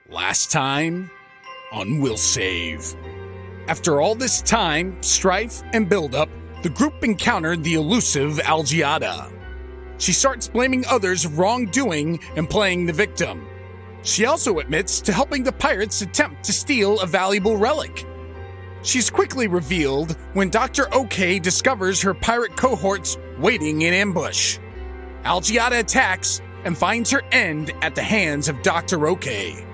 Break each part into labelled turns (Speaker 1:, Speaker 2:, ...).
Speaker 1: Last time on Will Save. After all this time, strife, and buildup, the group encountered the elusive Algiada. She starts blaming others of wrongdoing and playing the victim. She also admits to helping the pirates attempt to steal a valuable relic. She's quickly revealed when Dr. OK discovers her pirate cohorts waiting in ambush. Algiada attacks and finds her end at the hands of Dr. OK.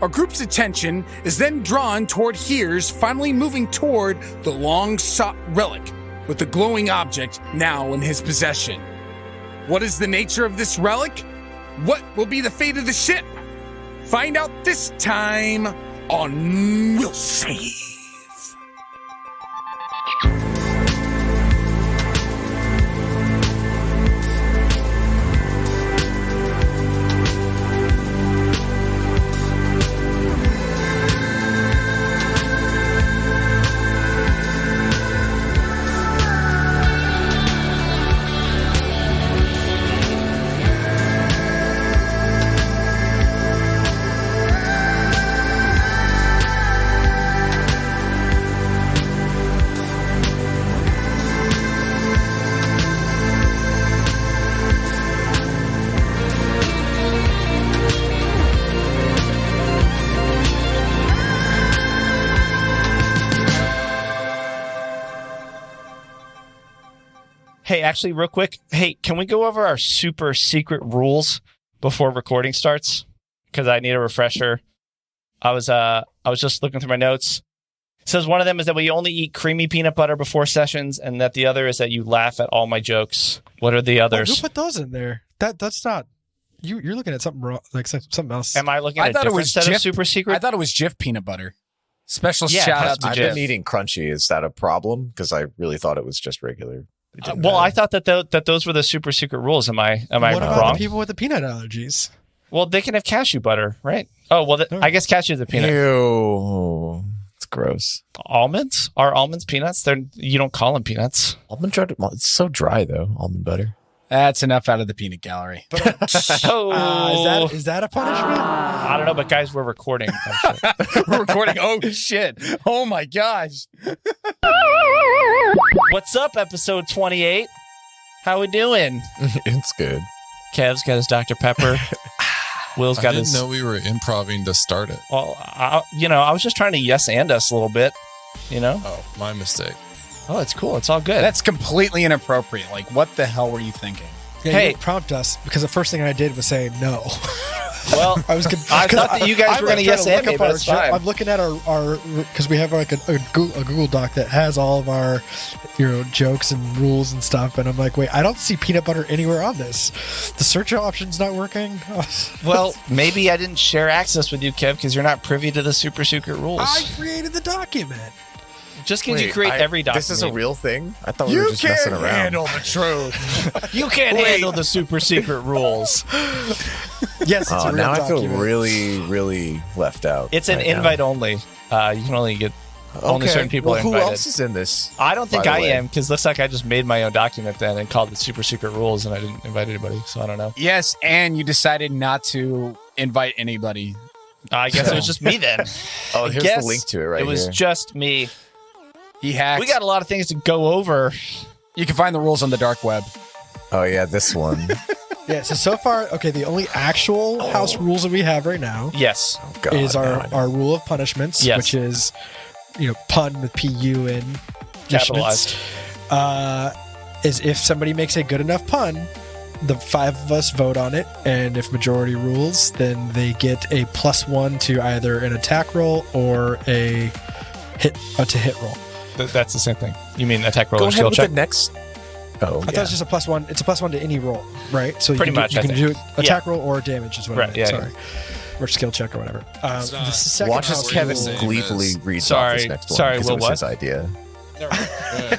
Speaker 1: Our group's attention is then drawn toward Heerz finally moving toward the long-sought relic, with the glowing object now in his possession. What is the nature of this relic? What will be the fate of the ship? Find out this time on Will Save.
Speaker 2: Hey, actually, real quick. Hey, can we go over our super secret rules before recording starts? Because I need a refresher. I was just looking through my notes. It says one of them is that we only eat creamy peanut butter before sessions, and that the other is that you laugh at all my jokes. What are the others?
Speaker 3: Who put those in there? That's not. You're looking at something wrong, like something else.
Speaker 2: Am I looking at a different set of super secret?
Speaker 4: I thought it was Jif peanut butter. Special
Speaker 2: Yeah,
Speaker 4: shout
Speaker 2: it has
Speaker 4: out
Speaker 2: to
Speaker 4: to
Speaker 2: be
Speaker 4: Jif.
Speaker 2: Jif.
Speaker 5: I've been eating crunchy. Is that a problem? Because I really thought it was just regular.
Speaker 2: Well, I thought that those were the super secret rules. Am I
Speaker 3: what about
Speaker 2: wrong?
Speaker 3: the people with the peanut allergies?
Speaker 2: Well, they can have cashew butter, right? Oh, well, I guess cashew is a peanut.
Speaker 5: Ew. It's gross.
Speaker 2: Almonds? Are almonds peanuts? You don't call them peanuts.
Speaker 5: Almond butter. It's so dry though. Almond butter.
Speaker 4: That's enough out of the peanut gallery.
Speaker 2: Oh,
Speaker 3: Is that a punishment?
Speaker 2: I don't know, but guys, we're recording.
Speaker 4: We're recording. Oh, shit. Oh, my gosh.
Speaker 2: What's up, episode 28? How we doing?
Speaker 5: It's good.
Speaker 2: Kev's got his Dr. Pepper. Will's got
Speaker 6: I didn't
Speaker 2: his...
Speaker 6: know we were improving to start it.
Speaker 2: Well, I was just trying to yes and us a little bit, you know?
Speaker 6: Oh, my mistake.
Speaker 2: Oh, it's cool. It's all good.
Speaker 4: That's completely inappropriate. Like, what the hell were you thinking?
Speaker 3: Yeah,
Speaker 2: Hey.
Speaker 3: you didn't prompt us because the first thing I did was say no.
Speaker 2: Well,
Speaker 3: I was.
Speaker 2: I thought that you guys were going to yes and me, but it's fine.
Speaker 3: I'm looking at our because we have like a Google Doc that has all of our jokes and rules and stuff, and I'm like, wait, I don't see peanut butter anywhere on this. The search option's not working.
Speaker 2: Well, maybe I didn't share access with you, Kev, because you're not privy to the super secret rules.
Speaker 3: I created the document.
Speaker 2: Just because you create every document.
Speaker 5: This is a real thing? I thought we were just messing around.
Speaker 4: handle the truth.
Speaker 2: You can't handle the super secret rules.
Speaker 3: Yes, it's a real
Speaker 5: now I feel
Speaker 3: document.
Speaker 5: really, really left out.
Speaker 2: It's an
Speaker 5: right now.
Speaker 2: invite only. You can only get only
Speaker 5: Okay.
Speaker 2: certain people
Speaker 5: well,
Speaker 2: are
Speaker 5: who
Speaker 2: invited.
Speaker 5: else is in this?
Speaker 2: I don't think
Speaker 5: by the
Speaker 2: I
Speaker 5: way?
Speaker 2: am, because looks like I just made my own document then and called it super secret rules, and I didn't invite anybody, so I don't know.
Speaker 4: Yes, and you decided not to invite anybody.
Speaker 2: I guess it was just me then.
Speaker 5: Oh,
Speaker 2: I
Speaker 5: here's
Speaker 2: guess
Speaker 5: the link to it right
Speaker 2: It was
Speaker 5: here.
Speaker 2: just me.
Speaker 4: He hacked.
Speaker 2: We got a lot of things to go over.
Speaker 4: You can find the rules on the dark web.
Speaker 5: Oh, yeah, this one.
Speaker 3: Yeah. So far, okay. The only actual house rules that we have right now
Speaker 2: Yes.
Speaker 5: Oh, God,
Speaker 3: is
Speaker 5: no, I know.
Speaker 3: our rule of punishments,
Speaker 2: Yes.
Speaker 3: which is pun with PU and
Speaker 2: Capitalized.
Speaker 3: is if somebody makes a good enough pun, the five of us vote on it, and if majority rules, then they get a +1 to either an attack roll or a hit roll.
Speaker 2: That's the same thing. You mean attack roll
Speaker 5: Go
Speaker 2: or
Speaker 5: ahead
Speaker 2: skill
Speaker 5: with
Speaker 2: check?
Speaker 5: the next. Oh,
Speaker 3: I thought it was just a +1. It's a +1 to any roll, right? So
Speaker 2: Pretty much,
Speaker 3: you
Speaker 2: I
Speaker 3: can
Speaker 2: think.
Speaker 3: do attack roll or damage is what
Speaker 2: Right,
Speaker 3: I meant.
Speaker 2: yeah,
Speaker 3: Sorry. Or skill check or whatever.
Speaker 6: It's not-
Speaker 3: The second
Speaker 5: Watch as
Speaker 3: house
Speaker 6: Kevin
Speaker 3: rule-
Speaker 6: Same
Speaker 5: gleefully
Speaker 6: as-
Speaker 5: reads
Speaker 2: Sorry,
Speaker 5: off this next one.
Speaker 2: sorry,
Speaker 5: 'cause
Speaker 2: Will,
Speaker 5: it was
Speaker 2: what?
Speaker 5: his idea.
Speaker 6: Never mind.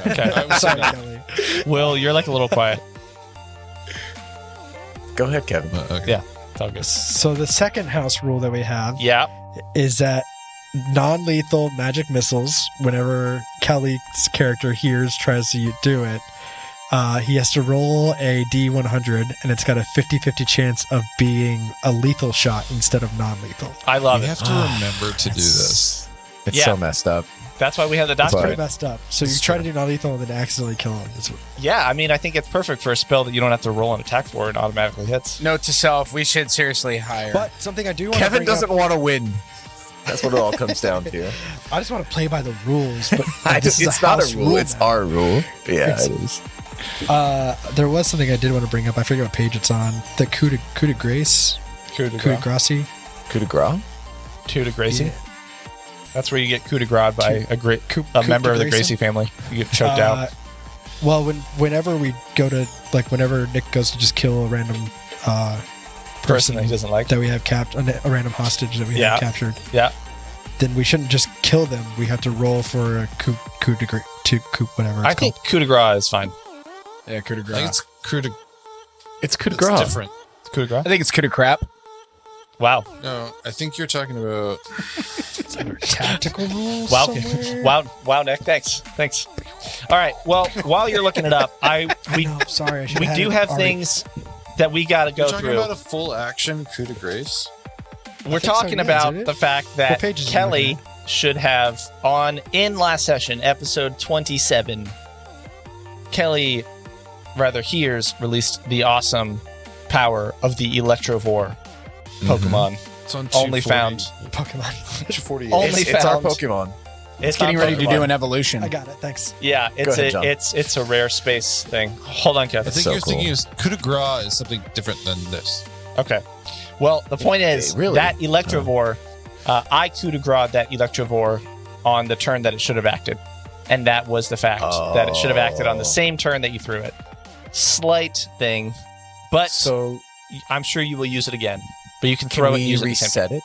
Speaker 2: Okay.
Speaker 6: I was
Speaker 3: Sorry,
Speaker 6: gonna-
Speaker 3: Kelly.
Speaker 2: Will, you're like a little quiet.
Speaker 5: Go ahead, Kevin.
Speaker 6: Okay.
Speaker 2: Yeah. It's all good.
Speaker 3: So the second house rule that we have
Speaker 2: Yeah.
Speaker 3: is that non-lethal magic missiles, whenever Kelly's character Heerz tries to do it, He has to roll a D100, and it's got a 50-50 chance of being a lethal shot instead of non-lethal.
Speaker 2: I love
Speaker 6: You
Speaker 2: it.
Speaker 6: have to remember to do this.
Speaker 5: It's
Speaker 2: Yeah.
Speaker 5: so messed up.
Speaker 2: That's why we have the
Speaker 3: It's
Speaker 2: doctor.
Speaker 3: pretty messed up. So you try to do non-lethal and then accidentally kill him.
Speaker 2: Yeah, I mean, I think it's perfect for a spell that you don't have to roll an attack for and automatically hits.
Speaker 1: Note to self: we should seriously hire.
Speaker 3: But something I do want to
Speaker 5: Kevin
Speaker 3: bring
Speaker 5: doesn't
Speaker 3: up,
Speaker 5: want to win. That's what it all comes down to.
Speaker 3: I just want to play by the rules. But this is
Speaker 5: It's not
Speaker 3: house
Speaker 5: a rule. It's
Speaker 3: now.
Speaker 5: our rule. Yeah,
Speaker 3: It's-
Speaker 5: it is.
Speaker 3: There was something I did want to bring up. I forget what page it's on. The coup de grace.
Speaker 2: Coup de
Speaker 3: Coup de
Speaker 2: grace.
Speaker 3: grace.
Speaker 5: Coup de grace?
Speaker 2: Coup de grace.
Speaker 3: Yeah.
Speaker 2: That's where you get coup de grace by a
Speaker 3: Coup
Speaker 2: member
Speaker 3: de
Speaker 2: of the
Speaker 3: grace?
Speaker 2: Gracie family. You get choked out.
Speaker 3: Well, whenever we go to, like, whenever Nick goes to just kill a random
Speaker 2: Person that he doesn't like.
Speaker 3: that we have a random hostage that we
Speaker 2: Yeah.
Speaker 3: have captured,
Speaker 2: Yeah.
Speaker 3: then we shouldn't just kill them. We have to roll for a coup de grace, whatever it's
Speaker 2: I think
Speaker 3: called.
Speaker 2: coup de grace is fine.
Speaker 1: yeah, coup de
Speaker 6: I think
Speaker 1: grace.
Speaker 6: it's coup de
Speaker 5: It's coup de
Speaker 6: It's
Speaker 5: grace.
Speaker 6: different.
Speaker 2: Coup de grace?
Speaker 1: I think it's coup de crap.
Speaker 2: Wow.
Speaker 6: No, I think you're talking about.
Speaker 3: It's under tactical rules.
Speaker 2: Wow.
Speaker 3: somewhere.
Speaker 2: Wow, Nick. Thanks. All right. Well, while you're looking it up, we
Speaker 3: No, sorry. I should
Speaker 2: we
Speaker 3: had
Speaker 2: do
Speaker 3: it
Speaker 2: have
Speaker 3: already.
Speaker 2: things that we got to
Speaker 6: You're
Speaker 2: go
Speaker 6: talking
Speaker 2: through.
Speaker 6: about a full action coup de grace.
Speaker 2: We're
Speaker 3: think so,
Speaker 2: talking
Speaker 3: yeah,
Speaker 2: about
Speaker 3: isn't it?
Speaker 2: the fact that
Speaker 3: What page is it
Speaker 2: Kelly
Speaker 3: looking
Speaker 2: should have in last session, episode 27. Kelly, rather, Heerz released the awesome power of the Electrovore Pokemon.
Speaker 6: It's on
Speaker 2: Only
Speaker 6: 240.
Speaker 2: found.
Speaker 3: Pokemon.
Speaker 6: 248.
Speaker 2: Only
Speaker 5: It's our
Speaker 2: found-
Speaker 5: Pokemon.
Speaker 2: It's
Speaker 1: Getting
Speaker 2: on
Speaker 1: ready to
Speaker 2: Pokemon.
Speaker 1: do an evolution.
Speaker 3: I got it. Thanks.
Speaker 2: Yeah,
Speaker 5: Go ahead, John.
Speaker 2: it's a rare space thing. Hold on,
Speaker 6: I
Speaker 2: Kevin.
Speaker 6: think
Speaker 5: so
Speaker 6: you're thinking
Speaker 5: cool.
Speaker 6: is coup de grace is something different than this.
Speaker 2: Okay. Well, the point is
Speaker 5: Really?
Speaker 2: that Electrovore, I coup de grace that Electrovore on the turn that it should have acted. And that was the fact that it should have acted on the same turn that you threw it. Slight thing, but
Speaker 5: So
Speaker 2: I'm sure you will use it again. But you can
Speaker 5: can
Speaker 2: throw it and
Speaker 5: we
Speaker 2: use it at the same time.
Speaker 5: reset it?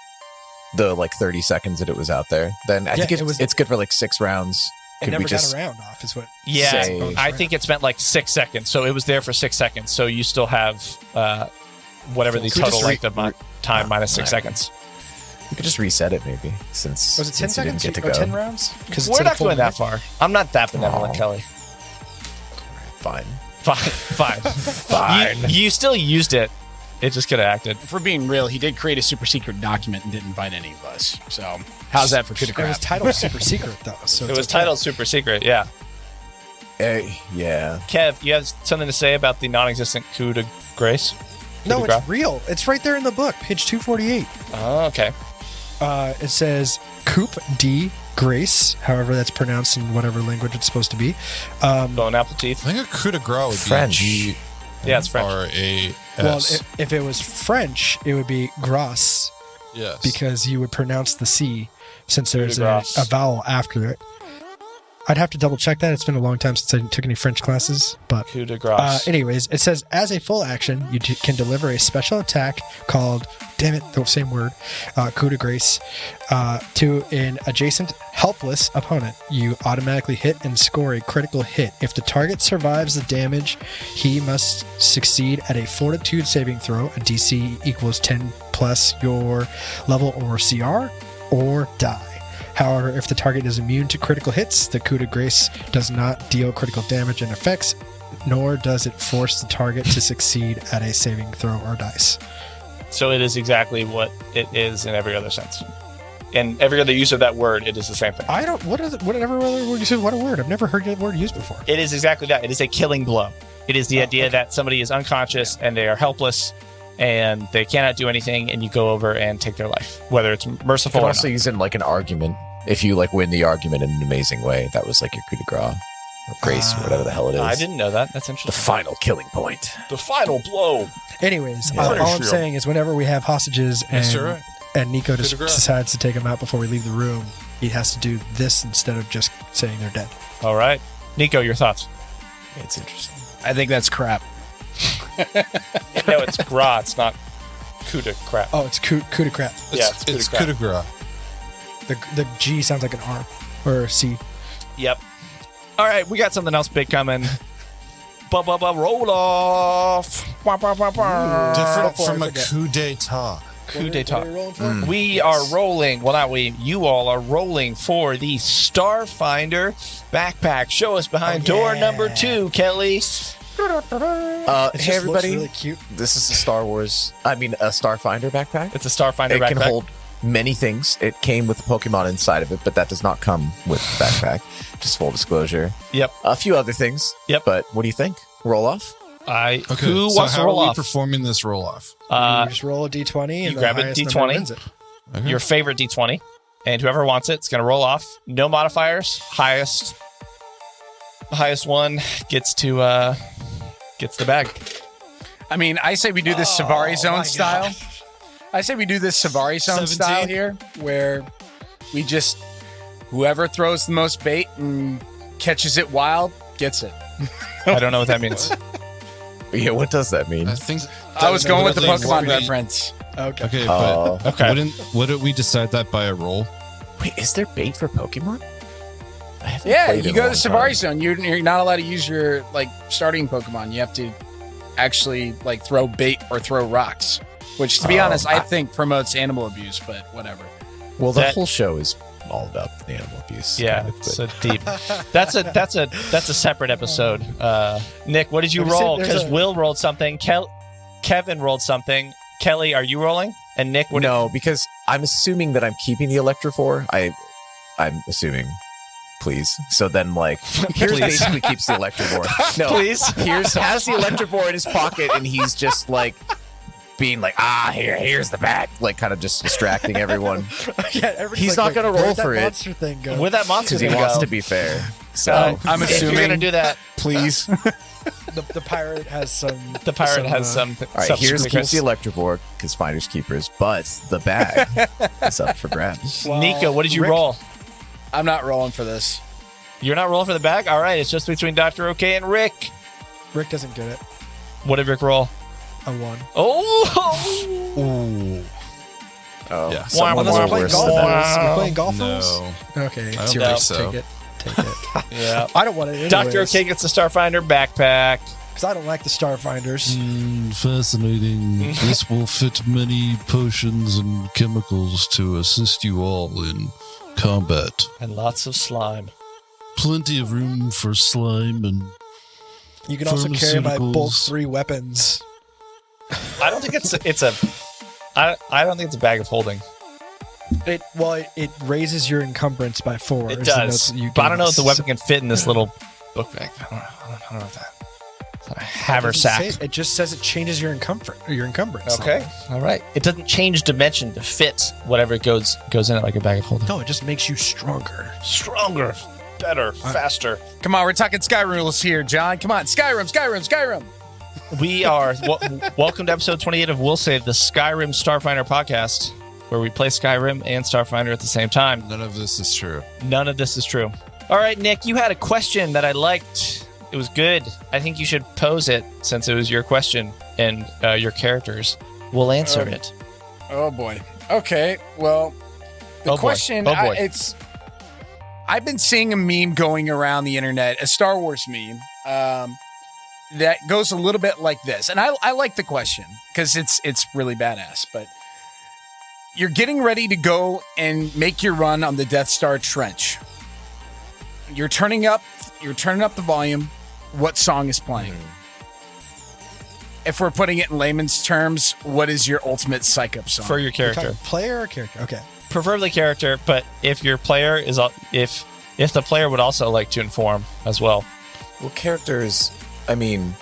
Speaker 5: The 30 seconds that it was out there. Then I think
Speaker 3: it was-
Speaker 5: it's good for 6 rounds.
Speaker 3: It
Speaker 5: Could
Speaker 3: never
Speaker 5: we just
Speaker 3: got a round off. Is what.
Speaker 2: Yeah,
Speaker 5: say-
Speaker 2: I think it spent 6 seconds. So it was there for 6 seconds. So you still have whatever the
Speaker 5: Could we
Speaker 2: total
Speaker 5: just
Speaker 2: length of time minus 6
Speaker 5: alright.
Speaker 2: seconds.
Speaker 5: we could just reset it maybe since
Speaker 3: Was it 10
Speaker 5: since it didn't
Speaker 3: seconds
Speaker 5: get to
Speaker 3: or
Speaker 5: go.
Speaker 3: 10 rounds? Because
Speaker 2: We're not going that far. I'm not that benevolent,
Speaker 5: Aw.
Speaker 2: Kelly.
Speaker 5: Fine.
Speaker 2: Fine. You still used it. It just could have acted.
Speaker 1: If we're being real, he did create a super secret document and didn't invite any of us. So how's that for coup de
Speaker 3: It was
Speaker 1: crap?
Speaker 3: titled Super Secret though. So
Speaker 2: It
Speaker 3: it's
Speaker 2: was
Speaker 3: okay.
Speaker 2: titled Super Secret, yeah.
Speaker 5: Yeah.
Speaker 2: Kev, you have something to say about the non-existent coup de grace?
Speaker 3: No,
Speaker 2: Coup de
Speaker 3: it's real. It's right there in the book, page 248.
Speaker 2: Oh, okay.
Speaker 3: It says Coup de Grace, however that's pronounced in whatever language it's supposed to be.
Speaker 2: Bone apple teeth.
Speaker 6: I think a coup de grace would
Speaker 5: French.
Speaker 6: be
Speaker 2: Yeah, it's French.
Speaker 6: G-R-A-S.
Speaker 3: Well, if it was French, it would be grace
Speaker 6: yes.
Speaker 3: because you would pronounce the C since there's
Speaker 2: de
Speaker 3: a
Speaker 2: grace.
Speaker 3: vowel after it. I'd have to double check that. It's been a long time since I took any French classes, but
Speaker 2: Coup de grace.
Speaker 3: anyways, it says as a full action, you can deliver a special attack called, damn it, the same word, coup de grace, to an adjacent helpless opponent. You automatically hit and score a critical hit. If the target survives the damage, he must succeed at a fortitude saving throw, a DC equals 10 plus your level or CR, or die. However, if the target is immune to critical hits, the coup de grace does not deal critical damage and effects, nor does it force the target to succeed at a saving throw or dice.
Speaker 2: So it is exactly what it is in every other sense. In every other use of that word, it is the same thing.
Speaker 3: I don't. Whatever other word you said. What a word! I've never heard that word used before.
Speaker 2: It is exactly that. It is a killing blow. It is the idea that somebody is unconscious and they are helpless and they cannot do anything, and you go over and take their life, whether it's
Speaker 5: You
Speaker 2: merciful
Speaker 5: can
Speaker 2: or
Speaker 5: also
Speaker 2: not.
Speaker 5: use it in an argument. If you win the argument in an amazing way, that was your coup de grace or grace or whatever the hell it is.
Speaker 2: I didn't know that. That's
Speaker 5: The
Speaker 2: interesting.
Speaker 5: final killing point.
Speaker 2: The final blow.
Speaker 3: Anyways,
Speaker 5: Yeah.
Speaker 3: all I'm
Speaker 2: Pretty sure.
Speaker 3: saying is whenever we have hostages
Speaker 6: Yes, you're right.
Speaker 3: and Nico
Speaker 6: Coup de grace.
Speaker 3: decides to take them out before we leave the room, he has to do this instead of just saying they're dead.
Speaker 2: All right. Nico, your thoughts?
Speaker 5: It's interesting.
Speaker 1: I think that's crap.
Speaker 2: No, it's gras. It's not coup de crap.
Speaker 3: Oh, it's coup de crap.
Speaker 2: Yeah,
Speaker 6: It's,
Speaker 2: it's
Speaker 6: it's
Speaker 2: coup
Speaker 6: coup
Speaker 2: de
Speaker 6: de grace.
Speaker 3: The G sounds like an R or a C.
Speaker 2: Yep. All right, we got something else big coming. Roll off.
Speaker 6: Different
Speaker 3: before I
Speaker 6: from a
Speaker 3: forget.
Speaker 6: coup d'etat.
Speaker 2: coup
Speaker 3: What are
Speaker 2: d'etat.
Speaker 3: we rolling for?
Speaker 2: We are rolling. Well, not we. You all are rolling for the Starfinder backpack. Show us behind door number 2, Kelly.
Speaker 3: It
Speaker 5: Hey
Speaker 3: just looks
Speaker 5: everybody,
Speaker 3: really cute.
Speaker 5: this is a Starfinder backpack.
Speaker 2: It's a Starfinder
Speaker 5: It
Speaker 2: backpack.
Speaker 5: can hold many things. It came with Pokemon inside of it, but that does not come with the backpack. Just full disclosure.
Speaker 2: Yep.
Speaker 5: A few other things.
Speaker 2: Yep.
Speaker 5: But what do you think? Roll off?
Speaker 6: Okay,
Speaker 2: Who
Speaker 6: so
Speaker 2: wants to
Speaker 6: how
Speaker 2: roll
Speaker 6: are we
Speaker 2: off?
Speaker 6: performing this roll off?
Speaker 3: You just roll a d20 and
Speaker 2: you grab
Speaker 3: the
Speaker 2: a
Speaker 3: highest
Speaker 2: D20.
Speaker 3: number wins it.
Speaker 6: Okay.
Speaker 2: Your favorite D20, and whoever wants it, it's going to roll off. No modifiers. Highest one gets the bag.
Speaker 1: I mean, I say we do this Savari Zone style. I say we do this Savari Zone
Speaker 3: 17.
Speaker 1: style here, where we just whoever throws the most bait and catches it wild gets it.
Speaker 2: I don't know what that means.
Speaker 5: Yeah, what does that mean?
Speaker 6: I think
Speaker 1: I was going with the
Speaker 6: Definitely
Speaker 1: Pokemon
Speaker 6: worry.
Speaker 1: reference.
Speaker 3: Okay.
Speaker 6: Okay,
Speaker 5: Oh.
Speaker 6: but
Speaker 2: Okay.
Speaker 6: wouldn't we decide that by a roll?
Speaker 5: Wait, is there bait for Pokemon? I haven't
Speaker 1: Yeah,
Speaker 5: played
Speaker 1: you
Speaker 5: in
Speaker 1: go
Speaker 5: a
Speaker 1: to
Speaker 5: long
Speaker 1: Savari
Speaker 5: time.
Speaker 1: Zone. You're not allowed to use your starting Pokemon. You have to actually throw bait or throw rocks. Which, to be
Speaker 5: Oh,
Speaker 1: honest, I think promotes animal abuse. But whatever.
Speaker 5: Well, the
Speaker 2: That-
Speaker 5: whole show is all about the animal abuse.
Speaker 2: Yeah,
Speaker 5: kind of, but-
Speaker 2: so deep. That's a separate episode. Nick, what did you
Speaker 3: Have you seen-
Speaker 2: roll?
Speaker 3: there's
Speaker 2: Because
Speaker 3: a-
Speaker 2: Will rolled something. Kevin rolled something. Kelly, are you rolling? And Nick, what?
Speaker 5: No, because I'm assuming that I'm keeping the Electrophore. I'm assuming. Please. So then, Heerz
Speaker 2: Please.
Speaker 5: basically keeps the Electrophore. No,
Speaker 2: Please.
Speaker 5: Heerz has the Electrophore in his pocket, and he's just being here's the bag, kind of just distracting everyone
Speaker 3: Yeah, everybody's
Speaker 5: He's not gonna
Speaker 3: where'd
Speaker 5: roll
Speaker 3: that
Speaker 5: for it.
Speaker 3: monster thing go?
Speaker 2: Where'd that monster
Speaker 5: because he
Speaker 2: thing
Speaker 5: wants
Speaker 2: go?
Speaker 5: to be fair. So
Speaker 1: I'm
Speaker 2: If you're
Speaker 1: assuming.
Speaker 2: gonna do that,
Speaker 1: Please.
Speaker 3: The pirate has some.
Speaker 2: the pirate
Speaker 3: some,
Speaker 2: has some.
Speaker 5: all right,
Speaker 2: some
Speaker 5: Heerz
Speaker 2: secrets.
Speaker 5: keeps the Electrophore because finders keepers, but the bag is up for grabs.
Speaker 1: Well,
Speaker 2: Nico, what did you
Speaker 1: Rick-
Speaker 2: roll?
Speaker 1: I'm not rolling for this.
Speaker 2: You're not rolling for the bag. All right, it's just between Dr. OK and Rick.
Speaker 3: Rick doesn't get it.
Speaker 2: What did Rick roll?
Speaker 3: A 1.
Speaker 2: Oh,
Speaker 6: Ooh.
Speaker 5: Oh,
Speaker 6: Yeah.
Speaker 5: someone
Speaker 2: Unless
Speaker 5: more
Speaker 2: we're playing
Speaker 5: worse
Speaker 3: golf
Speaker 5: than
Speaker 3: rules.
Speaker 5: that.
Speaker 3: We're playing golf rules.
Speaker 6: No.
Speaker 3: Okay,
Speaker 6: I
Speaker 3: it's
Speaker 6: don't
Speaker 3: yours.
Speaker 6: think so.
Speaker 3: Take it. Take it.
Speaker 2: yeah.
Speaker 3: I don't want it.
Speaker 2: Dr. OK gets the Starfinder backpack.
Speaker 3: because I don't like the Starfinders.
Speaker 6: Fascinating. This will fit many potions and chemicals to assist you all in combat.
Speaker 2: And lots of slime.
Speaker 6: Plenty of room for slime and
Speaker 3: You can also carry my
Speaker 6: Pharmaceuticals.
Speaker 3: bulk 3 weapons.
Speaker 2: I don't think I don't think it's a bag of holding.
Speaker 3: It raises your encumbrance by 4.
Speaker 2: It
Speaker 3: is the
Speaker 2: does,
Speaker 3: notes that you
Speaker 2: but I
Speaker 3: gave
Speaker 2: don't know if
Speaker 3: us.
Speaker 2: the weapon can fit in this little book bag. I don't know if that. It's not a
Speaker 3: It
Speaker 2: haversack.
Speaker 3: doesn't say- It just says it changes your encumbrance.
Speaker 2: Okay, all right. It doesn't change dimension to fit whatever goes in it like a bag of holding.
Speaker 3: No, it just makes you stronger.
Speaker 2: Stronger, better, faster.
Speaker 1: Come on, we're talking Sky rules here, John. Come on, Skyrim.
Speaker 2: We are welcome to episode 28 of We'll Save, the Skyrim Starfinder podcast, where we play Skyrim and Starfinder at the same time.
Speaker 6: none of this is true.
Speaker 2: None of this is true. All right, Nick, you had a question that I liked. It was good. I think you should pose it since it was your question, and your characters will answer it.
Speaker 1: Oh boy. Okay. Well, the
Speaker 2: Oh, boy.
Speaker 1: question.
Speaker 2: Oh, boy.
Speaker 1: I've been seeing a meme going around the internet, a Star Wars meme, that goes a little bit like this, and I like the question because it's really badass. But you're getting ready to go and make your run on the Death Star trench. You're turning up the volume. What song is playing? If we're putting it in layman's terms, what is your ultimate psych up song?
Speaker 2: For your
Speaker 3: You're
Speaker 2: character.
Speaker 3: talking player or character? Okay.
Speaker 2: Preferably character, but if your player is if the player would also like to inform as well.
Speaker 5: Well, characters, I mean,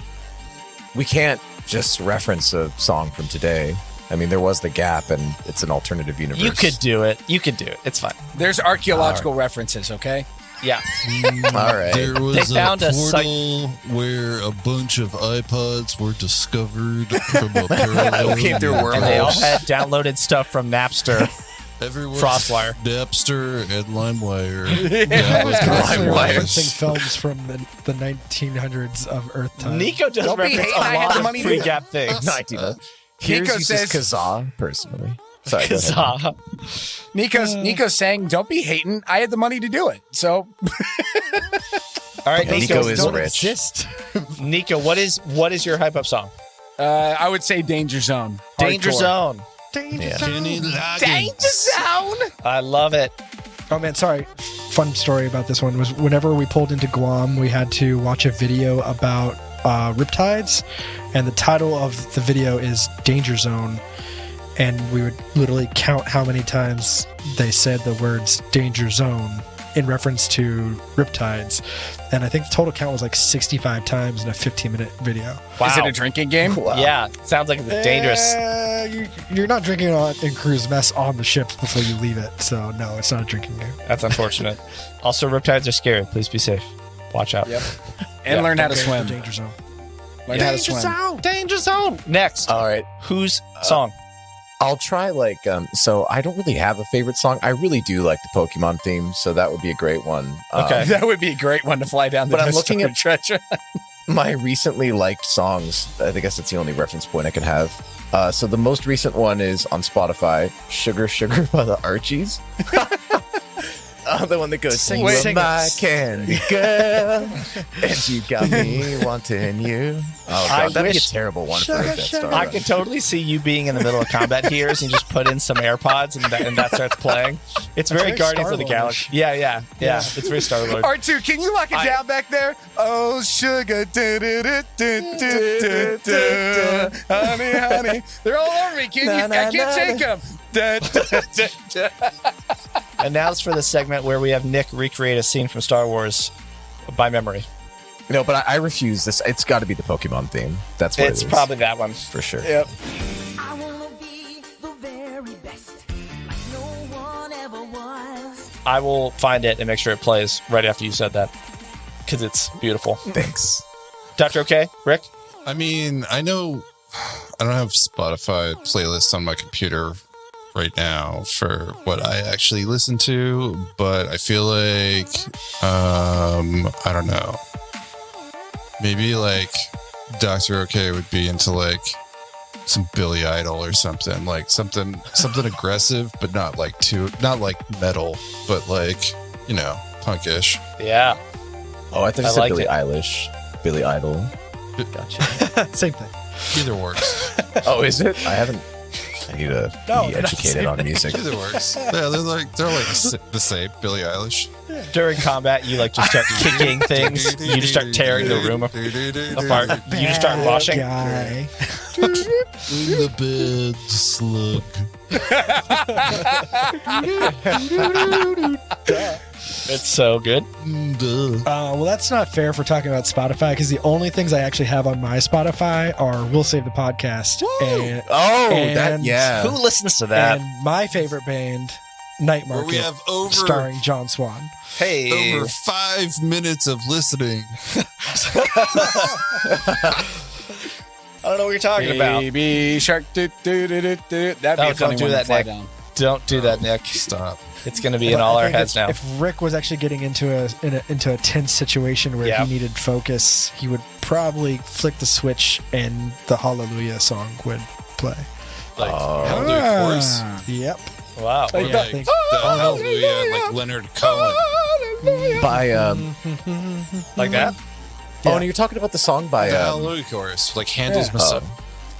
Speaker 5: we can't just reference a song from today. I mean, there was The Gap, and it's an alternative universe.
Speaker 2: You could do it. It's fine.
Speaker 1: There's archaeological references, okay?
Speaker 2: Yeah.
Speaker 5: All right.
Speaker 6: There was
Speaker 2: They found
Speaker 6: a
Speaker 2: a
Speaker 6: portal where a bunch of iPods were discovered from a parallel
Speaker 5: Came through
Speaker 6: universe.
Speaker 2: And they all
Speaker 5: wormholes.
Speaker 2: had downloaded stuff from Napster.
Speaker 6: Everyone,
Speaker 2: Frostwire.
Speaker 6: Napster, and LimeWire.
Speaker 3: I was actually
Speaker 5: LimeWire.
Speaker 3: referencing films from the 1900s of Earth time.
Speaker 2: Nico does
Speaker 1: Don't be
Speaker 2: reference
Speaker 1: hating, I
Speaker 2: a
Speaker 1: had
Speaker 2: lot
Speaker 1: the
Speaker 2: of
Speaker 1: money to-
Speaker 2: pre-gap things.
Speaker 5: 19.
Speaker 1: Nico
Speaker 5: Heerz uses
Speaker 1: says-
Speaker 5: Kazaa, personally. Sorry, go ahead.
Speaker 2: Kazaa.
Speaker 1: Nico's saying, don't be hating. I had the money to do it. So
Speaker 2: All right,
Speaker 5: Nico
Speaker 2: Nico.
Speaker 5: is rich.
Speaker 3: Exist.
Speaker 2: Nico, what is your hype up song?
Speaker 1: I would say Danger Zone.
Speaker 2: Danger
Speaker 1: Hardcore.
Speaker 2: Zone.
Speaker 3: Danger
Speaker 6: Kenny
Speaker 3: Zone.
Speaker 6: Loggins.
Speaker 2: I love it.
Speaker 3: Oh man, sorry. Fun story about this one was whenever we pulled into Guam, we had to watch a video about riptides, and the title of the video is Danger Zone, and we would literally count how many times they said the words Danger Zone in reference to riptides, and I think the total count was like 65 times in a 15-minute video.
Speaker 2: Wow.
Speaker 1: Is it a drinking game?
Speaker 2: Yeah, sounds like it's dangerous.
Speaker 3: You're not drinking in crew's mess on the ship before you leave it, so no, it's not a drinking game.
Speaker 2: That's unfortunate. Also, riptides are scary. Please be safe. Watch out.
Speaker 1: Yep. And learn how to
Speaker 3: Okay,
Speaker 1: swim.
Speaker 3: Danger Zone.
Speaker 1: Learn how to swim.
Speaker 2: Danger zone. Next,
Speaker 5: All right.
Speaker 2: whose song?
Speaker 5: I'll try so I don't really have a favorite song. I really do like the Pokemon theme, so that would be a great one.
Speaker 2: Okay.
Speaker 1: That would be a great one to fly down the
Speaker 5: But I'm
Speaker 1: Death
Speaker 5: looking
Speaker 1: Star
Speaker 5: at-
Speaker 1: treasure.
Speaker 5: My recently liked songs, I guess that's the only reference point I can have. So the most recent one is on Spotify, Sugar Sugar by the Archies. The one that goes,
Speaker 3: Sing
Speaker 5: "You are
Speaker 3: it.
Speaker 5: my candy girl, and you got me wanting you." Oh
Speaker 2: I
Speaker 5: god, that'd be a
Speaker 2: wish-
Speaker 5: terrible one for a Death Star.
Speaker 2: I could totally see you being in the middle of combat here and you just put in some AirPods and that starts playing. It's very
Speaker 3: very
Speaker 2: Guardians of the
Speaker 3: Star-Lord-ish.
Speaker 2: Galaxy. Yeah. It's very Star-Lord.
Speaker 1: R2, can you lock it down back there? Oh, sugar. Honey, honey. They're all over me. I can't take them.
Speaker 2: And now it's for the segment where we have Nick recreate a scene from Star Wars by memory.
Speaker 5: No, but I refuse this. It's got to be the Pokemon theme. That's what
Speaker 2: It's
Speaker 5: it is.
Speaker 2: probably that one.
Speaker 5: For sure.
Speaker 1: Yep.
Speaker 7: I wanna be the very best, like no one ever was.
Speaker 2: I will find it and make sure it plays right after you said that because it's beautiful.
Speaker 5: Thanks.
Speaker 2: Dr. OK, Rick?
Speaker 6: I mean, I know I don't have Spotify playlists on my computer right now for what I actually listen to, but I feel like I don't know. Maybe like Dr. OK would be into like some Billy Idol or something, like something aggressive, but not like metal, but like, you know, punkish.
Speaker 2: Yeah.
Speaker 5: Oh, I thought you
Speaker 2: I
Speaker 5: said
Speaker 2: liked
Speaker 5: Billy
Speaker 2: it.
Speaker 5: Eilish. Billy Idol. Gotcha.
Speaker 3: Same thing.
Speaker 6: Either works.
Speaker 5: Oh, is it? I need to
Speaker 3: No,
Speaker 5: be
Speaker 3: they're not the
Speaker 5: educated
Speaker 3: same
Speaker 5: on music.
Speaker 6: Either works. Yeah, they're like the same. Billy Eilish.
Speaker 2: During combat, you like just start kicking things. You just start tearing the room apart. You just start washing.
Speaker 3: Guy.
Speaker 6: In the bed, slug.
Speaker 2: It's so good.
Speaker 6: Duh.
Speaker 3: Well, that's not fair for talking about Spotify because the only things I actually have on my Spotify are We'll Save the Podcast and,
Speaker 5: Yeah.
Speaker 2: Who listens to that?
Speaker 3: and my favorite band, Night
Speaker 6: Where
Speaker 3: Market,
Speaker 6: we have
Speaker 3: starring John Swan.
Speaker 2: Hey.
Speaker 6: over 5 minutes of listening.
Speaker 2: I don't know what you're talking about.
Speaker 1: Baby shark. That'd be a
Speaker 2: don't
Speaker 1: funny
Speaker 2: do
Speaker 1: one
Speaker 2: that,
Speaker 1: to fly
Speaker 2: Nick.
Speaker 1: down.
Speaker 2: Don't do that, Nick.
Speaker 6: Stop.
Speaker 2: It's going to be in all
Speaker 3: I
Speaker 2: our
Speaker 3: think
Speaker 2: heads now.
Speaker 3: If Rick was actually getting into a tense situation where
Speaker 2: Yeah.
Speaker 3: he needed focus, he would probably flick the switch and the Hallelujah song would play.
Speaker 2: Like,
Speaker 6: I'll do a chorus.
Speaker 3: Yep.
Speaker 2: wow.
Speaker 6: Or
Speaker 3: Yeah, I
Speaker 6: like
Speaker 3: think-
Speaker 6: the Hallelujah, like Leonard Cohen.
Speaker 5: By
Speaker 2: Like that?
Speaker 5: Oh, and you're talking about the song by
Speaker 6: The Hallelujah chorus, like Handel's
Speaker 3: Yeah.
Speaker 6: Messiah.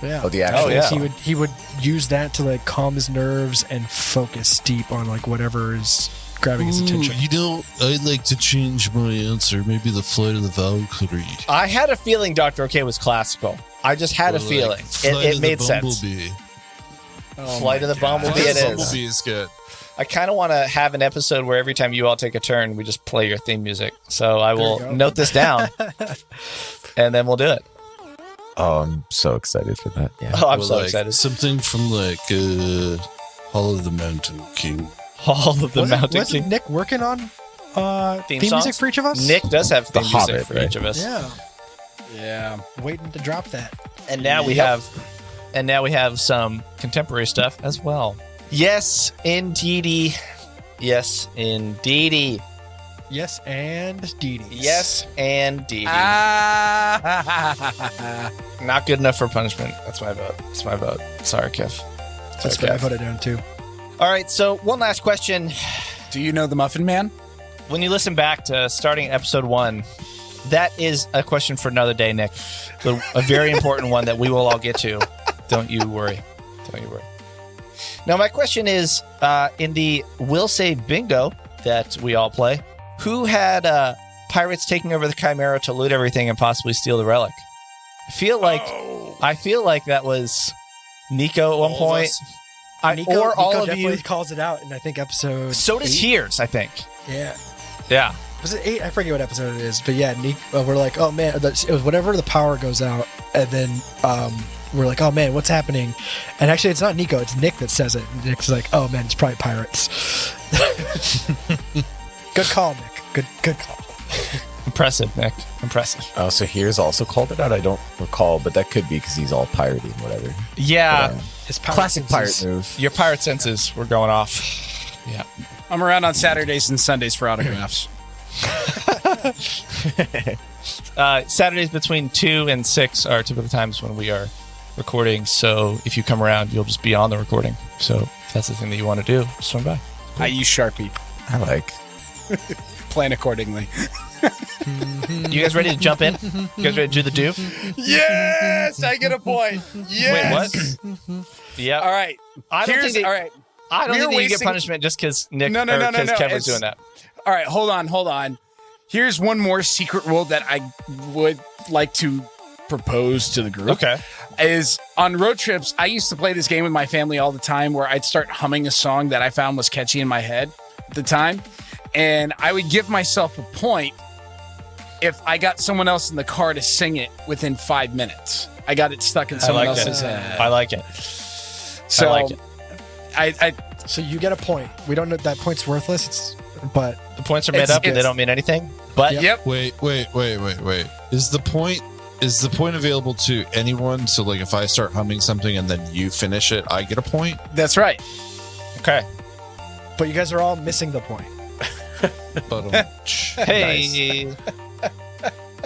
Speaker 3: Yeah.
Speaker 5: the actual
Speaker 2: Oh, yeah.
Speaker 3: He would use that to like calm his nerves and focus deep on like whatever is grabbing his attention.
Speaker 6: You know, I'd like to change my answer. Maybe the Flight of the Valkyrie.
Speaker 2: I had a feeling Dr. OK was classical. I just had
Speaker 6: Or
Speaker 2: a feeling.
Speaker 6: like Flight
Speaker 2: It
Speaker 6: of
Speaker 2: made
Speaker 6: the
Speaker 2: sense.
Speaker 6: Bumblebee.
Speaker 2: Flight of the Bumblebee
Speaker 6: Flight
Speaker 2: it
Speaker 6: of the
Speaker 2: is.
Speaker 6: Bumblebee is good.
Speaker 2: I kind of want to have an episode where every time you all take a turn, we just play your theme music. So I will
Speaker 3: go.
Speaker 2: note this down, and then we'll do it.
Speaker 5: Oh, I'm so excited for that. Yeah.
Speaker 2: Oh, I'm
Speaker 6: Or
Speaker 2: so
Speaker 6: like
Speaker 2: excited.
Speaker 6: Something from like Hall of the Mountain King.
Speaker 2: All of the Mountain
Speaker 3: Wasn't
Speaker 2: King.
Speaker 3: Nick working on theme
Speaker 2: songs?
Speaker 3: music for each of us?
Speaker 2: Nick does have theme
Speaker 5: The
Speaker 2: music
Speaker 5: Hobbit,
Speaker 2: for
Speaker 5: right?
Speaker 2: each of us.
Speaker 3: Yeah.
Speaker 1: Yeah.
Speaker 3: Waiting to drop that.
Speaker 2: And now we have some contemporary stuff as well. Yes, indeedy. Yes, indeedy.
Speaker 3: Yes, and Dee Dee.
Speaker 2: Yes, indeedy.
Speaker 1: Ah.
Speaker 2: Not good enough for punishment. That's my vote. That's my vote. Sorry, Kev.
Speaker 3: That's
Speaker 2: Sorry,
Speaker 3: what I
Speaker 2: Kev.
Speaker 3: put it down too.
Speaker 2: All right, so one last question.
Speaker 1: Do you know the Muffin Man?
Speaker 2: When you listen back to starting episode 1, that is a question for another day, Nick. A very important one that we will all get to. Don't you worry. Don't you worry. Now, my question is, in the Will Save Bingo that we all play, who had pirates taking over the Chimera to loot everything and possibly steal the relic? I feel like that was Nico at one point.
Speaker 3: Nico
Speaker 2: all of
Speaker 3: definitely
Speaker 2: you.
Speaker 3: calls it out in, I think, episode
Speaker 2: So does
Speaker 3: 8.
Speaker 2: Heerz, I think.
Speaker 3: Yeah.
Speaker 2: Yeah.
Speaker 3: Was it 8? I forget what episode it is. But yeah, we're like, oh man, it was whenever the power goes out. And then we're like, oh man, what's happening? And actually, it's not Nico, it's Nick that says it. Nick's like, oh man, it's probably pirates. Good call, Nick. Good call.
Speaker 2: Impressive, Nick. Impressive.
Speaker 5: Oh, so Heerz also called it out. I don't recall, but that could be because he's all piratey and whatever.
Speaker 2: Yeah.
Speaker 3: His power
Speaker 5: Classic pirate
Speaker 3: senses.
Speaker 5: move.
Speaker 2: Your pirate senses were going off. Yeah.
Speaker 1: I'm around on Saturdays and Sundays for autographs.
Speaker 2: Saturdays between 2 and 6 are typical times when we are recording. So if you come around, you'll just be on the recording. So if that's the thing that you want to do, swing by.
Speaker 1: I use Sharpie.
Speaker 5: I like.
Speaker 1: Plan accordingly.
Speaker 2: You guys ready to jump in? You guys ready to do the do?
Speaker 1: Yes, I get a point. Yes.
Speaker 2: Wait, what? Yeah.
Speaker 1: All right.
Speaker 2: I don't think
Speaker 1: All right.
Speaker 2: I don't
Speaker 1: We're
Speaker 2: think that you get
Speaker 1: wasting-
Speaker 2: punishment just because Nick
Speaker 1: No,
Speaker 2: or because Kev
Speaker 1: It's-
Speaker 2: was doing that.
Speaker 1: All right. Hold on. Here's one more secret rule that I would like to propose to the group.
Speaker 2: Okay.
Speaker 1: Is on road trips, I used to play this game with my family all the time where I'd start humming a song that I found was catchy in my head at the time. And I would give myself a point if I got someone else in the car to sing it within 5 minutes. I got it stuck in someone
Speaker 2: like
Speaker 1: else's
Speaker 2: it.
Speaker 1: head.
Speaker 2: I like it.
Speaker 1: So
Speaker 2: I like it.
Speaker 1: I
Speaker 3: So you get a point. We don't know that point's worthless, but
Speaker 2: The points are made up and they don't mean anything. But
Speaker 1: Yep.
Speaker 6: Wait. Is the point available to anyone? So like if I start humming something and then you finish it, I get a point?
Speaker 1: That's right.
Speaker 2: okay.
Speaker 3: but you guys are all missing the point.
Speaker 6: But
Speaker 2: Hey.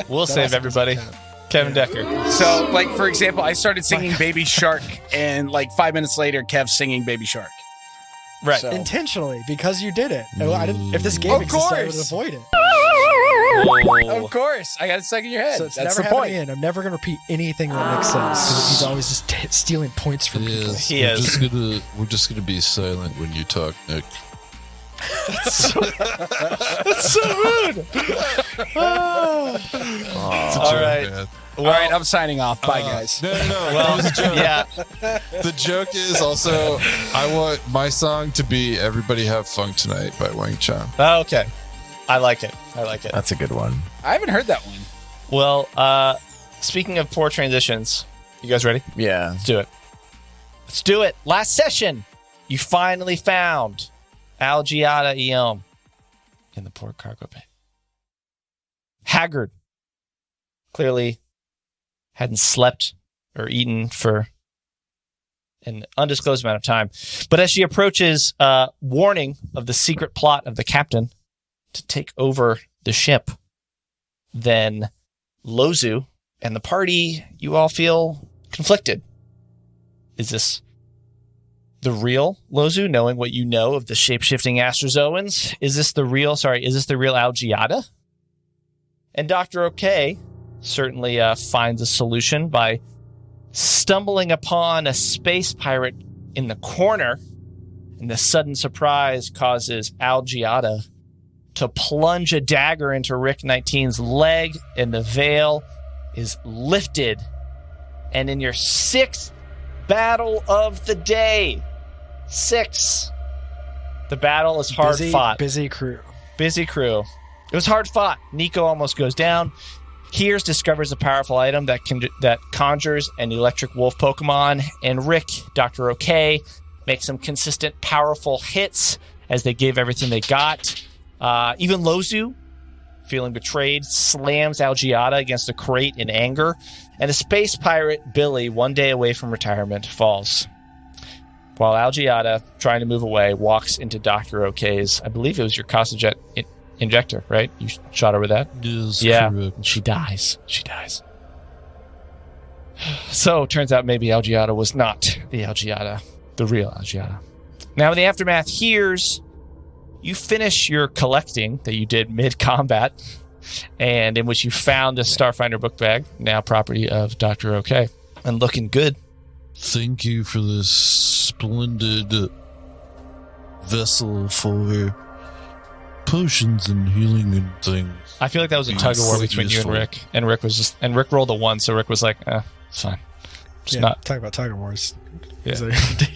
Speaker 2: We'll
Speaker 3: That
Speaker 2: save
Speaker 3: also
Speaker 2: everybody.
Speaker 3: doesn't count.
Speaker 2: Kevin Decker.
Speaker 1: So, like, for example, I started singing Baby Shark, and like 5 minutes later, Kev's singing Baby Shark.
Speaker 2: Right.
Speaker 1: So-
Speaker 3: Intentionally, because you did it. I didn't, if this game
Speaker 1: Of
Speaker 3: existed, I would
Speaker 1: course.
Speaker 3: avoid it.
Speaker 1: Of course. I got it stuck in your head.
Speaker 3: So it's
Speaker 1: That's
Speaker 3: never
Speaker 1: the
Speaker 3: happening
Speaker 1: point.
Speaker 3: in. I'm never going to repeat anything that Nick says. 'Cause he's always just stealing points from people.
Speaker 2: He is.
Speaker 6: We're just gonna be silent when you talk, Nick.
Speaker 2: That's so rude.
Speaker 6: It's a
Speaker 2: All
Speaker 6: joke,
Speaker 2: right.
Speaker 6: man.
Speaker 1: All right, I'm signing off. Bye, guys.
Speaker 6: No. That was a joke.
Speaker 2: Yeah.
Speaker 6: The joke is also I want my song to be "Everybody Have Funk Tonight" by Wang Chun.
Speaker 2: Oh, okay. I like it.
Speaker 5: That's a good one.
Speaker 1: I haven't heard that one.
Speaker 2: Well, speaking of poor transitions, you guys ready?
Speaker 5: Yeah.
Speaker 2: Let's do it. Let's do it. Last session, you finally found Algiata Eom in the port cargo bay. Haggard. Clearly hadn't slept or eaten for an undisclosed amount of time. But as she approaches, warning of the secret plot of the captain to take over the ship, then Lozu and the party, you all feel conflicted. Is this the real Lozu, knowing what you know of the shape-shifting Astrozoans? Is this the real Algiata? And Dr. OK certainly finds a solution by stumbling upon a space pirate in the corner, and the sudden surprise causes Algiata to plunge a dagger into Rick 19's leg, and the veil is lifted. And in your 6th battle of the day, 6, the battle is hard fought.
Speaker 3: Busy crew.
Speaker 2: Busy crew. It was hard fought. Nico almost goes down. Heerz discovers a powerful item that conjures an electric wolf Pokemon, and Rick, Dr. OK, makes some consistent, powerful hits as they give everything they got. Even Lozu, feeling betrayed, slams Algiata against a crate in anger, and a space pirate, Billy, one day away from retirement, falls. While Algiata, trying to move away, walks into Dr. OK's, I believe it was your Costajet injector, right? You shot her with that?
Speaker 6: Is
Speaker 2: Yeah.
Speaker 6: correct.
Speaker 2: She dies. So, it turns out maybe Algiata was not the Algiata, the real Algiata. Now, in the aftermath, Heerz, you finish your collecting that you did mid-combat, and in which you found a Starfinder book bag, now property of Dr. OK, and looking good.
Speaker 6: thank you for this splendid vessel for potions and healing and things.
Speaker 2: I feel like that was a tug of war between you and Rick. And Rick rolled a 1, so Rick was like, it's fine. Just not.
Speaker 3: Talk about tug of wars.
Speaker 2: Yeah.
Speaker 3: So,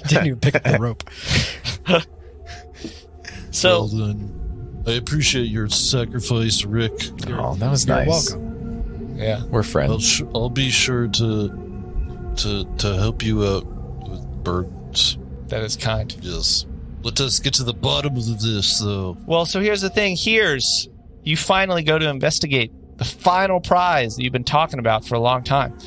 Speaker 3: didn't even pick up the rope.
Speaker 2: So,
Speaker 6: well done. I appreciate your sacrifice, Rick.
Speaker 5: Oh, that was
Speaker 3: You're
Speaker 5: nice.
Speaker 3: welcome.
Speaker 2: yeah.
Speaker 5: We're friends.
Speaker 6: I'll be sure to help you out with burdens.
Speaker 2: That is kind.
Speaker 6: Yes. Let us get to the bottom of this, though.
Speaker 2: Well, so here's the thing. Heerz, you finally go to investigate the final prize that you've been talking about for a long time.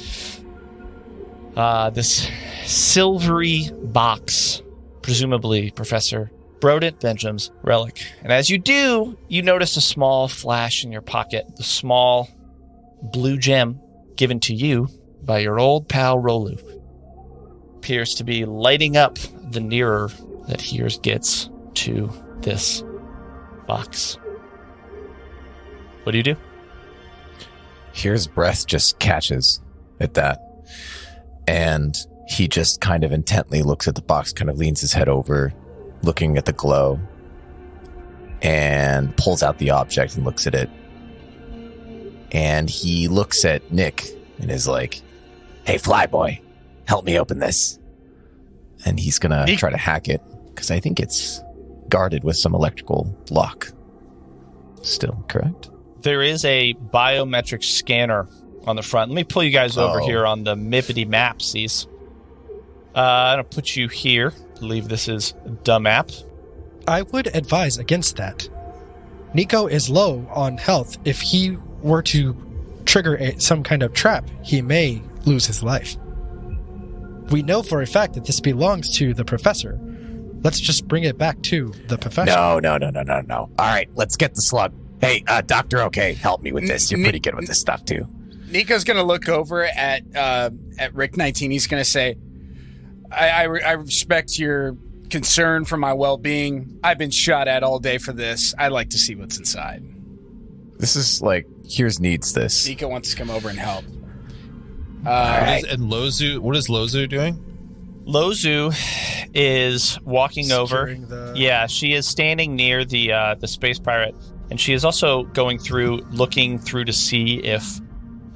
Speaker 2: This silvery box, presumably Professor Brodent Benjam's relic. And as you do, you notice a small flash in your pocket, the small blue gem given to you by your old pal Rolu. Appears to be lighting up the nearer that Heerz gets to this box. What do you do?
Speaker 5: Heer's breath just catches at that. And he just kind of intently looks at the box, kind of leans his head over, looking at the glow, and pulls out the object and looks at it. And he looks at Nick and is like, "Hey, Flyboy, help me open this." And he's going to try to hack it, because I think it's guarded with some electrical lock. Still, correct?
Speaker 2: There is a biometric scanner on the front. Let me pull you guys over here on the Mippity Mapsies. I'm going to put you here. I believe this is the map.
Speaker 3: I would advise against that. Nico is low on health. If he were to trigger some kind of trap, he may lose his life. We know for a fact that this belongs to the professor. Let's just bring it back to the professor.
Speaker 5: No. All right, let's get the slug. Hey, Dr. OK, help me with this. You're pretty good with this stuff, too.
Speaker 1: Nico's going to look over at Rick 19. He's going to say, I respect your concern for my well-being. I've been shot at all day for this. I'd like to see what's inside.
Speaker 5: This is like, Heerz needs this.
Speaker 1: Nico wants to come over and help.
Speaker 6: And Lozu, what is Lozu doing?
Speaker 2: Lozu is walking over.
Speaker 3: Securing the-
Speaker 2: Yeah, she is standing near the space pirate, and she is also looking through to see if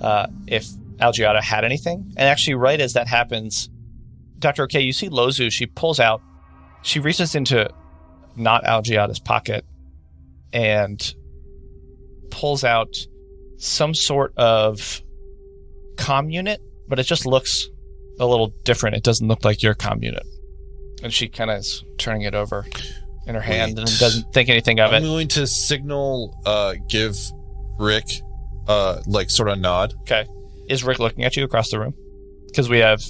Speaker 2: Algiata had anything. And actually, right as that happens, Dr. OK, you see Lozu. She reaches into not Algiata's pocket and pulls out some sort of comm unit, but it just looks a little different. It doesn't look like your comm unit. And she kind of is turning it over in her hand and doesn't think anything of it.
Speaker 6: I'm going to signal, give Rick, sort of nod.
Speaker 2: Okay. Is Rick looking at you across the room? Because we have...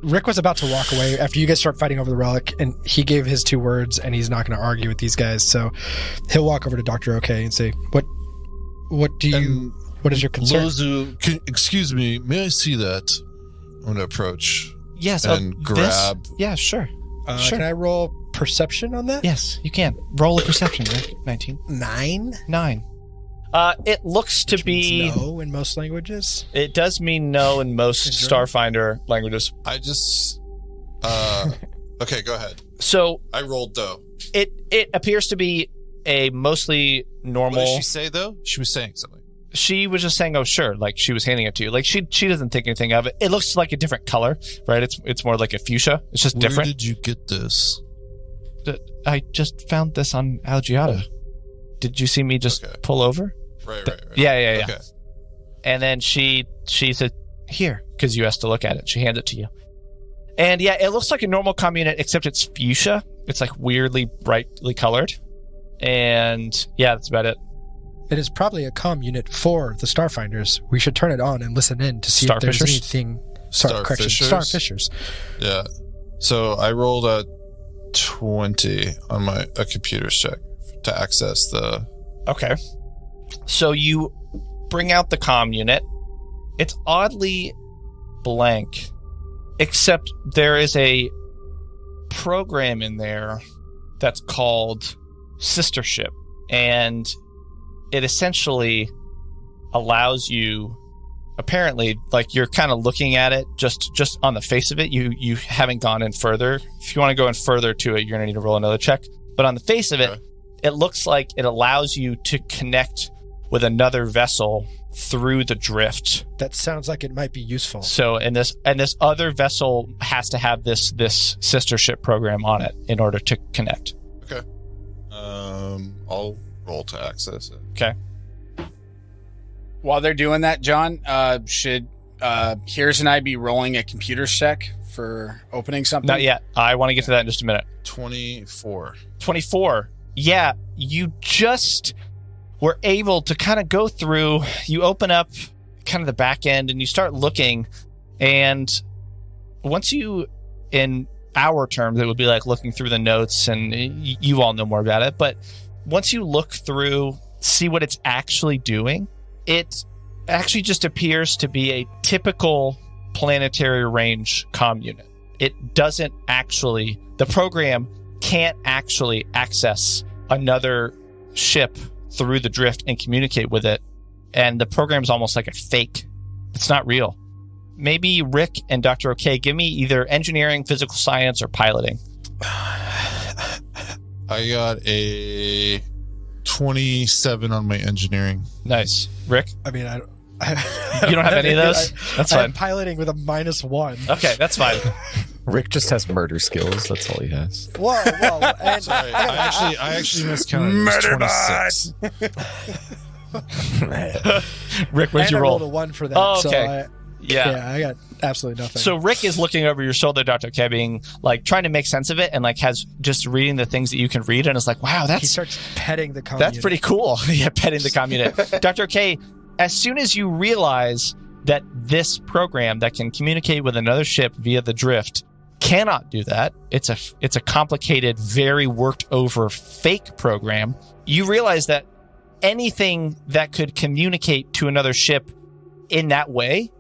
Speaker 3: Rick was about to walk away after you guys start fighting over the relic, and he gave his 2 words, and he's not going to argue with these guys, so he'll walk over to Dr. OK and say, what is your concern?
Speaker 6: Lozu, excuse me, may I see that? I'm going to approach.
Speaker 2: Yes.
Speaker 6: And grab.
Speaker 2: Yeah, sure. Sure.
Speaker 3: Can I roll perception on that?
Speaker 2: Yes, you can. Roll a perception, Rick. 19.
Speaker 3: 9?
Speaker 2: It looks to be...
Speaker 3: No in most languages.
Speaker 2: It does mean no in most Starfinder languages.
Speaker 6: I just... okay, go ahead.
Speaker 2: So...
Speaker 6: I rolled, though.
Speaker 2: It appears to be a mostly normal...
Speaker 6: What did she say, though? She was saying something.
Speaker 2: She was just saying, oh, sure. Like, she was handing it to you. Like, she doesn't think anything of it. It looks like a different color, right? It's more like a fuchsia. It's just different.
Speaker 6: Where did you get this?
Speaker 2: I just found this on Algiata. Did you see me just pull over?
Speaker 6: Right.
Speaker 2: Yeah.
Speaker 6: Okay.
Speaker 2: And then she said, here, because you asked to look at it. She hands it to you. And yeah, it looks like a normal comm unit, except it's fuchsia. It's like weirdly brightly colored. And yeah, that's about it.
Speaker 3: It is probably a comm unit for the Starfinders. We should turn it on and listen in to see if there's anything... Starfishers.
Speaker 6: Yeah. So I rolled a 20 on a computer's check to access the...
Speaker 2: Okay. So you bring out the comm unit. It's oddly blank, except there is a program in there that's called Sister Ship, and it essentially allows you apparently, like, you're kind of looking at it just on the face of it. You haven't gone in further. If you want to go in further to it, you're going to need to roll another check. But on the face of it, it looks like it allows you to connect with another vessel through the drift.
Speaker 3: That sounds like it might be useful.
Speaker 2: So, and this other vessel has to have this sister ship program on it in order to connect.
Speaker 6: Okay. I'll roll to access it.
Speaker 2: Okay.
Speaker 1: While they're doing that, John, should Heerz and I be rolling a computer check for opening something?
Speaker 2: Not yet. I want to get to that in just a minute.
Speaker 6: 24.
Speaker 2: 24. Yeah, you just were able to kind of go through. You open up kind of the back end and you start looking. And once you, in our terms, it would be like looking through the notes, and you all know more about it. But once you look through, see what it's actually doing, it actually just appears to be a typical planetary range comm unit. It doesn't actually, the program can't actually access another ship through the drift and communicate with it. And the program's almost like a fake. It's not real. Maybe Rick and Dr. OK, give me either engineering, physical science, or piloting.
Speaker 6: I got a 27 on my engineering.
Speaker 2: Nice. Rick?
Speaker 3: I mean,
Speaker 2: You don't have any of those? That's fine.
Speaker 3: I'm piloting with a -1.
Speaker 2: Okay, that's fine.
Speaker 5: Rick just has murder skills. That's all he has.
Speaker 3: Whoa, and
Speaker 6: Sorry, I actually miscounted. It was 26.
Speaker 2: Rick, where'd
Speaker 3: and
Speaker 2: you
Speaker 3: I
Speaker 2: roll?
Speaker 3: rolled a 1 for that.
Speaker 2: Oh,
Speaker 3: So
Speaker 2: okay. Yeah.
Speaker 3: I got absolutely nothing.
Speaker 2: So Rick is looking over your shoulder, Dr. K, being like trying to make sense of it, and like has just reading the things that you can read, and it's like, wow,
Speaker 3: he
Speaker 2: that's
Speaker 3: starts petting the comm
Speaker 2: that's
Speaker 3: unit.
Speaker 2: pretty cool. Yeah, petting the comm unit. Dr. K, as soon as you realize that this program that can communicate with another ship via the drift cannot do that, it's a complicated, very worked over fake program, you realize that anything that could communicate to another ship in that way,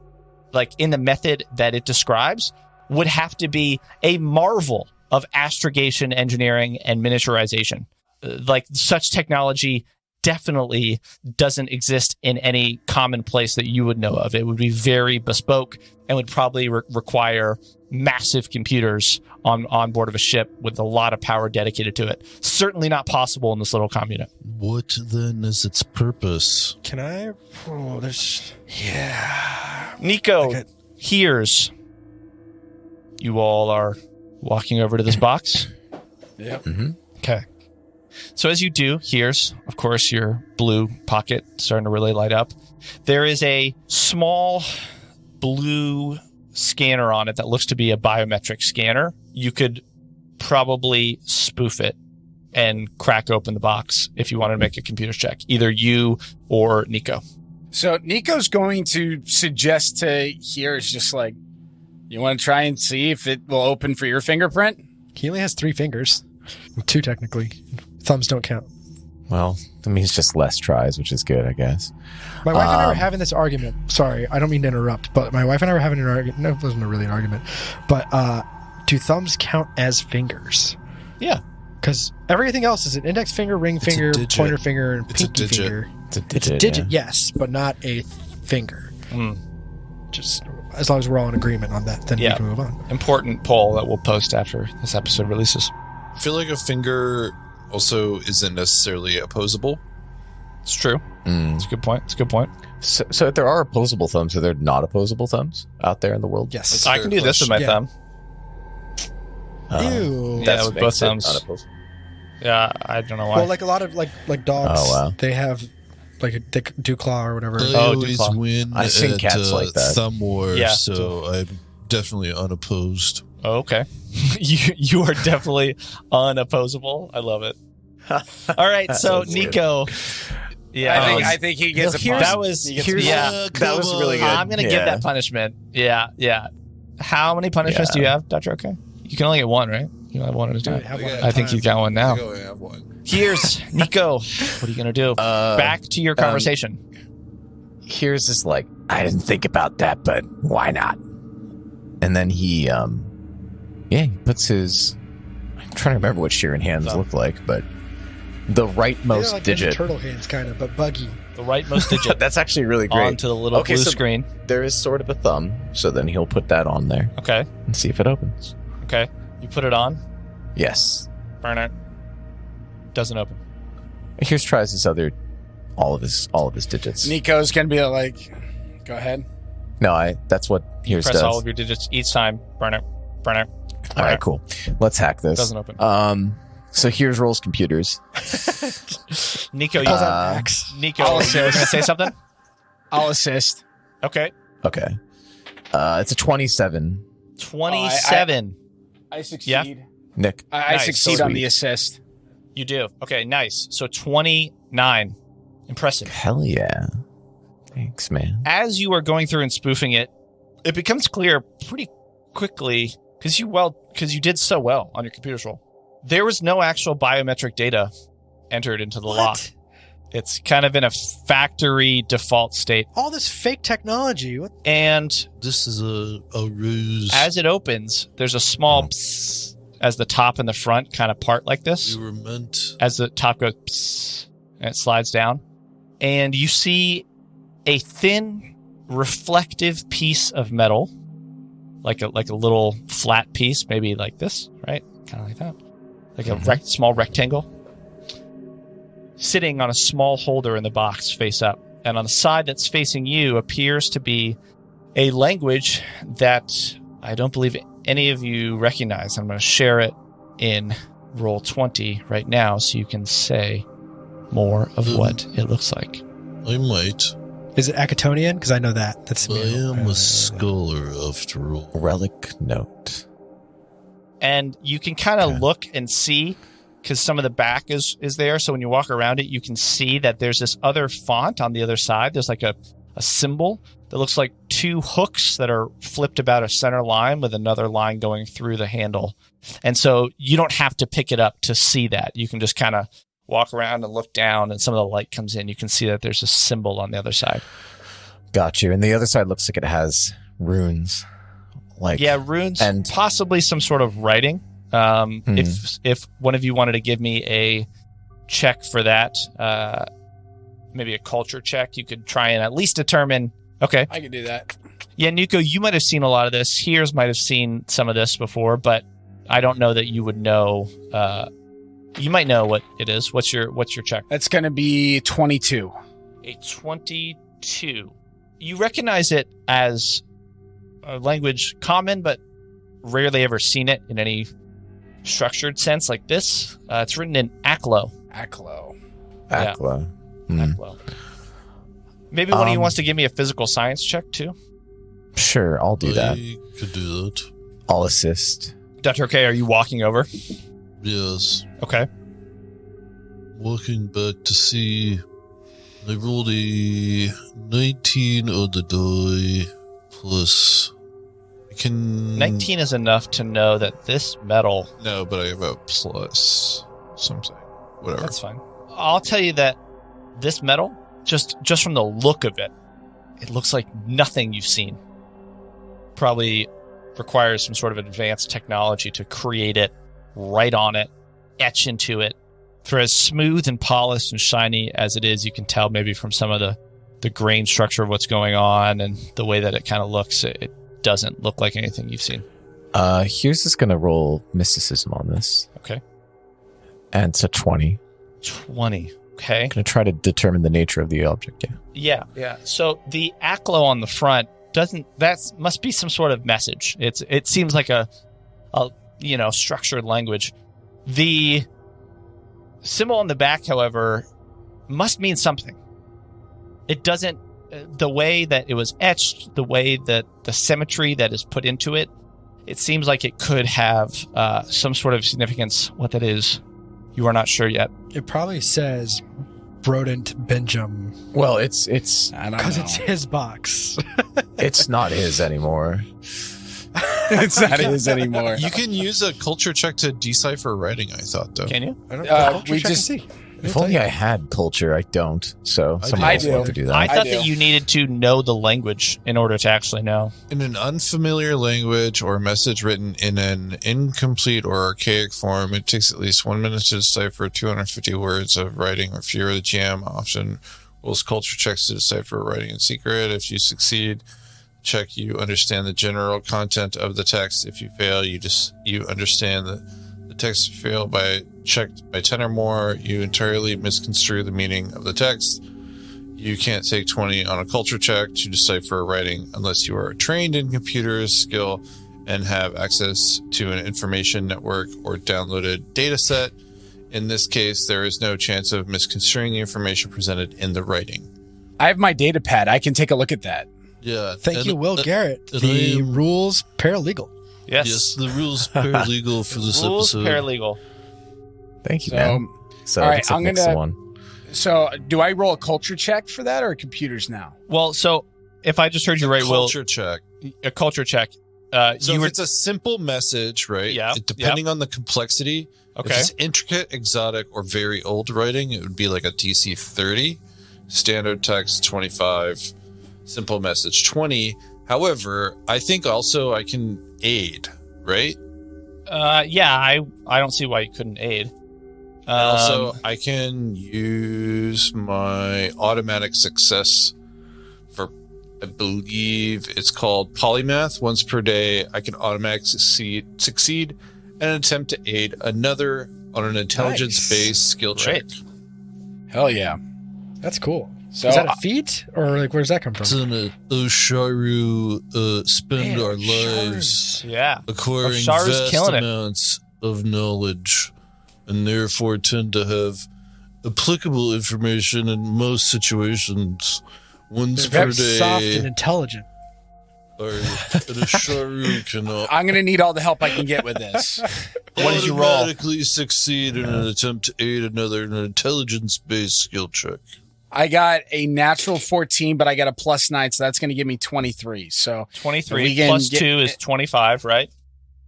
Speaker 2: like in the method that it describes, would have to be a marvel of astrogation engineering and miniaturization. Like, such technology definitely doesn't exist in any common place that you would know of. It would be very bespoke and would probably require massive computers on board of a ship with a lot of power dedicated to it. Certainly not possible in this little comm unit.
Speaker 6: What then is its purpose?
Speaker 3: Can I? Oh, there's. Yeah.
Speaker 2: Nico,
Speaker 3: Okay.
Speaker 2: Heerz. You all are walking over to this box?
Speaker 1: Yep.
Speaker 2: Okay. So as you do, Heerz, of course, your blue pocket starting to really light up. There is a small blue scanner on it that looks to be a biometric scanner. You could probably spoof it and crack open the box if you wanted to make a computer check, either you or Nico.
Speaker 1: So Nico's going to suggest to Heerz, just like, you want to try and see if it will open for your fingerprint?
Speaker 3: He only has 3 fingers. 2 technically. Thumbs don't count.
Speaker 5: Well, that means just less tries, which is good, I guess.
Speaker 3: My wife and I were having this argument. Sorry, I don't mean to interrupt, but my wife and I were having an argument. No, it wasn't really an argument. But do thumbs count as fingers?
Speaker 2: Yeah.
Speaker 3: Because everything else is an index finger, ring
Speaker 6: It's a
Speaker 3: finger,
Speaker 6: digit.
Speaker 3: pointer finger, and
Speaker 6: It's a
Speaker 3: pinky
Speaker 6: digit.
Speaker 3: finger.
Speaker 5: It's a
Speaker 3: Digit, yes, but not a finger. Just as long as we're all in agreement on that, then we
Speaker 2: Yeah.
Speaker 3: can move on.
Speaker 2: Important poll that we'll post after this episode releases.
Speaker 6: I feel like a finger also isn't necessarily opposable.
Speaker 2: It's true. It's a good point. It's a good point.
Speaker 5: So if there are opposable thumbs, are there not opposable thumbs out there in the world?
Speaker 3: Yes.
Speaker 6: That's
Speaker 2: I
Speaker 6: fair
Speaker 2: can do this with my
Speaker 3: question.
Speaker 2: thumb.
Speaker 3: Ew.
Speaker 2: Yeah, with
Speaker 5: makes
Speaker 2: both
Speaker 5: it
Speaker 2: thumbs.
Speaker 5: unopposable.
Speaker 2: Yeah, I don't know why.
Speaker 3: Well, like a lot of like dogs,
Speaker 5: Oh, wow.
Speaker 3: they have like a dick dew claw or whatever.
Speaker 6: I
Speaker 2: Oh,
Speaker 6: always
Speaker 2: Dupla.
Speaker 6: win
Speaker 5: I've seen
Speaker 6: at
Speaker 5: cats like that.
Speaker 6: thumb war,
Speaker 2: Yeah.
Speaker 6: so I'm definitely unopposed.
Speaker 2: Oh, okay. you are definitely unopposable. I love it. All right, so
Speaker 5: sounds good.
Speaker 2: Nico. Yeah,
Speaker 1: I think he gets a
Speaker 2: Heerz-
Speaker 1: punch.
Speaker 2: that was
Speaker 1: He gets
Speaker 2: Heerz-
Speaker 1: a
Speaker 2: yeah.
Speaker 5: That was really good.
Speaker 2: I'm gonna give that punishment. Yeah. How many punishments do you have, Dr. OK? You can only get one, right? You have one at a time.
Speaker 3: Have one at
Speaker 2: I
Speaker 3: a
Speaker 2: think
Speaker 3: time.
Speaker 2: you got one now.
Speaker 6: I only have one.
Speaker 2: Here's Nico. What are you gonna do? Back to your conversation.
Speaker 5: Here's this like, I didn't think about that, but why not? And then he he puts his, I'm trying to remember what shearing hands look like, but The
Speaker 3: They're
Speaker 5: rightmost
Speaker 3: like
Speaker 5: digit.
Speaker 3: turtle hands, kind of, but buggy.
Speaker 2: The rightmost digit
Speaker 5: That's actually really great.
Speaker 2: onto the little
Speaker 5: Okay,
Speaker 2: blue
Speaker 5: so-
Speaker 2: screen.
Speaker 5: There is sort of a thumb, so then he'll put that on there
Speaker 2: Okay.
Speaker 5: and see if it opens.
Speaker 2: Okay. You put it on.
Speaker 5: Yes.
Speaker 2: Burn it. Doesn't open.
Speaker 5: Here's tries his all of his digits.
Speaker 1: Nico's gonna be like, go ahead.
Speaker 5: No, that's what Heerz
Speaker 2: Press
Speaker 5: does.
Speaker 2: all of your digits each time. Burn it. Burn it.
Speaker 5: All right, cool. Let's hack this.
Speaker 2: Doesn't open.
Speaker 5: So here's rolls computers.
Speaker 2: Nico, you
Speaker 3: Pulls out Max.
Speaker 2: Nico, you were going to say something?
Speaker 1: I'll assist.
Speaker 2: Okay.
Speaker 5: Okay. It's a 27.
Speaker 2: 27.
Speaker 1: I succeed.
Speaker 2: Yeah.
Speaker 5: Nick.
Speaker 1: I
Speaker 2: Nice.
Speaker 1: succeed on
Speaker 5: Sweet.
Speaker 1: the assist.
Speaker 2: You do. Okay, nice. So 29. Impressive.
Speaker 5: Hell yeah. Thanks, man.
Speaker 2: As you are going through and spoofing it, it becomes clear pretty quickly because you did so well on your computer's roll. There was no actual biometric data entered into the lock. It's kind of in a factory default state.
Speaker 3: All this fake technology. What?
Speaker 2: And
Speaker 6: This is a ruse.
Speaker 2: as it opens, there's a small psst as the top and the front kind of part like this.
Speaker 6: You were meant.
Speaker 2: As the top goes psst, and it slides down. And you see a thin, reflective piece of metal, like a little flat piece, maybe like this, right? Kind of like that. Like a small rectangle. Sitting on a small holder in the box face up. And on the side that's facing you appears to be a language that I don't believe any of you recognize. I'm going to share it in roll 20 right now so you can say more of what it looks like.
Speaker 6: I might.
Speaker 3: Is it Acatonian? Because I know that. That's
Speaker 6: I am a scholar after all.
Speaker 5: Relic note.
Speaker 2: And you can kind of look and see because some of the back is there. So when you walk around it, you can see that there's this other font on the other side. There's like a symbol that looks like two hooks that are flipped about a center line with another line going through the handle. And so you don't have to pick it up to see that. You can just kind of walk around and look down and some of the light comes in. You can see that there's a symbol on the other side.
Speaker 5: Got you. And the other side looks like it has runes.
Speaker 2: Runes
Speaker 5: and
Speaker 2: possibly some sort of writing. If one of you wanted to give me a check for that, maybe a culture check, you could try and at least determine. Okay.
Speaker 1: I can do that.
Speaker 2: Yeah, Nico, you might have seen a lot of this. Heerz might have seen some of this before, but I don't know that you would know. You might know what it is. What's your check?
Speaker 1: That's going to be 22.
Speaker 2: A 22. You recognize it as a language common, but rarely ever seen it in any structured sense like this. It's written in Aklo.
Speaker 1: Aklo.
Speaker 2: Yeah.
Speaker 5: Akla.
Speaker 2: Aklo. Maybe one of you wants to give me a physical science check too?
Speaker 5: Sure, I'll do that.
Speaker 6: I could do that.
Speaker 5: I'll assist.
Speaker 2: Dr. K, are you walking over?
Speaker 6: Yes.
Speaker 2: Okay.
Speaker 6: Walking back to see. I rolled a 19 on the die plus. I can.
Speaker 2: 19 is enough to know that this metal...
Speaker 6: No, but I have a plus something. Whatever.
Speaker 2: That's fine. I'll tell you that this metal, just from the look of it, it looks like nothing you've seen. Probably requires some sort of advanced technology to create it, write on it, etch into it. For as smooth and polished and shiny as it is, you can tell maybe from some of the grain structure of what's going on and the way that it kind of looks, it doesn't look like anything you've seen.
Speaker 5: Heerz is going to roll mysticism on this.
Speaker 2: Okay.
Speaker 5: And it's a 20.
Speaker 2: 20. Okay.
Speaker 5: Going to try to determine the nature of the object, yeah.
Speaker 2: Yeah. So the Aklo on the front must be some sort of message. It seems like a structured language. The symbol on the back, however, must mean something. It doesn't. The way that it was etched, the way that the symmetry that is put into it, it seems like it could have some sort of significance. What that is, you are not sure yet.
Speaker 3: It probably says Brodent Benjam
Speaker 5: Well, it's
Speaker 1: I don't know.
Speaker 3: because it's his box.
Speaker 5: it's not his anymore.
Speaker 1: It's not his anymore.
Speaker 6: You can use a culture check to decipher writing, I thought, though.
Speaker 2: Can you?
Speaker 3: I don't
Speaker 1: we
Speaker 3: check and
Speaker 1: just-
Speaker 3: see.
Speaker 5: If only I had culture, I don't. So someone else will have to do that.
Speaker 2: I thought
Speaker 1: do.
Speaker 2: that you needed to know the language in order to actually know.
Speaker 6: In an unfamiliar language or message written in an incomplete or archaic form, it takes at least 1 minute to decipher 250 words of writing or fewer. The GM often rolls culture checks to decipher writing in secret. If you succeed, check you understand the general content of the text. If you fail, you understand the text. Fail by checked by 10 or more, you entirely misconstrue the meaning of the text. You can't take 20 on a culture check to decipher writing unless you are trained in computer skill and have access to an information network or downloaded data set. In this case, there is no chance of misconstruing the information presented in the writing.
Speaker 1: I have my data pad. I can take a look at that.
Speaker 6: Yeah.
Speaker 3: Thank you, Will Garrett,
Speaker 6: and
Speaker 3: the
Speaker 6: I am-
Speaker 3: rules paralegal.
Speaker 2: Yes.
Speaker 6: the rules paralegal for this
Speaker 2: Rules
Speaker 6: episode.
Speaker 2: paralegal.
Speaker 5: Thank you,
Speaker 1: So,
Speaker 5: man. So
Speaker 1: all right,
Speaker 5: it's like
Speaker 1: I'm
Speaker 5: next
Speaker 1: gonna-
Speaker 5: one.
Speaker 1: So, do I roll a culture check for that or computers now?
Speaker 2: Well, so if I just heard you right, Will,
Speaker 6: Culture check.
Speaker 2: a culture check.
Speaker 6: So
Speaker 2: You
Speaker 6: if
Speaker 2: were
Speaker 6: it's a simple message, right?
Speaker 2: Yeah,
Speaker 6: Depending on the complexity,
Speaker 2: okay.
Speaker 6: if it's intricate, exotic, or very old writing, it would be like a DC 30. Standard text 25. Simple message 20. However, I think also I can aid, right?
Speaker 2: Yeah, I don't see why you couldn't aid.
Speaker 6: Also, I can use my automatic success for, I believe it's called polymath. Once per day, I can automatically succeed and attempt to aid another on an intelligence-based skill check.
Speaker 2: Great.
Speaker 1: Hell yeah.
Speaker 3: That's cool.
Speaker 1: So,
Speaker 3: Is that a feat, or like where's that come
Speaker 6: It's
Speaker 3: from?
Speaker 6: an Osharu spend
Speaker 3: Man,
Speaker 6: our lives
Speaker 2: Yeah.
Speaker 6: acquiring
Speaker 2: Osharu's
Speaker 6: vast
Speaker 2: killing it.
Speaker 6: amounts of knowledge, and therefore tend to have applicable information in most situations. Once
Speaker 3: They're
Speaker 6: per
Speaker 3: very soft and
Speaker 6: day,
Speaker 3: intelligent.
Speaker 6: or an Osharu can
Speaker 1: I'm going to need all the help I can get with this.
Speaker 2: What did you roll?
Speaker 6: automatically succeed in an attempt to aid another in an intelligence-based skill check.
Speaker 1: I got a natural 14, but I got a +9, so that's going to give me 23. So
Speaker 2: 23
Speaker 1: We can
Speaker 2: plus
Speaker 1: get-
Speaker 2: 2 is 25, right?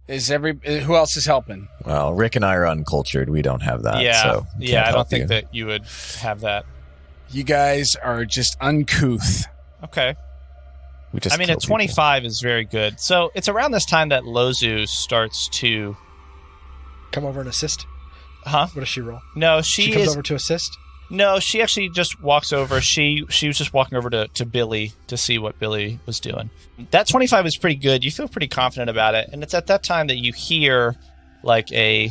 Speaker 1: who else is helping?
Speaker 5: Well, Rick and I are uncultured. We don't have that.
Speaker 2: yeah.
Speaker 5: So we
Speaker 2: Yeah,
Speaker 5: can't
Speaker 2: I don't
Speaker 5: help
Speaker 2: think
Speaker 5: you.
Speaker 2: that you would have that.
Speaker 1: You guys are just uncouth.
Speaker 2: Okay.
Speaker 5: We just
Speaker 2: I mean,
Speaker 5: kill
Speaker 2: at 25 is very good. So it's around this time that Lozu starts to...
Speaker 3: Come over and assist.
Speaker 2: Huh?
Speaker 3: What does she roll?
Speaker 2: No,
Speaker 3: She
Speaker 2: she
Speaker 3: comes
Speaker 2: is...
Speaker 3: over to assist.
Speaker 2: No, she actually just walks over. She was just walking over to Billy to see what Billy was doing. That 25 is pretty good. You feel pretty confident about it. And it's at that time that you hear like a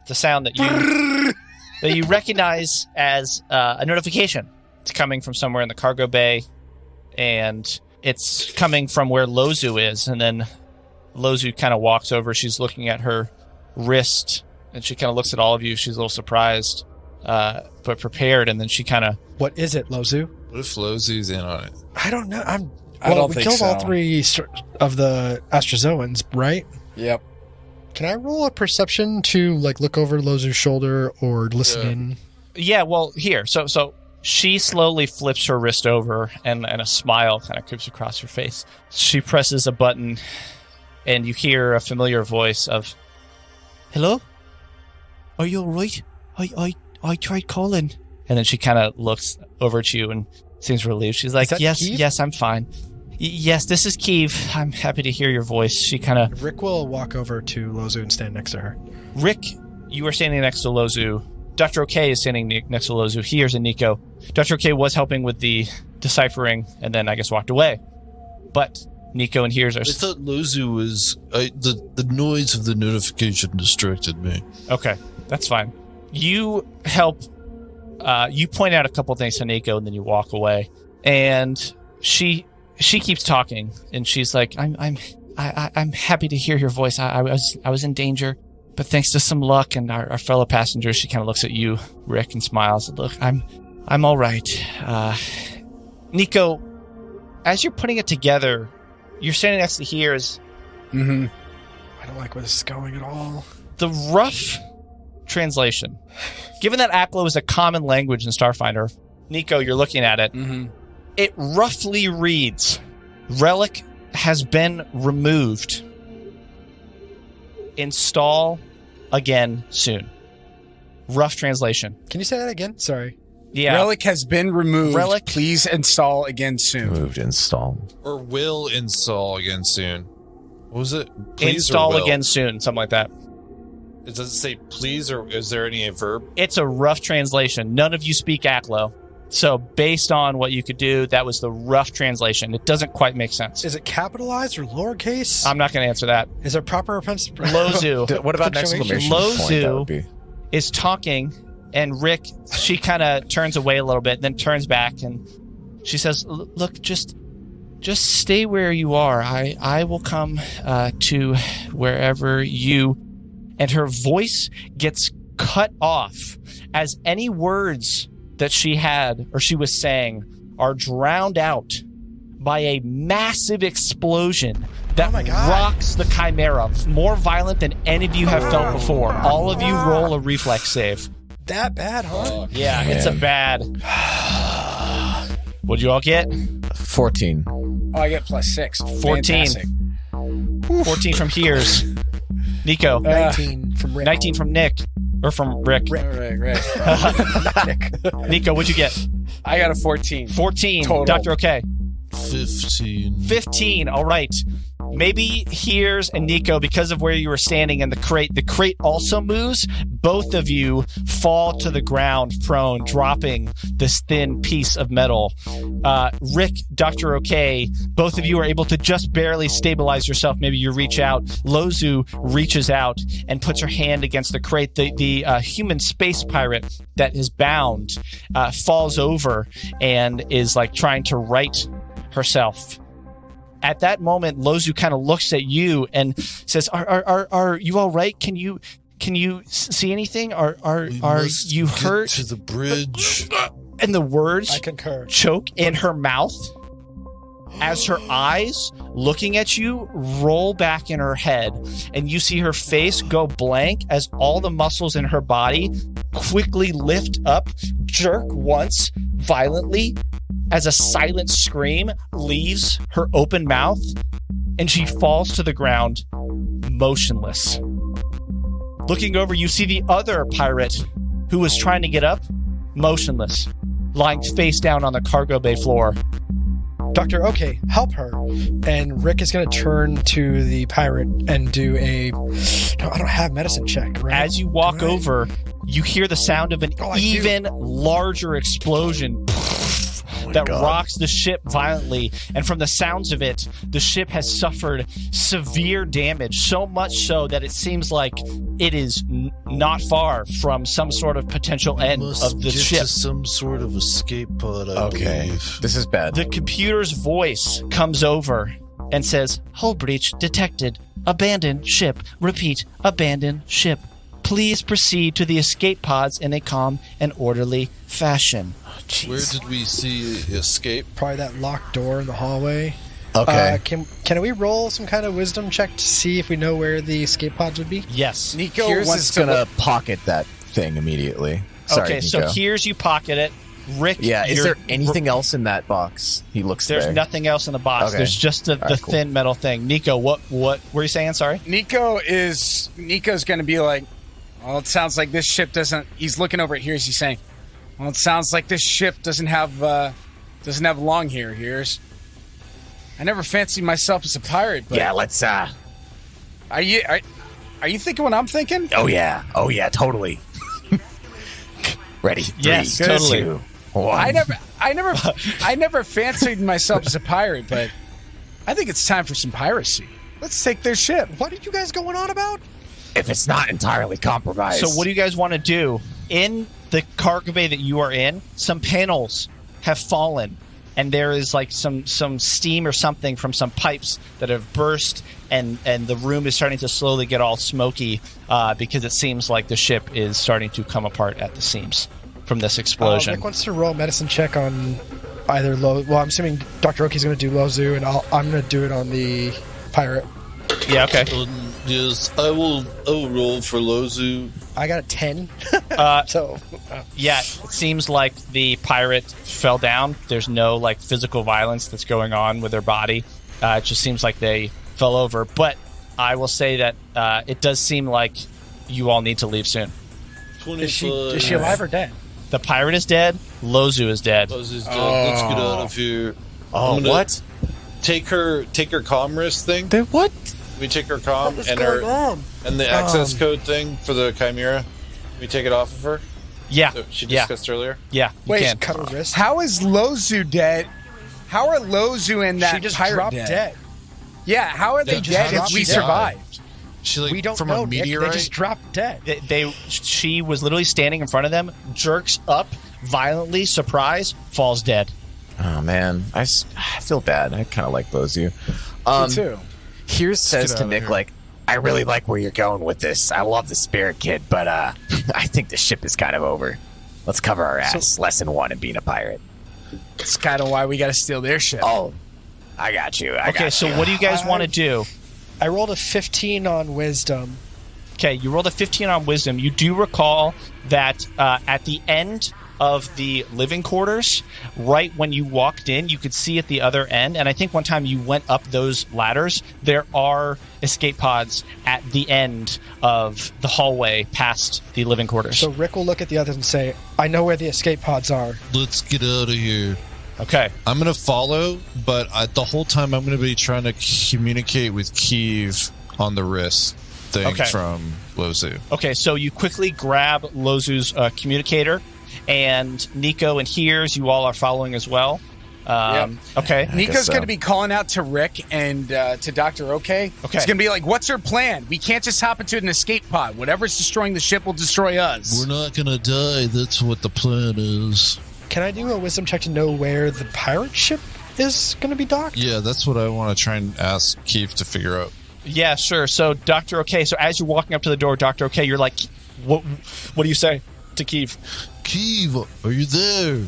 Speaker 2: the sound that you recognize as a notification. It's coming from somewhere in the cargo bay, and it's coming from where Lozu is. And then Lozu kind of walks over. She's looking at her wrist, and she kind of looks at all of you. She's a little surprised, but prepared. And then she kind of...
Speaker 3: What is it, Lozu?
Speaker 6: What if Lozu's in on it?
Speaker 3: I don't know.
Speaker 1: I don't
Speaker 3: we
Speaker 1: think
Speaker 3: killed all
Speaker 1: so.
Speaker 3: 3 of the Astrozoans, right?
Speaker 1: Yep.
Speaker 3: Can I roll a perception to like look over Lozu's shoulder or listen in?
Speaker 2: Yeah, well, here. So she slowly flips her wrist over, and a smile kind of creeps across her face. She presses a button, and you hear a familiar voice of, "Hello? Are you all right? I tried calling." And then she kind of looks over at you and seems relieved. She's like,
Speaker 3: Is that
Speaker 2: "Yes,
Speaker 3: Keeve?
Speaker 2: yes, I'm fine. Yes, this is Keeve. I'm happy to hear your voice." She kind of...
Speaker 3: Rick will walk over to Lozu and stand next to her.
Speaker 2: Rick, you are standing next to Lozu. Dr. OK is standing next to Lozu. Heerz and Nico. Dr. OK was helping with the deciphering and then I guess walked away. But Nico and Heerz
Speaker 6: I
Speaker 2: are...
Speaker 6: thought Lozu was... the noise of the notification distracted me.
Speaker 2: Okay, that's fine. You help... you point out a couple things to Nico and then you walk away. And she keeps talking and she's like, I'm happy to hear your voice. I was in danger, but thanks to some luck and our fellow passengers, she kind of looks at you, Rick, and smiles. Look, I'm all right. Nico, as you're putting it together, you're standing next to Heerz.
Speaker 1: Mm-hmm.
Speaker 3: I don't like where this is going at all.
Speaker 2: The rough translation, given that Aklo is a common language in Starfinder, Nico, you're looking at it.
Speaker 1: Mm-hmm.
Speaker 2: It roughly reads, "Relic has been removed. Install again soon." Rough translation.
Speaker 3: Can you say that again? Sorry.
Speaker 2: Yeah.
Speaker 1: Relic has been removed.
Speaker 2: Relic.
Speaker 1: Please install again soon.
Speaker 5: Moved install.
Speaker 6: Or will install again soon. What was it? Please
Speaker 2: Install
Speaker 6: or will?
Speaker 2: again soon, something like that.
Speaker 6: It doesn't say please, or is there any verb?
Speaker 2: It's a rough translation. None of you speak Aklo. So based on what you could do, that was the rough translation. It doesn't quite make sense.
Speaker 3: Is it capitalized or lowercase?
Speaker 2: I'm not going to answer that.
Speaker 3: Is there proper
Speaker 2: Lozu
Speaker 5: What about an exclamation point? That would be.
Speaker 2: is talking, and Rick, she kind of turns away a little bit, then turns back, and she says, look, just stay where you are. I will come to wherever you... And her voice gets cut off as any words that she had or she was saying are drowned out by a massive explosion that
Speaker 3: Oh my God.
Speaker 2: rocks the Chimera, more violent than any of you have felt before. All of you roll a reflex save.
Speaker 3: That bad, huh?
Speaker 2: Yeah, it's a bad. What'd you all get?
Speaker 5: 14.
Speaker 1: Oh, I get +6.
Speaker 2: 14.
Speaker 1: Fantastic.
Speaker 2: 14 from Heerz. Nico.
Speaker 3: 19 from Rick.
Speaker 2: 19 from Nick. Or from Rick.
Speaker 1: Right.
Speaker 2: Nico, what'd you get?
Speaker 1: I got a 14.
Speaker 2: 14.
Speaker 1: Total.
Speaker 2: Dr. OK.
Speaker 6: 15.
Speaker 2: 15. All right. Maybe Heerz and Nico, because of where you were standing in the crate also moves. Both of you fall to the ground prone, dropping this thin piece of metal. Rick, Dr. OK, both of you are able to just barely stabilize yourself. Maybe you reach out. Lozu reaches out and puts her hand against the crate. The human space pirate that is bound falls over and is like trying to right herself. At that moment, Lozu kind of looks at you and says, "Are you all right? Can you see anything? Are you hurt?"
Speaker 6: To the bridge.
Speaker 2: And the words
Speaker 3: I concur.
Speaker 2: choke in her mouth as her eyes, looking at you, roll back in her head, and you see her face go blank as all the muscles in her body quickly lift up, jerk once violently, as a silent scream leaves her open mouth, and she falls to the ground, motionless. Looking over, you see the other pirate who was trying to get up, motionless, lying face down on the cargo bay floor.
Speaker 3: Doctor, okay, help her. And Rick is going to turn to the pirate and do a... No, I don't have medicine check, right?
Speaker 2: As you walk
Speaker 3: Do I?
Speaker 2: over, you hear the sound of an
Speaker 3: Oh, I do.
Speaker 2: even larger explosion that rocks the ship violently. And from the sounds of it, the ship has suffered severe damage, so much so that it seems like it is not far from some sort of potential end of the ship.
Speaker 6: Some sort of escape pod, I believe.
Speaker 5: This is bad.
Speaker 2: The computer's voice comes over and says, "Hull breach detected. Abandon ship. Repeat, abandon ship. Please proceed to the escape pods in a calm and orderly fashion."
Speaker 6: Where did we see escape?
Speaker 3: Probably that locked door in the hallway.
Speaker 5: Okay.
Speaker 3: Can we roll some kind of wisdom check to see if we know where the escape pods would be?
Speaker 2: Yes.
Speaker 1: Nico
Speaker 5: Heerz
Speaker 1: wants
Speaker 5: is
Speaker 1: to
Speaker 5: going to pocket that thing immediately. Sorry,
Speaker 2: Okay, so
Speaker 5: Nico.
Speaker 2: here's you pocket it. Rick,
Speaker 5: Yeah, is
Speaker 2: you're-
Speaker 5: there anything else in that box? He looks
Speaker 2: There's
Speaker 5: there.
Speaker 2: nothing else in the box.
Speaker 5: Okay.
Speaker 2: There's just the
Speaker 5: right, cool.
Speaker 2: thin metal thing. Nico, what were you saying? Sorry.
Speaker 1: Nico's going to be like, well, it sounds like this ship doesn't. He's looking over at Heerz. He's saying, well, it sounds like this ship doesn't have long here. Heerz. I never fancied myself as a pirate, but
Speaker 5: Yeah, let's,
Speaker 1: are you thinking what I'm thinking?
Speaker 5: oh yeah, totally. Ready?
Speaker 2: Yes,
Speaker 5: 3,
Speaker 2: totally.
Speaker 5: 2, 1.
Speaker 1: I never fancied myself as a pirate, but I think it's time for some piracy. Let's take their ship.
Speaker 3: What are you guys going on about?
Speaker 5: If it's not entirely compromised.
Speaker 2: So what do you guys want to do? In the cargo bay that you are in, some panels have fallen, and there is like some steam or something from some pipes that have burst, and the room is starting to slowly get all smoky because it seems like the ship is starting to come apart at the seams from this explosion.
Speaker 3: Rick wants to roll a medicine check on either Lo. Well, I'm assuming Dr. Oki's going to do Lozu, and I'm going to do it on the pirate.
Speaker 2: Yeah, okay.
Speaker 6: Yes, I will roll for Lozu.
Speaker 3: I got a 10. So,
Speaker 2: Yeah, it seems like the pirate fell down. There's no like physical violence that's going on with their body. It just seems like they fell over. But I will say that it does seem like you all need to leave soon.
Speaker 3: Is she alive or dead?
Speaker 2: The pirate is dead. Lozu is dead.
Speaker 8: Lozu's dead. Let's get out of here.
Speaker 5: Oh,
Speaker 8: I'm gonna
Speaker 5: what?
Speaker 8: Take her comm wrist thing.
Speaker 5: What?
Speaker 8: We take her comm and the access code thing for the Chimera. We take it off of her.
Speaker 2: Yeah.
Speaker 8: That she discussed earlier.
Speaker 2: Yeah. You
Speaker 4: Wait,
Speaker 2: can.
Speaker 3: Cut her wrist.
Speaker 4: How is Lozu dead? How are Lozu and that
Speaker 3: She just
Speaker 4: pirate
Speaker 3: dropped
Speaker 4: dead?
Speaker 3: dead.
Speaker 4: Yeah, how are they
Speaker 6: just
Speaker 4: dead if
Speaker 6: dropped
Speaker 4: we
Speaker 6: dead.
Speaker 4: survived?
Speaker 6: She like
Speaker 3: We don't
Speaker 6: from
Speaker 3: know,
Speaker 6: a
Speaker 3: Nick.
Speaker 6: meteorite.
Speaker 3: They just dropped dead.
Speaker 2: She was literally standing in front of them, jerks up violently, surprise, falls dead.
Speaker 5: Oh man, I feel bad. I kind of like Lozu.
Speaker 4: Me too.
Speaker 5: Heerz says
Speaker 6: get
Speaker 5: to
Speaker 6: out of
Speaker 5: Nick,
Speaker 6: here.
Speaker 5: like, I really like where you're going with this. I love the spirit kid, but I think the ship is kind of over. Let's cover our ass. Lesson 1 in being a pirate.
Speaker 4: It's kind of why we got to steal their ship.
Speaker 5: Oh, I got you.
Speaker 2: Okay, so what do you guys want to do?
Speaker 3: I rolled a 15 on wisdom.
Speaker 2: Okay, you rolled a 15 on wisdom. You do recall that at the end of the living quarters, right when you walked in, you could see at the other end, and I think one time you went up those ladders, there are escape pods at the end of the hallway past the living quarters.
Speaker 3: So Rick will look at the others and say, I know where the escape pods are.
Speaker 6: Let's get out of here.
Speaker 2: Okay.
Speaker 6: I'm gonna follow, but the whole time I'm gonna be trying to communicate with Kiev on the wrist thing
Speaker 2: Okay.
Speaker 6: from Lozu.
Speaker 2: Okay, so you quickly grab Lozu's communicator, and Nico and Heerz, you all are following as well. Okay.
Speaker 4: Nico's
Speaker 5: so.
Speaker 4: going to be calling out to Rick and to Dr. OK.
Speaker 2: Okay.
Speaker 4: He's going to be like, what's her plan? We can't just hop into an escape pod. Whatever's destroying the ship will destroy us.
Speaker 6: We're not gonna die. That's what the plan is.
Speaker 3: Can I do a wisdom check to know where the pirate ship is going to be docked?
Speaker 6: Yeah, that's what I want to try and ask Kiev to figure out.
Speaker 2: Yeah, sure. So, Dr. OK, so as you're walking up to the door, Dr. OK, you're like, what do you say to Kiev?
Speaker 6: Kiev, are you there?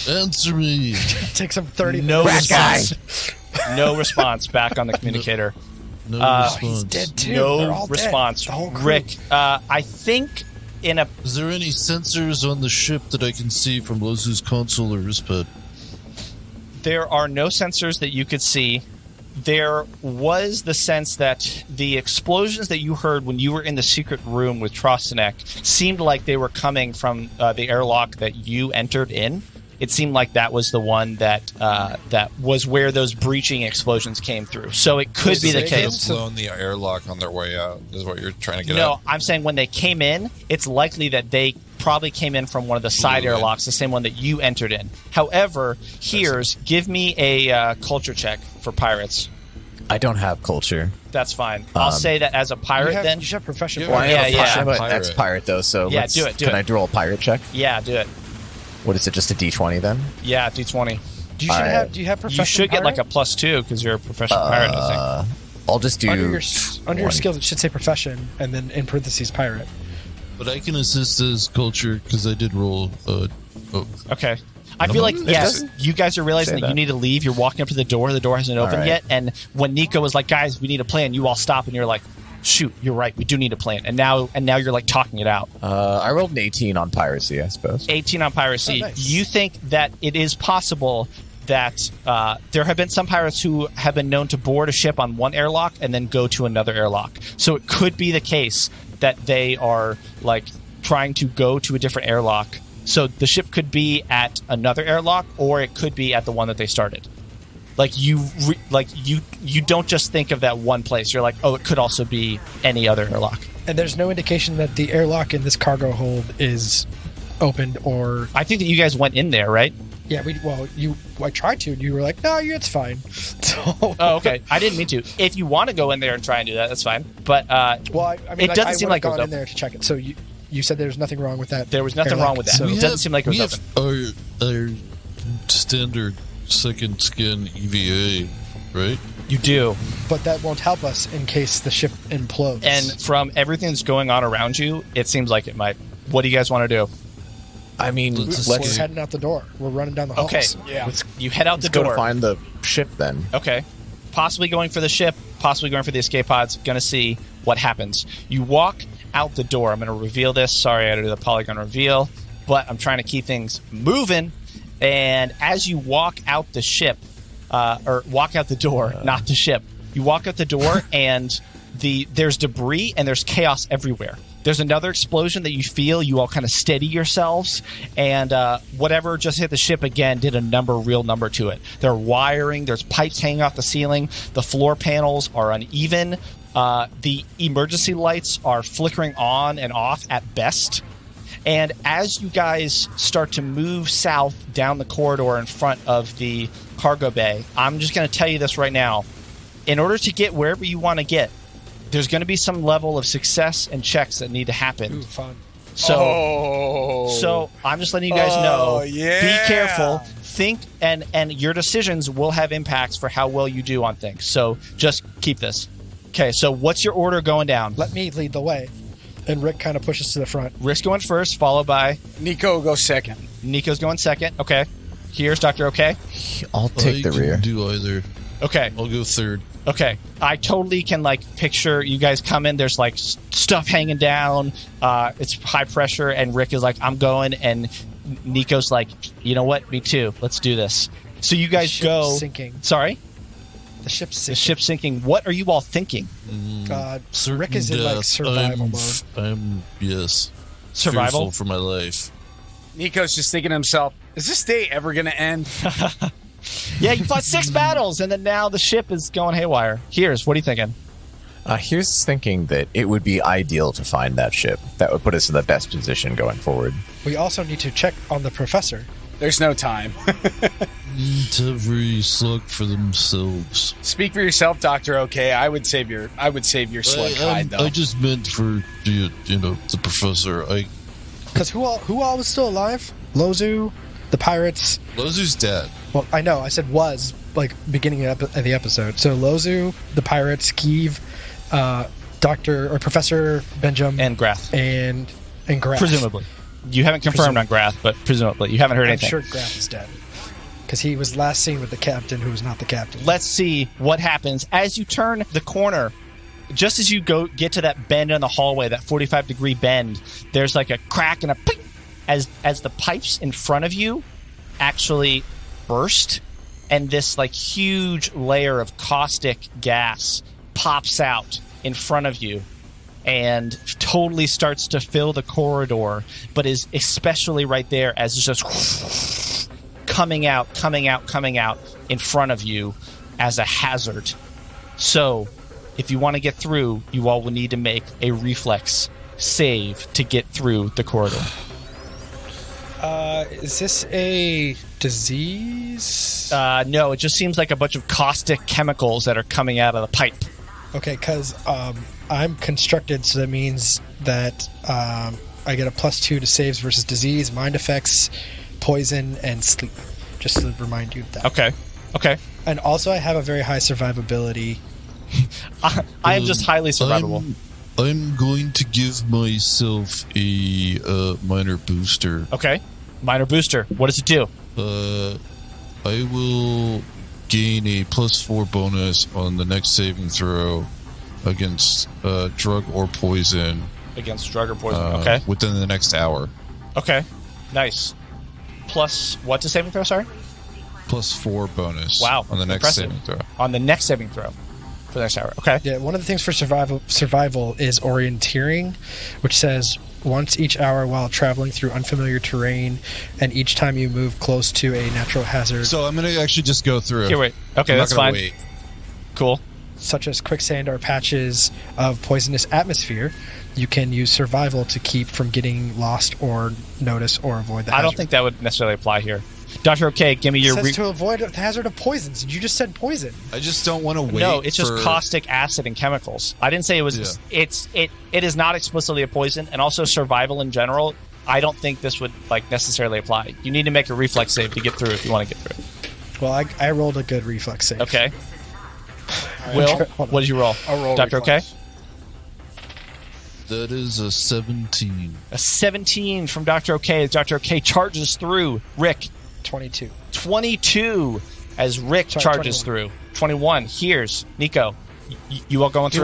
Speaker 6: Answer me.
Speaker 3: It takes him 30
Speaker 2: No
Speaker 3: minutes.
Speaker 2: response. No response back on the communicator.
Speaker 6: No response.
Speaker 3: He's dead too. They're all
Speaker 2: No
Speaker 3: dead.
Speaker 2: response.
Speaker 3: The whole crew.
Speaker 2: Rick, I think in a
Speaker 6: Is there any sensors on the ship that I can see from Lozu's console or wristpad?
Speaker 2: there are no sensors that you could see. There was the sense that the explosions that you heard when you were in the secret room with Trostanek seemed like they were coming from the airlock that you entered in. It seemed like that was the one that that was where those breaching explosions came through. So it could be the
Speaker 6: They could have
Speaker 2: case.
Speaker 6: blown the airlock on their way out, is what you're trying to get
Speaker 2: No,
Speaker 6: at.
Speaker 2: I'm saying when they came in, it's likely that they probably came in from one of the side
Speaker 6: Blew in.
Speaker 2: airlocks, the same one that you entered in. However, Heerz, give me a culture check for pirates.
Speaker 5: I don't have culture.
Speaker 2: That's fine. I'll say that as a pirate then.
Speaker 3: You should have profession.
Speaker 6: Yeah.
Speaker 5: Well, I have a
Speaker 2: Yeah,
Speaker 5: pirate, I'm an
Speaker 6: pirate.
Speaker 5: ex-pirate, though, so
Speaker 2: Yeah,
Speaker 5: let's-
Speaker 2: do it, do
Speaker 5: can
Speaker 2: it.
Speaker 5: I roll a pirate check?
Speaker 2: Yeah, do it.
Speaker 5: What is it, just a D20 then?
Speaker 2: Yeah, D20.
Speaker 3: Do you
Speaker 5: Alright.
Speaker 3: have profession?
Speaker 2: You should get like a
Speaker 3: pirate?
Speaker 2: +2 because you're a professional pirate, I think.
Speaker 5: I'll just do...
Speaker 3: under your
Speaker 5: 20.
Speaker 3: skills. It should say profession and then in parentheses pirate.
Speaker 6: But I can assist as culture because I did roll.
Speaker 2: Okay. I feel like, yes,
Speaker 5: doesn't
Speaker 2: you guys are realizing
Speaker 5: say
Speaker 2: that you
Speaker 5: that.
Speaker 2: need to leave. You're walking up to the door hasn't opened
Speaker 5: right.
Speaker 2: yet. And when Nico was like, guys, we need a plan, you all stop and you're like, shoot, you're right, we do need a plan. And now you're like talking it out.
Speaker 5: I rolled an 18 on piracy, I suppose.
Speaker 2: 18 on piracy.
Speaker 3: Oh, nice.
Speaker 2: You think that it is possible that there have been some pirates who have been known to board a ship on one airlock and then go to another airlock. So it could be the case that they are like trying to go to a different airlock. So the ship could be at another airlock, or it could be at the one that they started. Like you don't just think of that one place. You're like, oh, it could also be any other airlock.
Speaker 3: And there's no indication that the airlock in this cargo hold is opened or.
Speaker 2: I think that you guys went in there, right?
Speaker 3: Yeah, I tried to, and you were like, no, it's fine. So,
Speaker 2: Oh, okay. I didn't mean to. If you want to go in there and try and do that, that's fine. But
Speaker 3: well, I mean,
Speaker 2: it doesn't seem like it was
Speaker 3: gone in
Speaker 2: open.
Speaker 3: there to check it. So you said there's nothing wrong with that.
Speaker 2: There was nothing
Speaker 3: airlock,
Speaker 2: wrong with that.
Speaker 3: So
Speaker 2: It doesn't seem like it was
Speaker 6: we have our standard second skin EVA, right?
Speaker 2: you do.
Speaker 3: but that won't help us in case the ship implodes.
Speaker 2: And from everything that's going on around you, it seems like it might. What do you guys want to do?
Speaker 5: I mean,
Speaker 6: Let's
Speaker 3: we're
Speaker 5: let's
Speaker 3: heading out the door. We're running down the halls.
Speaker 2: Okay.
Speaker 4: Yeah.
Speaker 2: You head out the
Speaker 5: go
Speaker 2: door.
Speaker 5: to find the ship then.
Speaker 2: Okay. Possibly going for the ship, possibly going for the escape pods. Gonna see what happens. You walk out the door. I'm gonna reveal this. Sorry, I had to do the polygon reveal, but I'm trying to keep things moving. And as you walk out the ship, or walk out the door, not the ship, you walk out the door, and there's debris and there's chaos everywhere. There's another explosion that you feel. You all kind of steady yourselves, and whatever just hit the ship again did a real number to it. They're wiring. There's pipes hanging off the ceiling. The floor panels are uneven. The emergency lights are flickering on and off at best. And as you guys start to move south down the corridor in front of the cargo bay, I'm just going to tell you this right now. In order to get wherever you want to get, there's going to be some level of success and checks that need to happen.
Speaker 3: Ooh, fun.
Speaker 2: So I'm just letting you guys know.
Speaker 4: Yeah.
Speaker 2: Be careful. Think, and your decisions will have impacts for how well you do on things. So just keep this. Okay, so what's your order going down?
Speaker 3: Let me lead the way. And Rick kind of pushes to the front.
Speaker 2: Rick's going first, followed by...
Speaker 4: Nico goes second.
Speaker 2: Nico's going second. Okay. Here's Dr. OK.
Speaker 5: I'll take the rear.
Speaker 6: I can do either.
Speaker 2: Okay.
Speaker 6: I'll go third.
Speaker 2: Okay. I totally can, picture you guys come in. There's, stuff hanging down. It's high pressure. And Rick is like, I'm going. And Nico's like, you know what? Me too. Let's do this. So you guys go...
Speaker 3: sinking.
Speaker 2: Sorry?
Speaker 3: The ship's sinking.
Speaker 2: The ship's sinking. What are you all thinking?
Speaker 3: Rick is in survival mode.
Speaker 6: Yes.
Speaker 2: Survival?
Speaker 6: Fearful for my life.
Speaker 4: Nico's just thinking to himself, is this day ever going to end?
Speaker 2: Yeah, you fought 6 battles, and then now the ship is going haywire. Heerz, what are you thinking?
Speaker 5: Here's thinking that it would be ideal to find that ship. That would put us in the best position going forward.
Speaker 3: We also need to check on the professor.
Speaker 4: There's no time.
Speaker 6: Every slug for themselves.
Speaker 4: Speak for yourself, Dr. OK. I would save your slug hide, though.
Speaker 6: I just meant for the professor.
Speaker 3: Because who all was still alive? Lozu, the pirates.
Speaker 6: Lozu's dead.
Speaker 3: Well, I know. I said was beginning of the episode. So Lozu, the pirates, Keeve, Professor Benjamin,
Speaker 2: And Grath.
Speaker 3: and Grath.
Speaker 2: Presumably. You haven't confirmed on Grath, but presumably. You haven't heard anything.
Speaker 3: I'm sure Grath is dead. Because he was last seen with the captain who was not the captain.
Speaker 2: Let's see what happens. As you turn the corner, just as you get to that bend in the hallway, that 45-degree bend, there's a crack and a ping as the pipes in front of you actually burst, and this huge layer of caustic gas pops out in front of you and totally starts to fill the corridor, but is especially right there as it's just coming out in front of you as a hazard. So, if you want to get through, you all will need to make a reflex save to get through the corridor.
Speaker 3: Is this a disease?
Speaker 2: No, it just seems like a bunch of caustic chemicals that are coming out of the pipe.
Speaker 3: Okay, because I'm constructed, so that means that I get a +2 to saves versus disease, mind effects, poison, and sleep. Just to remind you of that.
Speaker 2: Okay.
Speaker 3: And also, I have a very high survivability.
Speaker 2: I am just highly survivable.
Speaker 6: I'm going to give myself a minor booster.
Speaker 2: Okay. Minor booster. What does it do?
Speaker 6: I will gain a +4 bonus on the next saving throw against drug or poison.
Speaker 2: Against drug or poison. Okay.
Speaker 6: Within the next hour.
Speaker 2: Okay. Nice. Plus what to saving throw, sorry?
Speaker 6: +4 bonus.
Speaker 2: Wow.
Speaker 6: On the next
Speaker 2: impressive.
Speaker 6: saving throw.
Speaker 2: On the next saving throw. For the next hour. Okay.
Speaker 3: Yeah, one of the things for survival is Orienteering, which says once each hour while traveling through unfamiliar terrain, and each time you move close to a natural hazard.
Speaker 6: So I'm going to actually just go through.
Speaker 2: Here, wait. Okay,
Speaker 6: I'm
Speaker 2: that's
Speaker 6: not gonna
Speaker 2: fine.
Speaker 6: Wait.
Speaker 2: Cool.
Speaker 3: Such as quicksand or patches of poisonous atmosphere, you can use survival to keep from getting lost or notice or avoid the hazard.
Speaker 2: I don't think that would necessarily apply here. Dr. OK, give me your...
Speaker 3: It says to avoid the hazard of poisons. You just said poison.
Speaker 6: I just don't want to wait.
Speaker 2: No, it's just caustic acid and chemicals. I didn't say it was...
Speaker 6: Yeah.
Speaker 2: It is not explicitly a poison, and also survival in general, I don't think this would necessarily apply. You need to make a reflex save to get through if you want to get through.
Speaker 3: Well, I rolled a good reflex save.
Speaker 2: Okay. Will, what did you roll?
Speaker 4: I'll roll
Speaker 2: Dr. OK?
Speaker 4: reflex.
Speaker 6: That is a 17.
Speaker 2: A 17 from Dr. OK as Dr. OK charges through. Rick,
Speaker 3: 22.
Speaker 2: 22 as Rick
Speaker 3: Sorry,
Speaker 2: charges
Speaker 3: 21.
Speaker 2: through. 21. Here's Nico. You all going through?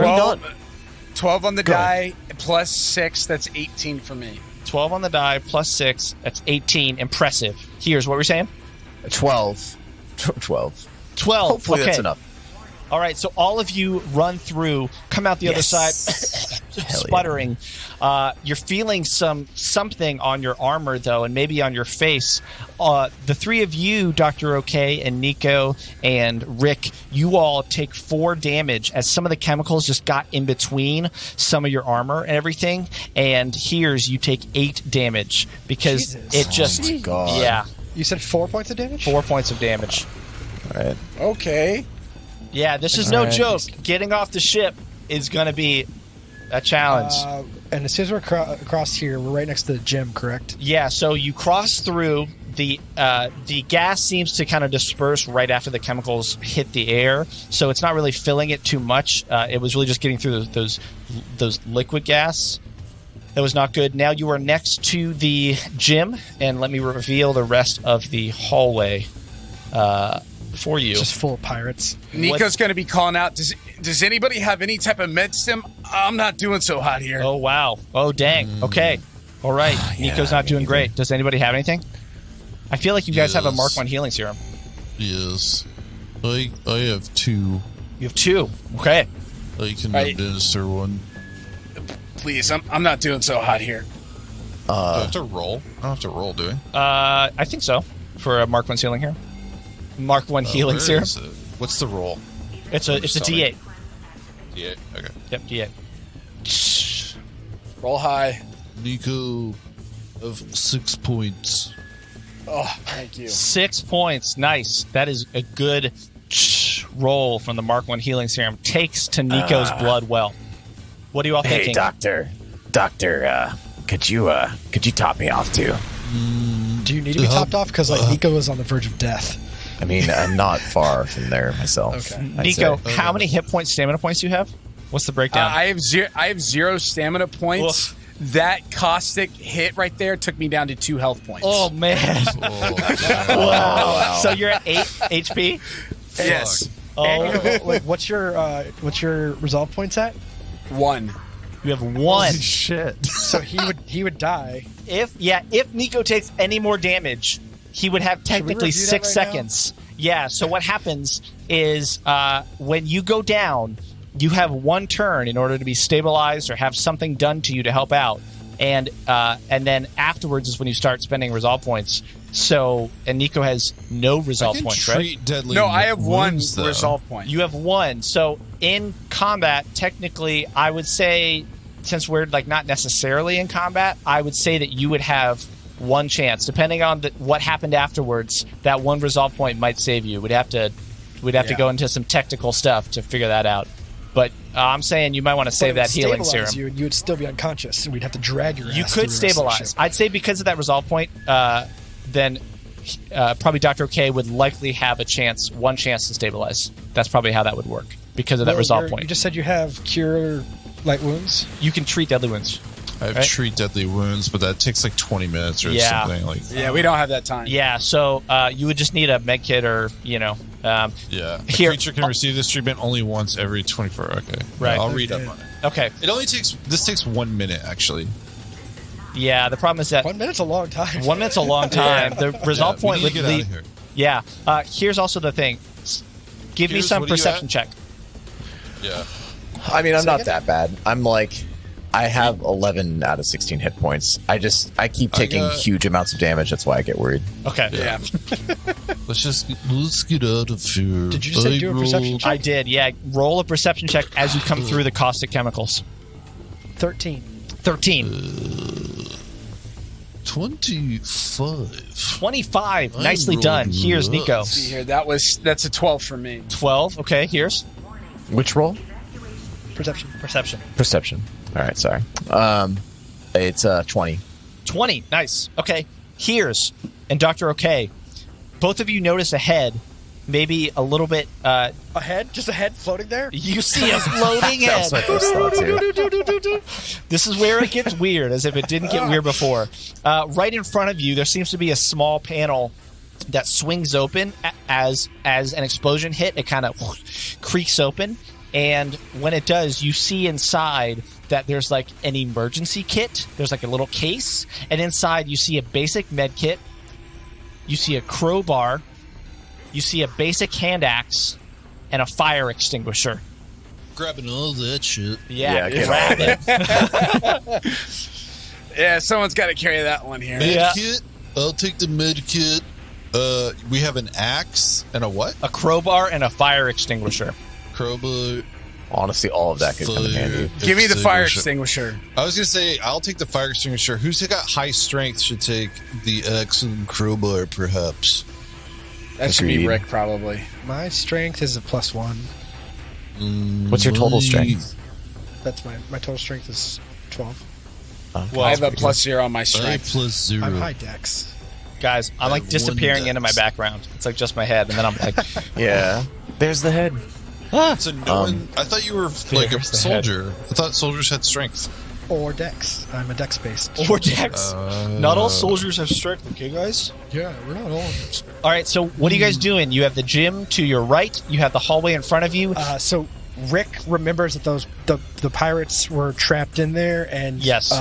Speaker 4: 12 on the
Speaker 3: Go
Speaker 4: die, +6, that's 18 for me.
Speaker 2: 12 on the die, +6. That's 18. Impressive. Here's what we're saying?
Speaker 5: 12. 12.
Speaker 2: 12.
Speaker 5: Hopefully
Speaker 2: okay.
Speaker 5: that's enough.
Speaker 2: All right, so all of you run through, come out the other side, sputtering. You're feeling something on your armor, though, and maybe on your face. The three of you, Dr. OK and Nico and Rick, you all take 4 damage as some of the chemicals just got in between some of your armor and everything. And Heerz, you take 8 damage because it just...
Speaker 5: Oh my God.
Speaker 2: Yeah.
Speaker 3: You said 4 points of damage?
Speaker 2: 4 points of damage.
Speaker 5: All right.
Speaker 4: Okay.
Speaker 2: Yeah, this is no joke. Getting off the ship is going to be a challenge.
Speaker 3: And as soon as we're across here, we're right next to the gym, correct?
Speaker 2: Yeah, so you cross through. The gas seems to kind of disperse right after the chemicals hit the air, so it's not really filling it too much. It was really just getting through those liquid gas. That was not good. Now you are next to the gym, and let me reveal the rest of the hallway for you.
Speaker 3: Just full of pirates.
Speaker 4: Nico's going to be calling out. Does anybody have any type of med stim? I'm not doing so hot here.
Speaker 2: Oh, wow. Oh, dang. Okay. All right. Nico's not doing great. Does anybody have anything? I feel like you guys have a Mark 1 healing serum.
Speaker 6: Yes. I have 2.
Speaker 2: You have 2. Okay.
Speaker 6: I can administer one.
Speaker 4: Please, I'm not doing so hot here.
Speaker 6: Do I have to roll? I don't have to roll, do
Speaker 2: I think so. For a Mark 1 healing here. Mark 1 healing serum.
Speaker 6: What's the roll?
Speaker 2: It's a D8.
Speaker 6: D8? Okay.
Speaker 2: Yep, D8.
Speaker 4: Roll high.
Speaker 6: Nico of 6 points.
Speaker 4: Oh, thank you.
Speaker 2: 6 points. Nice. That is a good roll from the Mark 1 healing serum. Takes to Nico's blood well. What are you all thinking?
Speaker 5: Hey, Doctor, could you top me off too?
Speaker 3: Do you need to be topped off? Because Nico is on the verge of death.
Speaker 5: I mean, I'm not far from there myself.
Speaker 3: Okay.
Speaker 2: Nico, how many hit points, stamina points do you have? What's the breakdown?
Speaker 4: I have 0 stamina points.
Speaker 2: Oof.
Speaker 4: That caustic hit right there took me down to 2 health points.
Speaker 2: Oh, man. Wow. So you're at 8 HP?
Speaker 4: Yes.
Speaker 2: Oh,
Speaker 3: Wait, what's your resolve points at?
Speaker 4: 1.
Speaker 2: you have 1.
Speaker 6: Holy shit.
Speaker 3: So he would die.
Speaker 2: If Nico takes any more damage, he would have technically
Speaker 3: review that
Speaker 2: 6
Speaker 3: right
Speaker 2: seconds. Yeah, so what happens is when you go down, you have 1 turn in order to be stabilized or have something done to you to help out. And then afterwards is when you start spending resolve points. So, and Nico has no resolve points, right?
Speaker 4: No, I have 1
Speaker 6: though.
Speaker 4: resolve point.
Speaker 2: You have 1. So in combat, technically, I would say, since we're not necessarily in combat, I would say that you would have 1 chance. Depending on what happened afterwards, that 1 resolve point might save you. We'd have to go into some technical stuff to figure that out. But I'm saying you might want to save that healing serum.
Speaker 3: You would still be unconscious, and we'd have to drag your ass.
Speaker 2: You
Speaker 3: through
Speaker 2: could
Speaker 3: the rest of the
Speaker 2: stabilize.
Speaker 3: ship.
Speaker 2: I'd say because of that resolve point, then probably Dr. K would likely have 1 chance to stabilize. That's probably how that would work because of that resolve point.
Speaker 3: You just said you have cure light wounds.
Speaker 2: You can treat deadly wounds.
Speaker 6: I have treat deadly wounds, but that takes 20 minutes or something.
Speaker 4: Yeah, we don't have that time.
Speaker 2: Yeah, so you would just need a med kit or,
Speaker 6: yeah. A
Speaker 2: Here-
Speaker 6: creature can receive this treatment only once every 24. Okay.
Speaker 2: Right.
Speaker 6: I'll read up on it.
Speaker 2: Okay.
Speaker 6: This takes 1 minute, actually.
Speaker 2: Yeah, the problem is that
Speaker 3: 1 minute's a long time.
Speaker 2: 1 minute's a long time. The resolve point
Speaker 6: we
Speaker 2: would
Speaker 6: need to get out
Speaker 2: lead.
Speaker 6: of here.
Speaker 2: Yeah. Here's also the thing. Give me
Speaker 6: Here's
Speaker 2: some
Speaker 6: what do you
Speaker 2: perception
Speaker 6: at?
Speaker 2: check.
Speaker 6: Yeah.
Speaker 5: I mean, I'm not that bad. I have 11 out of 16 hit points. I keep taking huge amounts of damage. That's why I get worried.
Speaker 2: Okay.
Speaker 4: Yeah.
Speaker 6: Let's get out of here.
Speaker 3: Did you just say do a perception check?
Speaker 2: I did, yeah. Roll a perception check as you come through the caustic chemicals.
Speaker 3: 13.
Speaker 2: 13.
Speaker 6: 25.
Speaker 2: 25. Nicely done. Here's Nico.
Speaker 4: See here, that's a 12 for me.
Speaker 2: 12. Okay, here's
Speaker 5: Which roll?
Speaker 3: Perception.
Speaker 5: Perception. All right, sorry. It's 20.
Speaker 2: 20. Nice. Okay. Here's and Dr. OK. Both of you notice a head, maybe a little bit.
Speaker 3: A head? Just a head floating there?
Speaker 2: You see a floating head.
Speaker 5: That's my first thought, too.
Speaker 2: This is where it gets weird, as if it didn't get weird before. Right in front of you, there seems to be a small panel that swings open as an explosion hit. It kind of creaks open. And when it does, you see inside that there's an emergency kit. There's a little case. And inside you see a basic med kit. You see a crowbar. You see a basic hand axe. and a fire extinguisher.
Speaker 6: Grabbing all that shit.
Speaker 2: Yeah,
Speaker 5: get
Speaker 2: grab
Speaker 5: all
Speaker 2: it.
Speaker 4: Yeah, someone's got to carry that one here.
Speaker 2: Yeah.
Speaker 6: Medkit. I'll take the medkit. We have an axe and a what?
Speaker 2: A crowbar and a fire extinguisher.
Speaker 6: Crowbar.
Speaker 5: Honestly, all of that could come in handy.
Speaker 4: Give me the fire extinguisher.
Speaker 6: I was gonna say I'll take the fire extinguisher. Who's got high strength should take the axe and crowbar, perhaps.
Speaker 4: That should be
Speaker 5: Agreed.
Speaker 4: Rick, probably.
Speaker 3: My strength is a +1.
Speaker 5: What's your total strength?
Speaker 3: That's my total strength is 12.
Speaker 2: Well,
Speaker 4: I have a +0 on my
Speaker 6: 5
Speaker 4: strength.
Speaker 6: plus 0.
Speaker 3: I'm high dex.
Speaker 2: guys, I'm like
Speaker 6: One
Speaker 2: disappearing into my
Speaker 6: dex.
Speaker 2: background. It's like just my head, and then I'm like,
Speaker 5: Yeah. There's the head.
Speaker 6: So no one. I thought you were like a
Speaker 2: There's the head.
Speaker 6: soldier. I thought soldiers had strength.
Speaker 3: Or dex. I'm a dex based.
Speaker 2: or Dex. Not all soldiers have strength, okay, guys?
Speaker 3: Yeah, we're not all.
Speaker 2: All right, so what are you guys doing? You have the gym to your right. You have the hallway in front of you.
Speaker 3: So Rick remembers that the pirates were trapped in there, and
Speaker 2: Yes.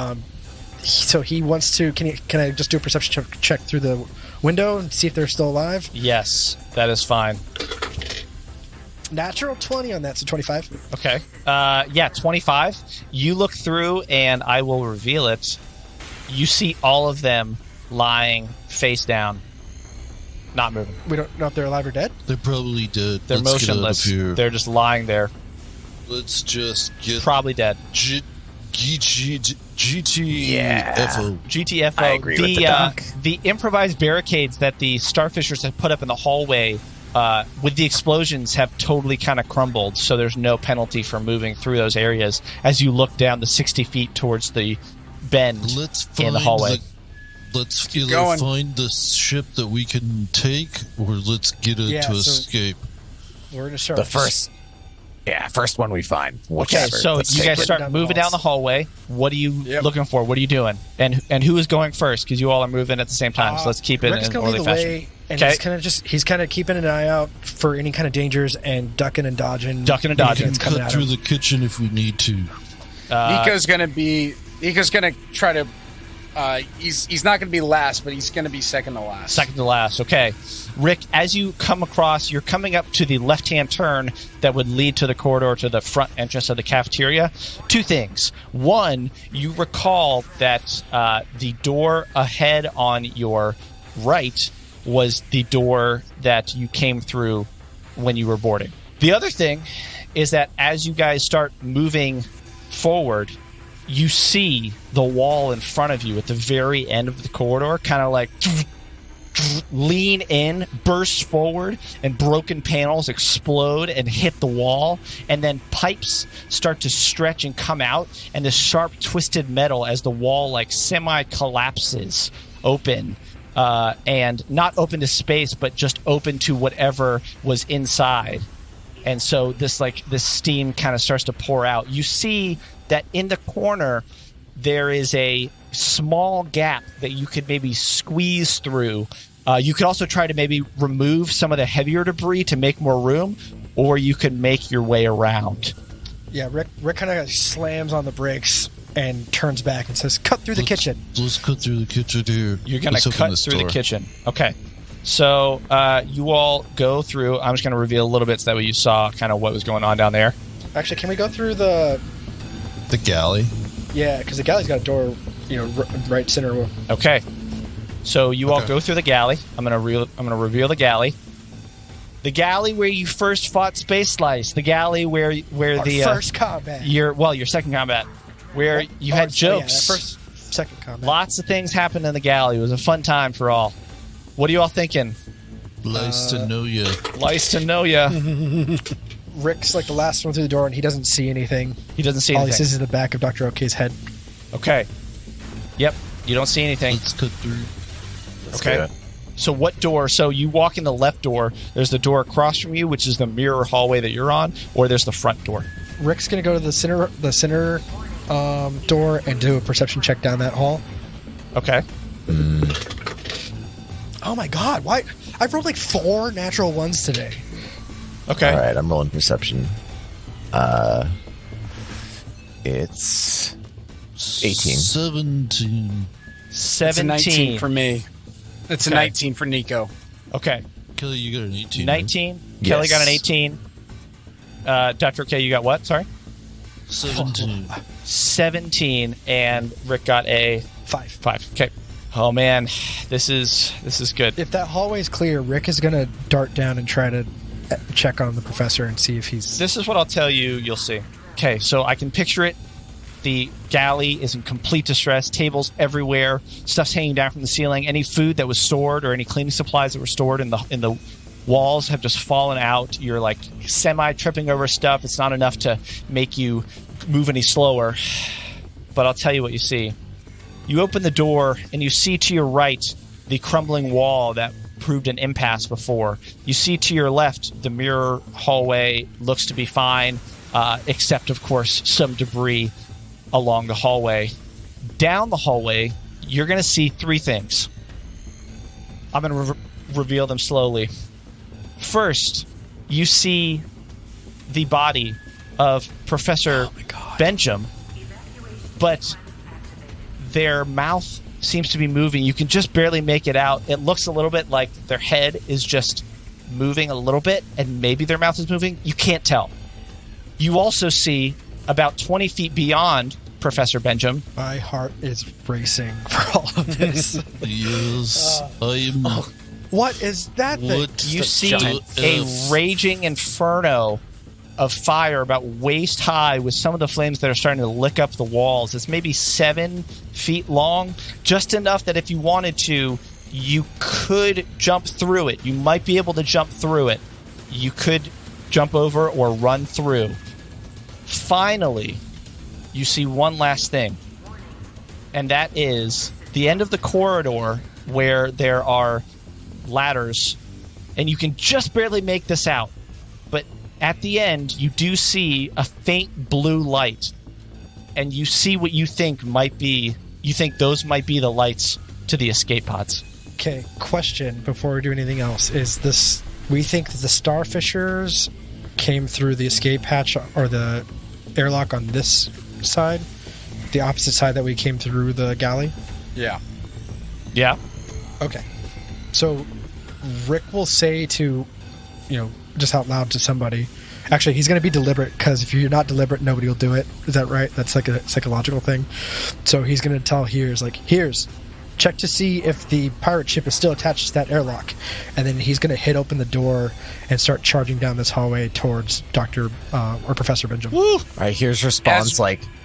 Speaker 3: So he wants to. Can I just do a perception check through the window and see if they're still alive?
Speaker 2: Yes, that is fine.
Speaker 3: Natural 20 on that, so 25.
Speaker 2: Okay. Yeah, 25. You look through, and I will reveal it. You see all of them lying face down, not moving.
Speaker 3: We don't know if they're alive or dead.
Speaker 6: They're probably dead.
Speaker 2: They're
Speaker 6: Let's
Speaker 2: motionless.
Speaker 6: Get out of here.
Speaker 2: They're just lying there,
Speaker 6: Let's just get
Speaker 2: probably dead.
Speaker 6: GTFO.
Speaker 2: GTFO.
Speaker 5: I agree with the doc.
Speaker 2: The improvised barricades that the starfishers have put up in the hallway with the explosions have totally kind of crumbled, so there's no penalty for moving through those areas as you look down the 60 feet towards the bend
Speaker 6: Let's
Speaker 2: in the hallway.
Speaker 6: Let's either
Speaker 4: going.
Speaker 6: find the ship that we can take, or let's get it
Speaker 3: Yeah,
Speaker 6: to
Speaker 3: so-
Speaker 6: escape.
Speaker 3: We're gonna start.
Speaker 5: The first one we find.
Speaker 2: Okay,
Speaker 5: Whichever.
Speaker 2: so
Speaker 5: Let's
Speaker 2: you
Speaker 5: take
Speaker 2: guys
Speaker 5: it.
Speaker 2: start
Speaker 3: down the
Speaker 2: moving
Speaker 3: halls.
Speaker 2: down the hallway. What are you
Speaker 4: Yep.
Speaker 2: looking for? What are you doing? And who is going first? Because you all are moving at the same time, so let's keep it
Speaker 3: Rick's
Speaker 2: in
Speaker 3: gonna
Speaker 2: orderly
Speaker 3: lead the
Speaker 2: fashion.
Speaker 3: way, and
Speaker 2: Okay.
Speaker 3: he's kind of keeping an eye out for any kind of dangers and ducking and dodging.
Speaker 2: Ducking and
Speaker 6: We
Speaker 2: dodging.
Speaker 6: can
Speaker 3: It's coming
Speaker 6: cut
Speaker 3: at
Speaker 6: through
Speaker 3: him.
Speaker 6: the kitchen if we need to.
Speaker 4: Nico's gonna try to. He's not gonna be last, but he's gonna be second to last.
Speaker 2: Second to last. Okay. Rick, as you come across, you're coming up to the left-hand turn that would lead to the corridor to the front entrance of the cafeteria. Two things. One, you recall that the door ahead on your right was the door that you came through when you were boarding. The other thing is that as you guys start moving forward, you see the wall in front of you at the very end of the corridor kind of like lean in, burst forward, and broken panels explode and hit the wall, and then pipes start to stretch and come out, and this sharp twisted metal as the wall like semi collapses open, and not open to space but just open to whatever was inside. And so this steam kind of starts to pour out. You see that in the corner there is a small gap that you could maybe squeeze through. You could also try to maybe remove some of the heavier debris to make more room, or you could make your way around.
Speaker 3: Yeah, Rick kind of slams on the brakes and turns back and says, "Cut through the kitchen."
Speaker 6: Let's cut through the kitchen here.
Speaker 2: You're going
Speaker 6: Let's
Speaker 2: to
Speaker 6: open
Speaker 2: cut
Speaker 6: this
Speaker 2: through
Speaker 6: door.
Speaker 2: the kitchen. Okay. So you all go through. I'm just going to reveal a little bit so that way you saw kind of what was going on down there.
Speaker 3: Actually, can we go through the?
Speaker 6: The galley.
Speaker 3: Yeah, because the galley's got a door, right center.
Speaker 2: Okay. So you all
Speaker 6: Okay.
Speaker 2: go through the galley. I'm gonna reveal the galley. The galley where you first fought Space Slice. The galley where
Speaker 3: Our
Speaker 2: the
Speaker 3: first combat.
Speaker 2: your second combat, where you had jokes.
Speaker 3: Second combat.
Speaker 2: Lots of things happened in the galley. It was a fun time for all. What are you all thinking?
Speaker 6: Nice to know you.
Speaker 2: Nice to know ya.
Speaker 3: Rick's like the last one through the door, and he doesn't see anything.
Speaker 2: He doesn't see
Speaker 3: All he
Speaker 2: anything.
Speaker 3: sees is the back of Dr. Ok's head.
Speaker 2: Okay. Yep. You don't see anything.
Speaker 6: Let's cut through.
Speaker 2: Okay.
Speaker 5: do it.
Speaker 2: So what door? So you walk in the left door. There's the door across from you, which is the mirror hallway that you're on, or there's the front door.
Speaker 3: Rick's gonna go to the center door and do a perception check down that hall.
Speaker 2: Okay.
Speaker 3: Oh my god! Why? I've rolled like 4 natural ones today.
Speaker 2: Okay.
Speaker 5: All right, I'm rolling perception. It's 18.
Speaker 6: 17.
Speaker 4: It's a
Speaker 2: 17
Speaker 4: 19 for me. It's a
Speaker 2: Okay.
Speaker 4: 19 for Nico.
Speaker 2: Okay.
Speaker 6: Kelly, you got an 18. right?
Speaker 2: 19.
Speaker 5: Yes.
Speaker 2: Kelly got an 18. Dr. K, you got what? Sorry?
Speaker 6: 17.
Speaker 2: 17, and Rick got a 5. Okay. Oh man, this is good.
Speaker 3: If that hallway's clear, Rick is going to dart down and try to check on the professor and see if he's...
Speaker 2: This is what I'll tell you, you'll see. Okay, so I can picture it. The galley is in complete distress. Tables everywhere. Stuff's hanging down from the ceiling. Any food that was stored or any cleaning supplies that were stored in the walls have just fallen out. You're like semi-tripping over stuff. It's not enough to make you move any slower. But I'll tell you what you see. You open the door and you see to your right the crumbling wall that proved an impasse before. You see to your left the mirror hallway looks to be fine, except, of course, some debris along the hallway. Down the hallway, you're going to see 3 things. I'm going to reveal them slowly. First, you see the body of Professor Benjamin, but their mouth seems to be moving. You can just barely make it out. It looks a little bit like their head is just moving a little bit, and maybe their mouth is moving. You can't tell. You also see about 20 feet beyond Professor Benjamin.
Speaker 3: My heart is racing for all of this.
Speaker 6: Yes, I'm...
Speaker 3: What is that thing?
Speaker 2: You see a raging inferno of fire about waist high with some of the flames that are starting to lick up the walls. It's maybe 7 feet long, just enough that if you wanted to, you could jump through it. You might be able to jump through it. You could jump over or run through. Finally, you see one last thing, and that is the end of the corridor where there are ladders, and you can just barely make this out. But at the end, you do see a faint blue light, and you see what you think might be. You think those might be the lights to the escape pods.
Speaker 3: Okay, question before we do anything else. Is this... We think that the Starfishers came through the escape hatch or the airlock on this side? The opposite side that we came through the galley?
Speaker 4: Yeah.
Speaker 2: Yeah.
Speaker 3: Okay. So Rick will say to, just out loud to somebody. Actually, he's going to be deliberate, because if you're not deliberate, nobody will do it. Is that right? That's like a psychological thing. So he's going to tell Heerz, Heerz, check to see if the pirate ship is still attached to that airlock. And then he's going to hit open the door and start charging down this hallway towards Dr. or Professor Benjamin.
Speaker 5: Woo! All right, Heerz responds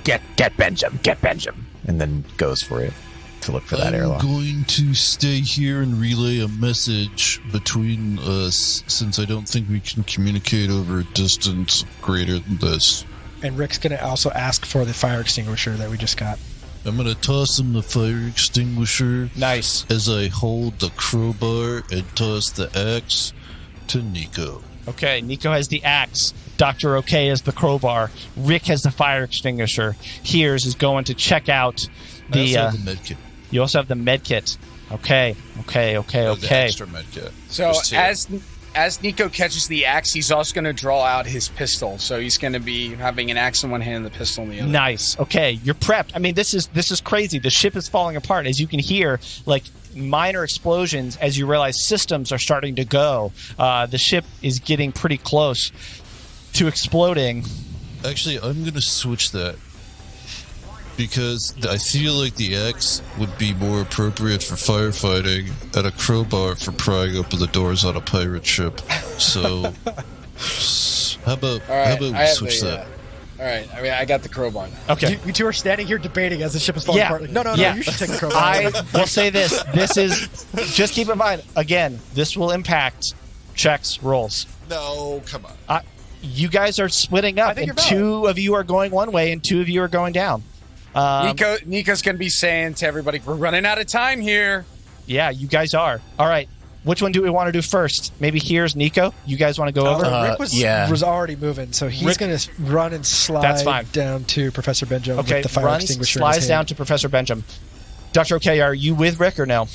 Speaker 5: get Benjamin, and then goes for it to look for that airlock.
Speaker 6: I'm going to stay here and relay a message between us, since I don't think we can communicate over a distance greater than this.
Speaker 3: And Rick's going to also ask for the fire extinguisher that we just got.
Speaker 6: I'm going to toss him the fire extinguisher.
Speaker 2: Nice.
Speaker 6: As I hold the crowbar and toss the axe to Nico.
Speaker 2: Okay, Nico has the axe. Dr. OK has the crowbar. Rick has the fire extinguisher. Heerz is going to check out the...
Speaker 6: I also have the medkit.
Speaker 2: You also have the medkit. Okay.
Speaker 6: The extra medkit.
Speaker 4: So as Nico catches the axe, he's also going to draw out his pistol. So he's going to be having an axe in one hand and the pistol in the other.
Speaker 2: Nice. Okay, you're prepped. I mean, this is crazy. The ship is falling apart. As you can hear, minor explosions as you realize systems are starting to go. The ship is getting pretty close to exploding.
Speaker 6: Actually, I'm going to switch that, because I feel like the axe would be more appropriate for firefighting and a crowbar for prying open the doors on a pirate ship. So, how about we switch that?
Speaker 4: All right, I got the crowbar now.
Speaker 2: Okay.
Speaker 3: You two are standing here debating as the ship is falling apart. No, you should take the crowbar.
Speaker 2: I will say this. This is... Just keep in mind, again, this will impact checks, rolls.
Speaker 6: No, come on.
Speaker 2: You guys are splitting up, and 2 of you are going one way and 2 of you are going down.
Speaker 4: Nico's going to be saying to everybody, we're running out of time here.
Speaker 2: Yeah, you guys are. All right. Which one do we want to do first? Maybe here's Nico. You guys want to go over?
Speaker 3: Rick was already moving, so he's going to run and slide down to Professor Benjamin with the fire extinguisher.
Speaker 2: Slides down to Professor Benjamin. Dr. OK, are you with Rick or no?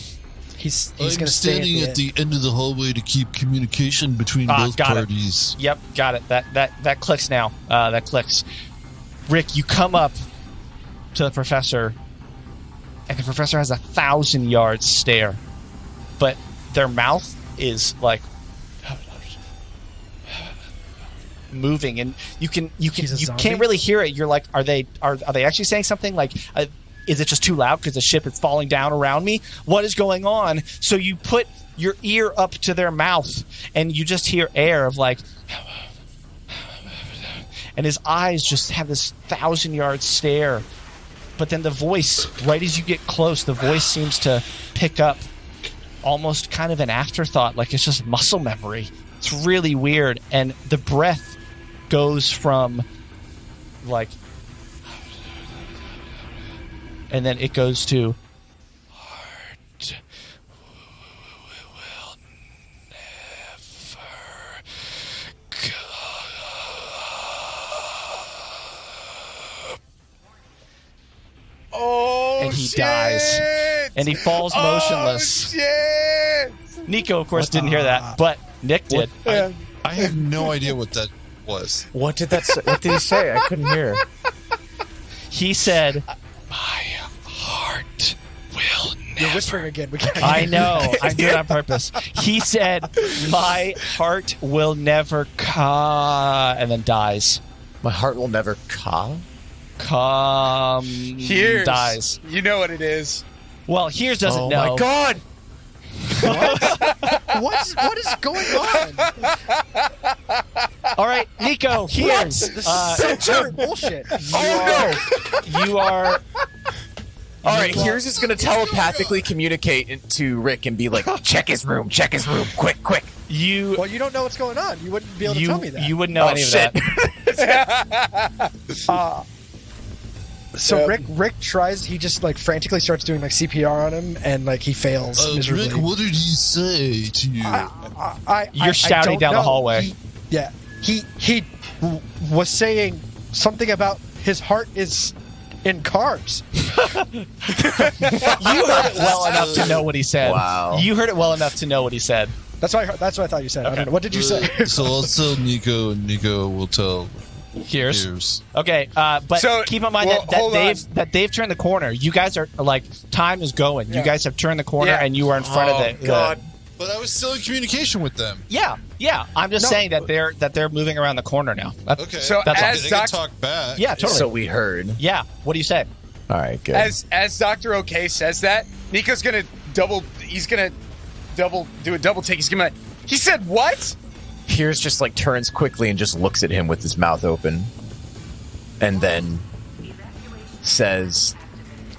Speaker 3: He's
Speaker 6: I'm
Speaker 3: going to
Speaker 6: standing at the end of the hallway to keep communication between both parties.
Speaker 2: Yep, got it. That clicks now. That clicks. Rick, you come up to the professor, and the professor has 1,000-yard stare, but their mouth is like moving, and you
Speaker 3: He's a zombie?
Speaker 2: can't really hear it. You're like, are they actually saying something? Like, is it just too loud because the ship is falling down around me? What is going on? So you put your ear up to their mouth, and you just hear air of like, and his eyes just have this 1,000-yard stare. But then the voice, right as you get close, the voice seems to pick up almost kind of an afterthought, like it's just muscle memory. It's really weird. And the breath goes from like, and then it goes to heart will never come.
Speaker 4: Oh,
Speaker 2: and he
Speaker 4: shit!
Speaker 2: dies. And he falls motionless.
Speaker 4: Oh, shit!
Speaker 2: Nico, of course, didn't hear that, but Nick did.
Speaker 6: I have no idea what that was.
Speaker 5: What did that? What did he say? I couldn't hear.
Speaker 2: He said, "My heart will
Speaker 3: You're
Speaker 2: never."
Speaker 3: whispering again. We can't
Speaker 2: I know. I did it on purpose. He said, "My heart will never come," and then dies.
Speaker 5: My heart will never come.
Speaker 4: Heerz,
Speaker 2: Dies.
Speaker 4: You know what it is.
Speaker 2: Well, Heerz doesn't
Speaker 5: Oh
Speaker 2: know.
Speaker 5: my god!
Speaker 3: What is going on?
Speaker 2: All right, Nico, Heerz.
Speaker 3: This is such bullshit.
Speaker 2: You are.
Speaker 5: All right, Heerz is going to telepathically communicate to Rick and be like, check his room, quick.
Speaker 2: You.
Speaker 3: Well, you don't know what's going on. You wouldn't be able to tell me that.
Speaker 2: You wouldn't know any of that.
Speaker 3: So Rick tries. He just like frantically starts doing like CPR on him, and like he fails miserably.
Speaker 6: Rick, what did he say to you?
Speaker 2: You're shouting down the hallway.
Speaker 3: He was saying something about his heart is in carbs.
Speaker 2: You heard it well enough to know what he said.
Speaker 5: Wow.
Speaker 2: You heard it well enough to know what he said.
Speaker 3: That's what I thought you said. I don't know. What did you say?
Speaker 6: So I'll tell Nico, and Nico will tell
Speaker 2: Heerz. Okay, but
Speaker 4: So,
Speaker 2: keep in mind that they've turned the corner. You guys are like, time is going. You guys have turned the corner,
Speaker 4: Yeah.
Speaker 2: and you are in front of the
Speaker 5: God.
Speaker 6: But I was still in communication with them.
Speaker 2: Yeah. I'm just saying that they're moving around the corner now.
Speaker 6: Okay.
Speaker 4: So
Speaker 2: That's all.
Speaker 4: as
Speaker 6: They can
Speaker 4: Doc,
Speaker 6: talk back.
Speaker 2: Yeah, totally.
Speaker 5: So we heard.
Speaker 2: Yeah. What do you say?
Speaker 5: All right, good.
Speaker 4: as Dr. OK says that, Nico's gonna do a double take. He said what?
Speaker 5: Heerz just like turns quickly and just looks at him with his mouth open, and then says,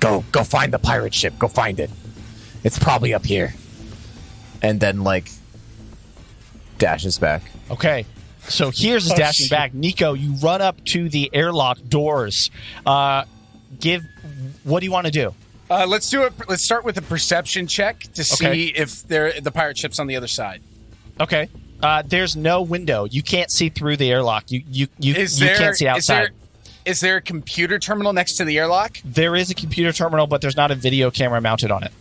Speaker 5: "Go find the pirate ship. Go find it. It's probably up here." And then like dashes back.
Speaker 2: Okay. So Heerz is dashing back. Nico, you run up to the airlock doors. What do you want to do?
Speaker 4: Let's do it. Let's start with a perception check to see if the pirate ship's on the other side.
Speaker 2: Okay. There's no window. You can't see through the airlock. You can't see outside.
Speaker 4: Is there a computer terminal next to the airlock?
Speaker 2: There is a computer terminal, but there's not a video camera mounted on it.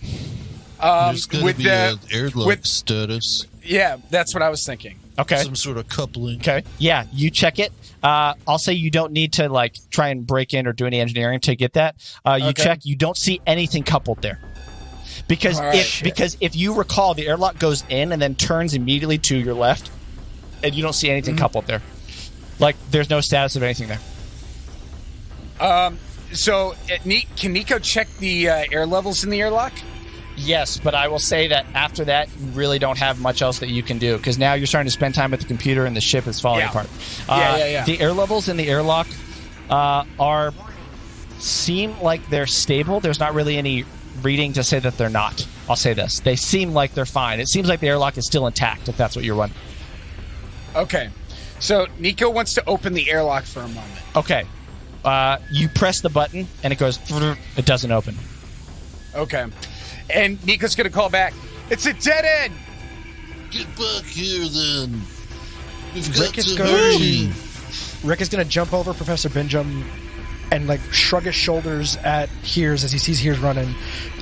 Speaker 6: There's going to
Speaker 4: with
Speaker 6: be
Speaker 4: the-
Speaker 6: an airlock
Speaker 4: with-
Speaker 6: status.
Speaker 4: Yeah, that's what I was thinking.
Speaker 2: Okay.
Speaker 6: Some sort of coupling.
Speaker 2: Okay. Yeah, you check it. I'll say you don't need to like try and break in or do any engineering to get that. You check. You don't see anything coupled there. Because if you recall, the airlock goes in and then turns immediately to your left, and you don't see anything coupled there. Like there's no status of anything there.
Speaker 4: So, can Nico check the air levels in the airlock?
Speaker 2: Yes, but I will say that after that, you really don't have much else that you can do because now you're starting to spend time with the computer and the ship is falling apart. The air levels in the airlock seem like they're stable. There's not really any reading to say that they're not. I'll say this. They seem like they're fine. It seems like the airlock is still intact, if that's what you're wondering.
Speaker 4: Okay. So, Nico wants to open the airlock for a moment.
Speaker 2: Okay. You press the button, and it goes... It doesn't open.
Speaker 4: Okay. And Nico's going to call back. It's a dead end!
Speaker 6: Get back here, then. We've
Speaker 3: Rick
Speaker 6: got
Speaker 3: is
Speaker 6: to
Speaker 3: going
Speaker 6: hurry.
Speaker 3: Rick is going to jump over Professor Benjamin and like shrug his shoulders at Heerz as he sees Heerz running,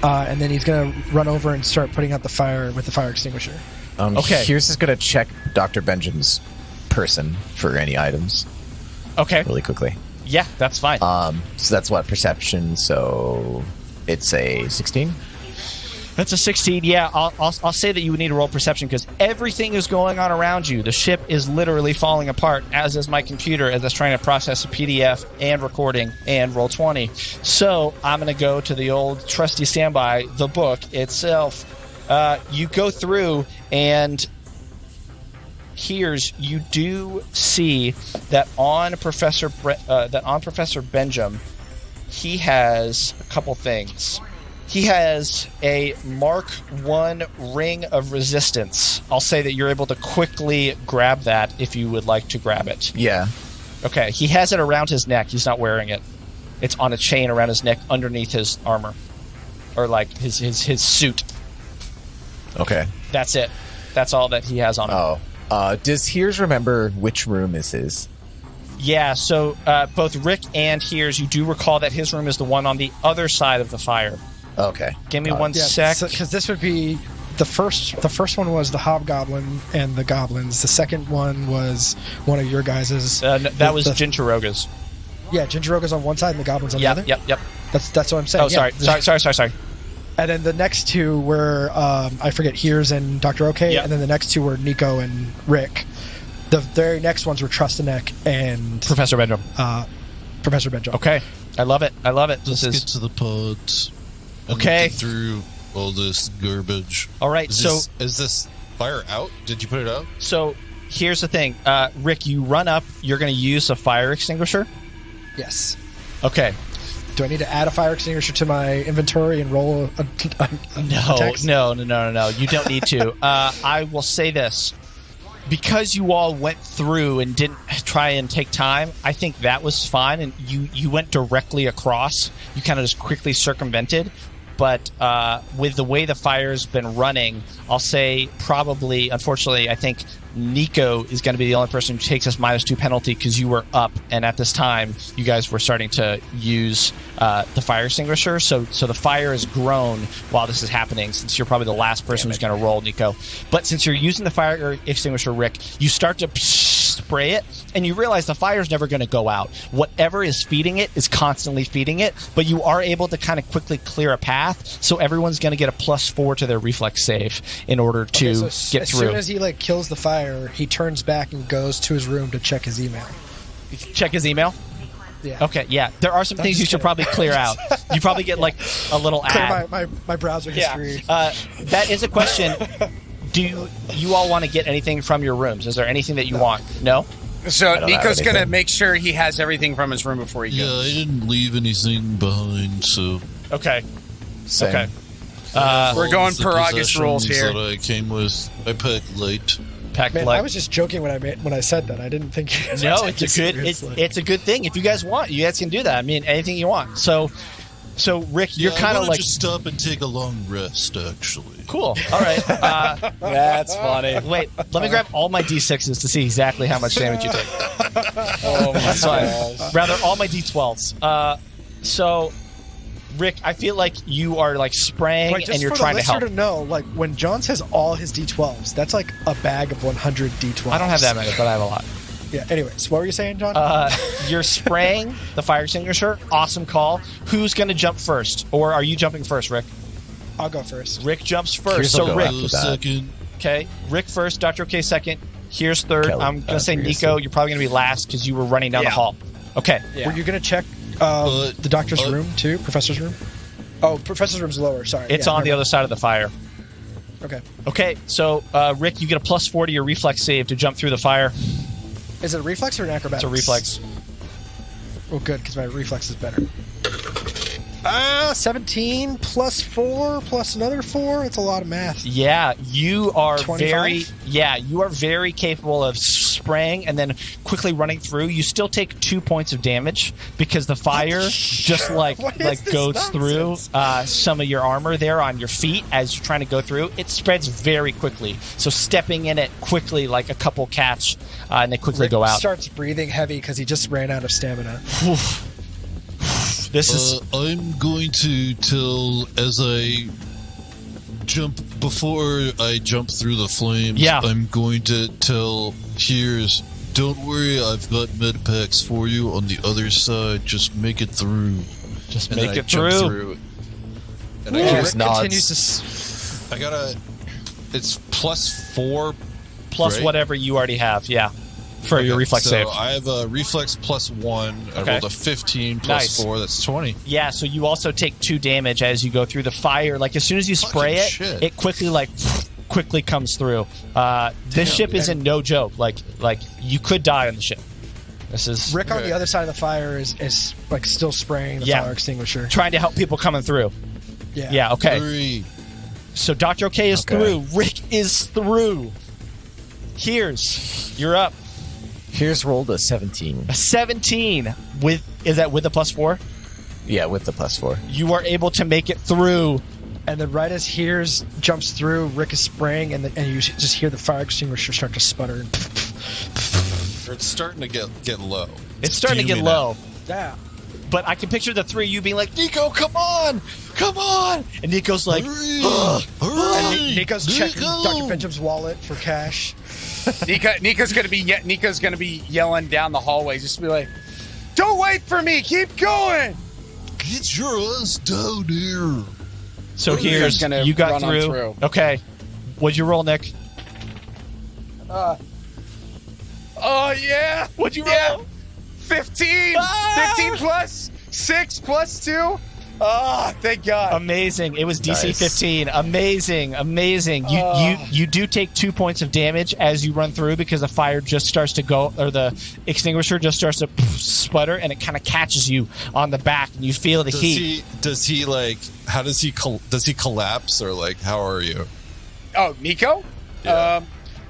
Speaker 3: and then he's going to run over and start putting out the fire with the fire extinguisher.
Speaker 2: Okay.
Speaker 5: Heerz is going to check Dr. Benjamin's person for any items
Speaker 2: Okay.
Speaker 5: really quickly.
Speaker 2: Yeah, that's fine.
Speaker 5: So that's what, perception, so it's a 16?
Speaker 2: That's a 16. Yeah, I'll say that you would need to roll perception because everything is going on around you. The ship is literally falling apart, as is my computer as it's trying to process a PDF and recording and roll 20. So I'm going to go to the old trusty standby, the book itself. You go through, and Heerz, you do see that on Professor Benjamin, he has a couple things. He has a Mark I Ring of Resistance. I'll say that you're able to quickly grab that if you would like to grab it.
Speaker 5: Yeah.
Speaker 2: Okay, he has it around his neck. He's not wearing it. It's on a chain around his neck underneath his armor. Or like his suit.
Speaker 5: Okay.
Speaker 2: That's it. That's all that he has on him.
Speaker 5: Oh. Does Heerz remember which room is his?
Speaker 2: Yeah, so both Rick and Heerz, you do recall that his room is the one on the other side of the fire.
Speaker 5: Okay.
Speaker 2: Give me one sec.
Speaker 3: Because this would be the first one was the Hobgoblin and the Goblins. The second one was one of your guys's.
Speaker 2: That was Jincharoga's.
Speaker 3: Yeah, Jincharoga's on one side and the Goblins on the other.
Speaker 2: Yep.
Speaker 3: That's what I'm saying.
Speaker 2: Oh, sorry.
Speaker 3: And then the next two were I forget, Heerz and Dr. OK,
Speaker 2: Yep.
Speaker 3: and then the next two were Nico and Rick. The very next ones were Trustanek and
Speaker 2: Professor Benjamin.
Speaker 3: Professor Benjamin.
Speaker 2: Okay, I love it.
Speaker 6: Let's get to the pods.
Speaker 2: Okay.
Speaker 6: Get through all this garbage.
Speaker 2: All right,
Speaker 6: Is this fire out? Did you put it out?
Speaker 2: So here's the thing, Rick. You run up. You're going to use a fire extinguisher.
Speaker 3: Yes.
Speaker 2: Okay.
Speaker 3: Do I need to add a fire extinguisher to my inventory and roll a text?
Speaker 2: No. You don't need to. I will say this. Because you all went through and didn't try and take time, I think that was fine, and you went directly across. You kind of just quickly circumvented. But with the way the fire's been running, I'll say probably, unfortunately, I think Nico is going to be the only person who takes this -2 penalty because you were up, and at this time, you guys were starting to use the fire extinguisher. So the fire has grown while this is happening, since you're probably the last person who's going to roll, Nico. But since you're using the fire extinguisher, Rick, you start to spray it, and you realize the fire's never going to go out. Whatever is feeding it is constantly feeding it, but you are able to kind of quickly clear a path, so everyone's going to get a +4 to their reflex save in order to get through.
Speaker 3: As soon as he kills the fire, he turns back and goes to his room to check his email.
Speaker 2: Check his email?
Speaker 3: Yeah.
Speaker 2: Okay, yeah. There are some things you should probably clear out. You probably get a little ad.
Speaker 3: Clear my browser history.
Speaker 2: That is a question. Do you all want to get anything from your rooms? Is there anything that you want? No?
Speaker 4: So Nico's going to make sure he has everything from his room before he
Speaker 6: Yeah,
Speaker 4: goes.
Speaker 6: I didn't leave anything behind, so...
Speaker 2: Okay.
Speaker 5: Same.
Speaker 2: Okay.
Speaker 4: We're going
Speaker 6: the
Speaker 4: per August rules here.
Speaker 6: That I came with. I packed light.
Speaker 3: Man, I was just joking when I said that. I didn't think you guys
Speaker 2: No,
Speaker 3: would take
Speaker 2: it's a
Speaker 3: it
Speaker 2: good
Speaker 3: seriously.
Speaker 2: it's a good thing. If you guys want, you guys can do that. I mean, anything you want. So Rick, you're kind of like
Speaker 6: just stop and take a long rest, actually.
Speaker 2: cool. All right.
Speaker 4: That's funny.
Speaker 2: Wait, let me grab all my d6s to see exactly how much damage you take.
Speaker 4: Oh my
Speaker 2: That's fine.
Speaker 4: gosh.
Speaker 2: Rather, all my d12s. So, Rick, I feel like you are spraying
Speaker 3: Like, just
Speaker 2: and you're
Speaker 3: for
Speaker 2: trying
Speaker 3: the
Speaker 2: to help.
Speaker 3: listener to know, when John says all his D12s, that's like a bag of 100 D12s.
Speaker 2: I don't have that many, but I have a lot.
Speaker 3: Yeah. Anyways, what were you saying, John?
Speaker 2: You're spraying the fire extinguisher. Awesome call. Who's going to jump first? Or are you jumping first, Rick?
Speaker 3: I'll go first.
Speaker 2: Rick jumps
Speaker 5: Here's
Speaker 2: first. So,
Speaker 5: the
Speaker 2: Rick,
Speaker 5: after that.
Speaker 6: Second.
Speaker 2: okay. Rick first, Dr. OK second. Here's third.
Speaker 5: Kelly,
Speaker 2: I'm going to say
Speaker 5: previously.
Speaker 2: Nico. You're probably going to be last because you were running down the
Speaker 4: Yeah.
Speaker 2: hall. Okay.
Speaker 4: Yeah.
Speaker 3: Were you going to check
Speaker 6: But-
Speaker 3: the doctor's room too? Professor's room? Oh, professor's room's lower. Sorry.
Speaker 2: It's
Speaker 3: Yeah,
Speaker 2: on the
Speaker 3: never
Speaker 2: other side of the fire.
Speaker 3: mind. Okay.
Speaker 2: Okay. So, Rick, you get a +4 to your reflex save to jump through the fire.
Speaker 3: Is it a reflex or an acrobatics?
Speaker 2: It's a reflex.
Speaker 3: Oh, good, because my reflex is better. 17 plus 4 plus another 4. It's a lot of math.
Speaker 2: Yeah, you are
Speaker 3: 25?
Speaker 2: very capable of spraying and then quickly running through. You still take 2 points of damage because the fire just
Speaker 3: What is this
Speaker 2: goes
Speaker 3: nonsense?
Speaker 2: through some of your armor there on your feet as you're trying to go through. It spreads very quickly. So stepping in it quickly like a couple catch and they quickly
Speaker 3: Rick
Speaker 2: go out.
Speaker 3: starts breathing heavy because he just ran out of stamina.
Speaker 2: This is
Speaker 6: I'm going to tell as I before I jump through the flames.
Speaker 2: Yeah.
Speaker 6: I'm going to tell Heerz, don't worry, I've got medpacks for you on the other side. Just make it through.
Speaker 2: just
Speaker 6: And
Speaker 2: make
Speaker 6: then I
Speaker 2: it
Speaker 6: jump
Speaker 2: through.
Speaker 6: And I
Speaker 3: Rick
Speaker 6: get,
Speaker 5: Heerz nods.
Speaker 3: continues to.
Speaker 6: I got a. It's +4
Speaker 2: Plus
Speaker 6: right?
Speaker 2: whatever you already have, yeah, for your
Speaker 6: Okay,
Speaker 2: reflex
Speaker 6: so
Speaker 2: save.
Speaker 6: I have a reflex +1. I
Speaker 2: Okay.
Speaker 6: rolled a 15 +
Speaker 2: Nice.
Speaker 6: 4. That's 20.
Speaker 2: Yeah, so you also take 2 damage as you go through the fire. Like as soon as you spray it,
Speaker 6: Fucking shit.
Speaker 2: it quickly comes through. This ship is in no joke. Like you could die on the ship. This is
Speaker 3: Rick on
Speaker 6: Okay.
Speaker 3: the other side of the fire is like still spraying the
Speaker 2: Yeah.
Speaker 3: fire extinguisher.
Speaker 2: trying to help people coming through. Yeah, okay.
Speaker 6: 3.
Speaker 2: So Dr. OK is
Speaker 5: Okay.
Speaker 2: through. Rick is through. Heerz, you're up.
Speaker 5: Here's rolled a 17.
Speaker 2: A 17 is that with a +4?
Speaker 5: Yeah, with the +4.
Speaker 2: You are able to make it through.
Speaker 3: And then right as Heerz jumps through, Rick is spraying, and you just hear the fire extinguisher start to sputter.
Speaker 6: It's starting to get low.
Speaker 2: It's starting to get
Speaker 6: fuming
Speaker 2: low.
Speaker 6: out.
Speaker 3: Yeah.
Speaker 2: But I can picture the three of you being like, Nico, come on! Come on! And Nico's like,
Speaker 6: Hurry!
Speaker 3: And Nico's checking Dr. Benjamin's wallet for cash.
Speaker 4: Nico's gonna be yelling down the hallway, just be like, "Don't wait for me, keep going."
Speaker 6: Get your ass down here.
Speaker 2: so
Speaker 4: Nico's
Speaker 2: here's,
Speaker 4: gonna
Speaker 2: you got
Speaker 4: run on
Speaker 2: through.
Speaker 4: through.
Speaker 2: Okay. What'd you roll, Nick?
Speaker 4: Oh yeah,
Speaker 2: What'd you
Speaker 4: yeah.
Speaker 2: roll?
Speaker 4: 15,
Speaker 2: Ah!
Speaker 4: 15 plus 6 plus 2. Oh, thank God.
Speaker 2: Amazing. It was DC
Speaker 5: Nice.
Speaker 2: 15. Amazing. You do take 2 points of damage as you run through because the fire just starts to go, or the extinguisher just starts to sputter, and it kind of catches you on the back, and you feel the heat.
Speaker 6: Does he like? How does he? Does he collapse or like? How are you?
Speaker 4: Oh, Nico?
Speaker 6: Yeah.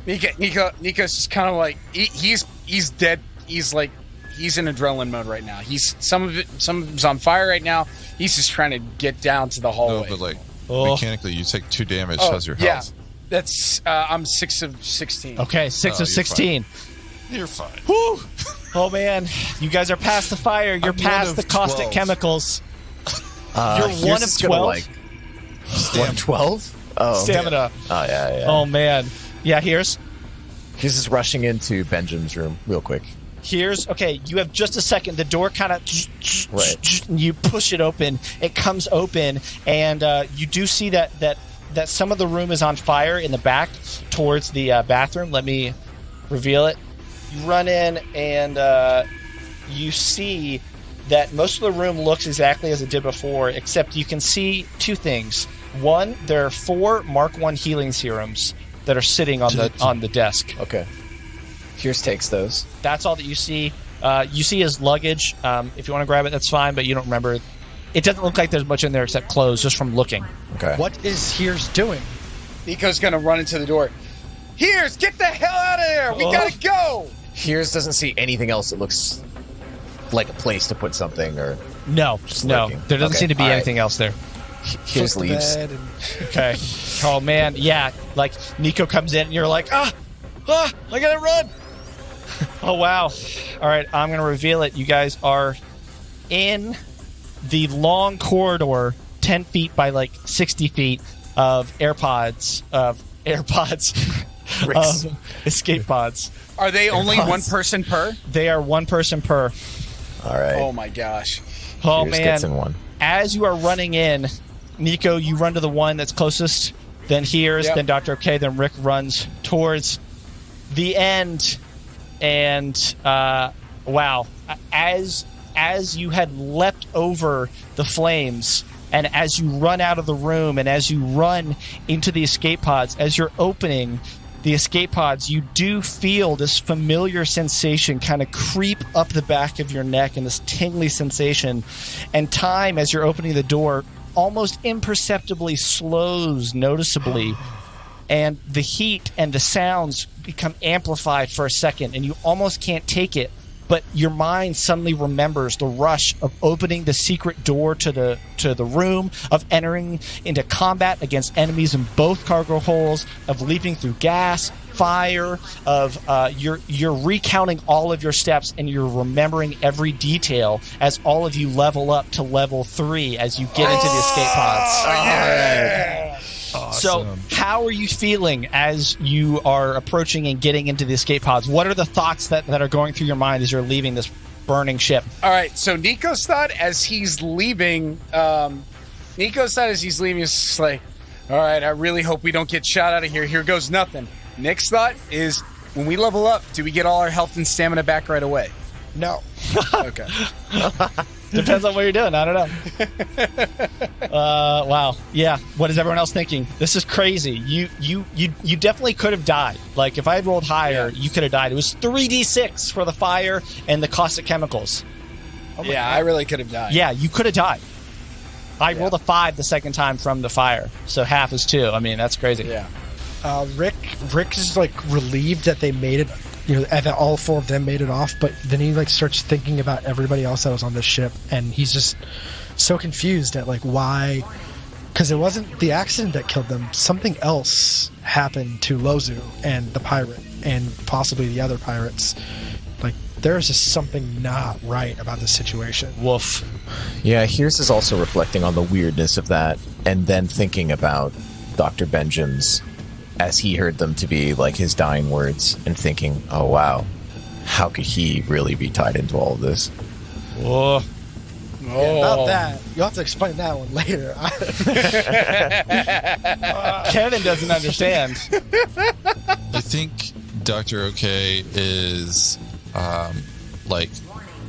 Speaker 4: Nico's just kind of like he's dead. He's in adrenaline mode right now. Some of him's on fire right now. He's just trying to get down to the
Speaker 6: No,
Speaker 4: hallway.
Speaker 6: but like
Speaker 2: Oh.
Speaker 6: mechanically, you take 2 damage.
Speaker 4: Oh,
Speaker 6: How's your
Speaker 4: yeah.
Speaker 6: health?
Speaker 4: That's I'm 6 of 16.
Speaker 2: Okay, 6
Speaker 6: Oh,
Speaker 2: of
Speaker 6: you're
Speaker 2: 16.
Speaker 6: You're fine.
Speaker 2: Whew. Oh, man. You guys are past the fire. You're
Speaker 6: I'm
Speaker 2: past
Speaker 6: one
Speaker 2: the
Speaker 6: of
Speaker 2: caustic
Speaker 6: 12.
Speaker 2: chemicals. You're
Speaker 5: Here's
Speaker 2: one of
Speaker 5: just gonna,
Speaker 2: 12?
Speaker 5: Like, 1 of 12? Oh,
Speaker 2: Stamina.
Speaker 5: Oh, yeah.
Speaker 2: Oh, man. Yeah, here's.
Speaker 5: He's just rushing into Benjamin's room real quick.
Speaker 2: Okay, you have just a second. The door kind of,
Speaker 5: Right.
Speaker 2: you push it open. It comes open, and you do see that some of the room is on fire in the back towards the bathroom. Let me reveal it. You run in, and you see that most of the room looks exactly as it did before, except you can see 2 things. One, there are 4 Mark 1 healing serums that are sitting on the desk.
Speaker 5: Okay. Here's takes those.
Speaker 2: That's all that you see. You see his luggage. If you want to grab it, that's fine, but you don't remember. It doesn't look like there's much in there except clothes, just from looking.
Speaker 5: Okay.
Speaker 3: What is Heerz doing?
Speaker 4: Nico's gonna run into the door. Here's get the hell out of there. We gotta go.
Speaker 5: Here's doesn't see anything else that looks like a place to put something or
Speaker 2: No.
Speaker 5: looking.
Speaker 2: There doesn't
Speaker 5: Okay,
Speaker 2: seem to be
Speaker 5: all right.
Speaker 2: anything else there.
Speaker 5: Here's
Speaker 3: Flip the
Speaker 5: leaves.
Speaker 3: bed and-
Speaker 2: Okay. Oh, man. Yeah. Like, Nico comes in, and you're like, I gotta run. Oh, wow. All right. I'm going to reveal it. You guys are in the long corridor, 10 feet by like 60 feet of
Speaker 5: Ricks.
Speaker 2: escape pods.
Speaker 4: Are they only
Speaker 5: Pods.
Speaker 4: 1 person per?
Speaker 2: They are 1 person per.
Speaker 5: All right.
Speaker 4: Oh my gosh.
Speaker 2: Oh,
Speaker 5: Here's gets in
Speaker 2: man.
Speaker 5: one.
Speaker 2: As you are running in, Nico, you run to the one that's closest, then Heerz,
Speaker 4: Yep.
Speaker 2: then Dr. OK, then Rick runs towards the end. And wow, as you had leapt over the flames, and as you run out of the room, and as you run into the escape pods, as you're opening the escape pods, you do feel this familiar sensation kind of creep up the back of your neck, and this tingly sensation. And time, as you're opening the door, almost imperceptibly slows noticeably. And the heat and the sounds become amplified for a second, and you almost can't take it. But your mind suddenly remembers the rush of opening the secret door to the room, of entering into combat against enemies in both cargo holds, of leaping through gas, fire, of you're recounting all of your steps, and you're remembering every detail as all of you level up to level 3 as you get into the escape pods. So, how are you feeling as you are approaching and getting into the escape pods? What are the thoughts that are going through your mind as you're leaving this burning ship?
Speaker 4: All right, so Nico's thought as he's leaving, Nico's side as he's leaving is just like, all right, I really hope we don't get shot out of here. Here goes nothing. Nick's thought is, when we level up, do we get all our health and stamina back right away?
Speaker 3: No.
Speaker 4: Okay.
Speaker 2: Depends on what you're doing. I don't know. Wow. Yeah. What is everyone else thinking? This is crazy. You definitely could have died. Like, if I had rolled higher, you could have died. It was 3d6 for the fire and the caustic chemicals.
Speaker 4: Yeah, I really could have died.
Speaker 2: Yeah, you could have died. I rolled a 5 the second time from the fire, so half is 2. I mean, that's crazy.
Speaker 4: Yeah.
Speaker 3: Rick is like relieved that they made it, that all 4 of them made it off, but then he like starts thinking about everybody else that was on the ship, and he's just so confused at like why, because it wasn't the accident that killed them. Something else happened to Lozu and the pirate and possibly the other pirates. Like, there's just something not right about this situation.
Speaker 2: Woof.
Speaker 5: Yeah, Heerz is also reflecting on the weirdness of that, and then thinking about Dr. Benjamin's, as he heard them to be like his dying words, and thinking, oh wow, how could he really be tied into all of this?
Speaker 2: Whoa.
Speaker 3: About that, you'll have to explain that one later.
Speaker 2: Kevin doesn't understand.
Speaker 6: I think Dr. OK is like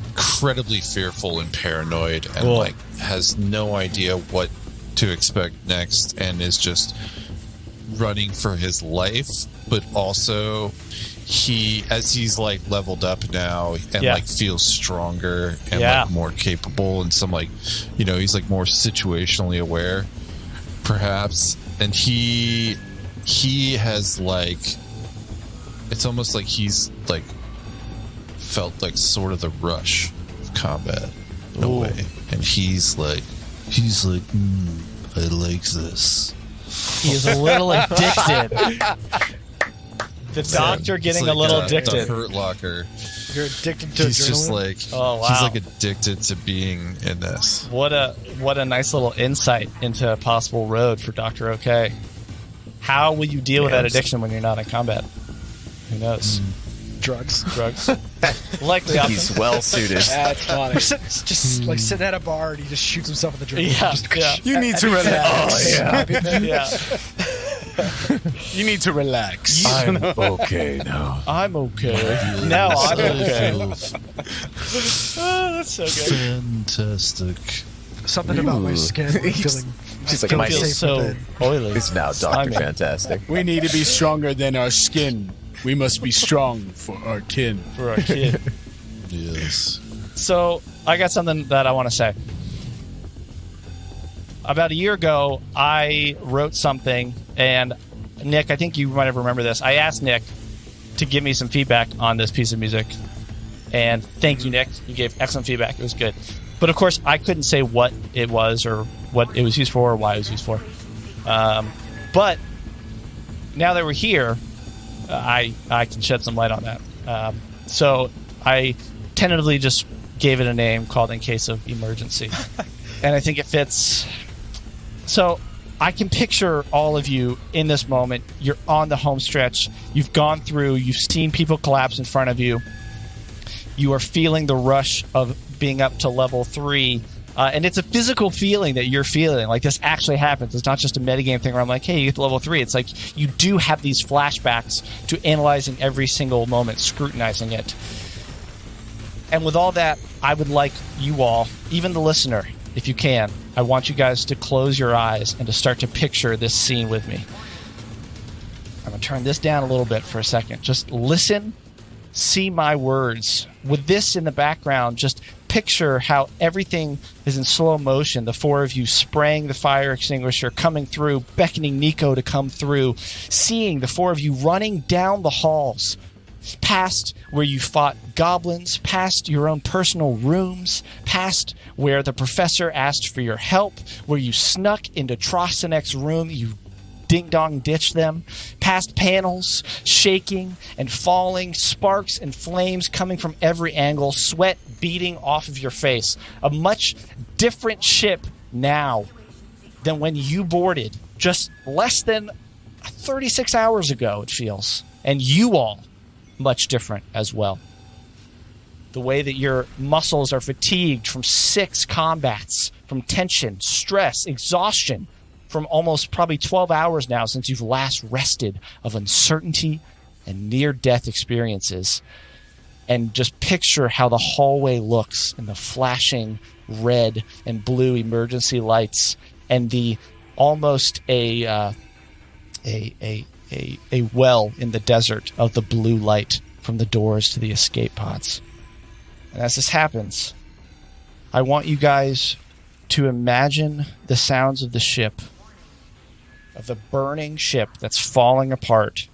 Speaker 6: incredibly fearful and paranoid, and
Speaker 2: Cool.
Speaker 6: like has no idea what to expect next, and is just running for his life. But also, as he's like leveled up now and like feels stronger and like more capable, and some like, he's like more situationally aware, perhaps. And he has like, it's almost like he's like felt like sort of the rush of combat in a way, and he's like I like this.
Speaker 2: He's a little addicted. The doctor getting
Speaker 6: like
Speaker 2: a little addicted.
Speaker 6: The Hurt Locker.
Speaker 3: You're addicted to
Speaker 6: He's
Speaker 3: adrenaline?
Speaker 6: just like,
Speaker 2: oh wow,
Speaker 6: he's like addicted to being in this.
Speaker 2: What a nice little insight into a possible road for Dr. OK. How will you deal with that addiction when you're not in combat? Who knows?
Speaker 3: Drugs.
Speaker 2: Likely
Speaker 5: He's well suited.
Speaker 4: That's funny.
Speaker 3: Just like sitting at a bar and he just shoots himself in the drink.
Speaker 2: Yeah.
Speaker 4: You need to relax.
Speaker 2: Yeah.
Speaker 4: You need to relax.
Speaker 5: I'm okay now.
Speaker 2: I'm okay. Now I'm okay. Oh, that's so good.
Speaker 6: Fantastic.
Speaker 3: Something about my skin feeling.
Speaker 5: She's like,
Speaker 3: feeling
Speaker 5: my
Speaker 2: Feels
Speaker 3: safe
Speaker 2: so
Speaker 3: within.
Speaker 2: oily.
Speaker 5: It's now Dr.
Speaker 2: Slimy.
Speaker 5: Fantastic.
Speaker 1: We need to be stronger than our skin. We must be strong for our kin.
Speaker 2: For our kid.
Speaker 6: Yes.
Speaker 2: So I got something that I want to say. About a year ago, I wrote something, and Nick, I think you might have remembered this. I asked Nick to give me some feedback on this piece of music, and thank you, Nick. You gave excellent feedback. It was good. But of course, I couldn't say what it was or what it was used for or why it was used for. But now that we're here, I can shed some light on that. So I tentatively just gave it a name called In Case of Emergency. And I think it fits. So I can picture all of you in this moment. You're on the home stretch. You've gone through. You've seen people collapse in front of you. You are feeling the rush of being up to level 3. And it's a physical feeling that you're feeling. Like, this actually happens. It's not just a metagame thing where I'm like, hey, you get to level 3. It's like you do have these flashbacks to analyzing every single moment, scrutinizing it. And with all that, I would like you all, even the listener, if you can, I want you guys to close your eyes and to start to picture this scene with me. I'm going to turn this down a little bit for a second. Just listen, see my words. With this in the background, just picture how everything is in slow motion. The 4 of you spraying the fire extinguisher, coming through, beckoning Nico to come through, seeing the 4 of you running down the halls, past where you fought goblins, past your own personal rooms, past where the professor asked for your help, where you snuck into Trostenek's room, you ding-dong ditched them, past panels, shaking and falling, sparks and flames coming from every angle, sweat beating off of your face. A much different ship now than when you boarded just less than 36 hours ago, it feels. And you all much different as well. The way that your muscles are fatigued from 6 combats, from tension, stress, exhaustion, from almost probably 12 hours now since you've last rested, of uncertainty and near-death experiences. And just picture how the hallway looks and the flashing red and blue emergency lights and the almost a well in the desert of the blue light from the doors to the escape pods. And as this happens, I want you guys to imagine the sounds of the ship, of the burning ship that's falling apart,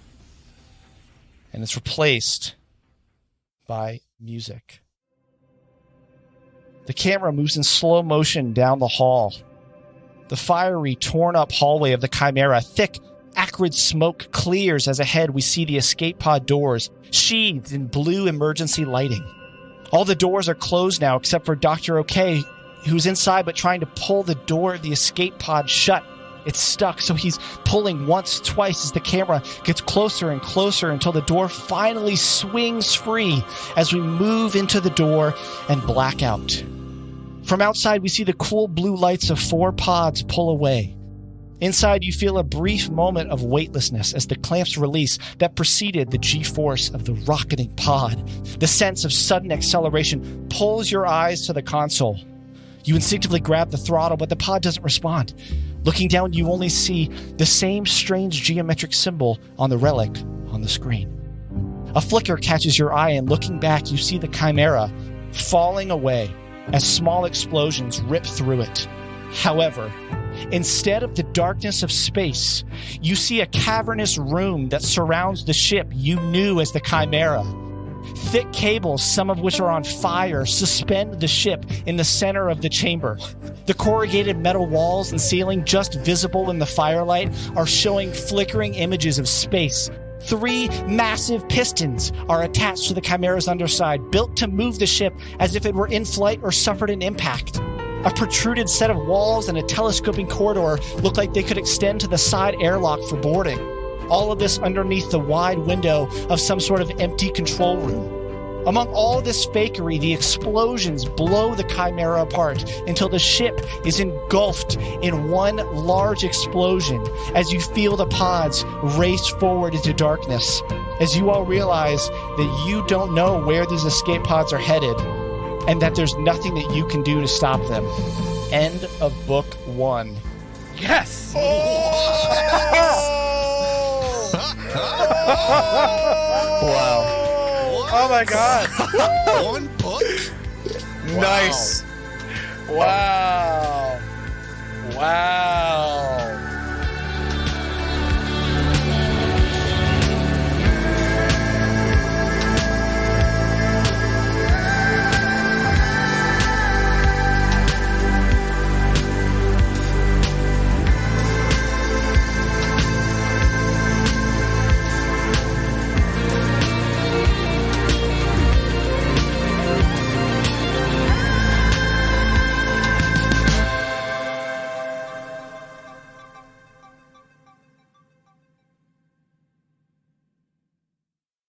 Speaker 2: and it's replaced by music. The camera moves in slow motion down the hall. The fiery, torn-up hallway of the Chimera, thick, acrid smoke clears as ahead we see the escape pod doors, sheathed in blue emergency lighting. All the doors are closed now except for Dr. OK, who's inside but trying to pull the door of the escape pod shut. It's stuck, so he's pulling once, twice as the camera gets closer and closer until the door finally swings free as we move into the door and black out. From outside, we see the cool blue lights of 4 pods pull away. Inside, you feel a brief moment of weightlessness as the clamps release that preceded the G-force of the rocketing pod. The sense of sudden acceleration pulls your eyes to the console. You instinctively grab the throttle, but the pod doesn't respond. Looking down, you only see the same strange geometric symbol on the relic on the screen. A flicker catches your eye, and looking back, you see the Chimera falling away as small explosions rip through it. However, instead of the darkness of space, you see a cavernous room that surrounds the ship you knew as the Chimera. Thick cables, some of which are on fire, suspend the ship in the center of the chamber. The corrugated metal walls and ceiling, just visible in the firelight, are showing flickering images of space. 3 massive pistons are attached to the Chimera's underside, built to move the ship as if it were in flight or suffered an impact. A protruded set of walls and a telescoping corridor look like they could extend to the side airlock for boarding. All of this underneath the wide window of some sort of empty control room. Among all this fakery, the explosions blow the Chimera apart until the ship is engulfed in one large explosion as you feel the pods race forward into darkness, as you all realize that you don't know where these escape pods are headed and that there's nothing that you can do to stop them. End of book 1.
Speaker 4: Yes!
Speaker 2: Wow.
Speaker 4: Oh my god.
Speaker 6: 1 book?
Speaker 4: Nice. Wow. Wow.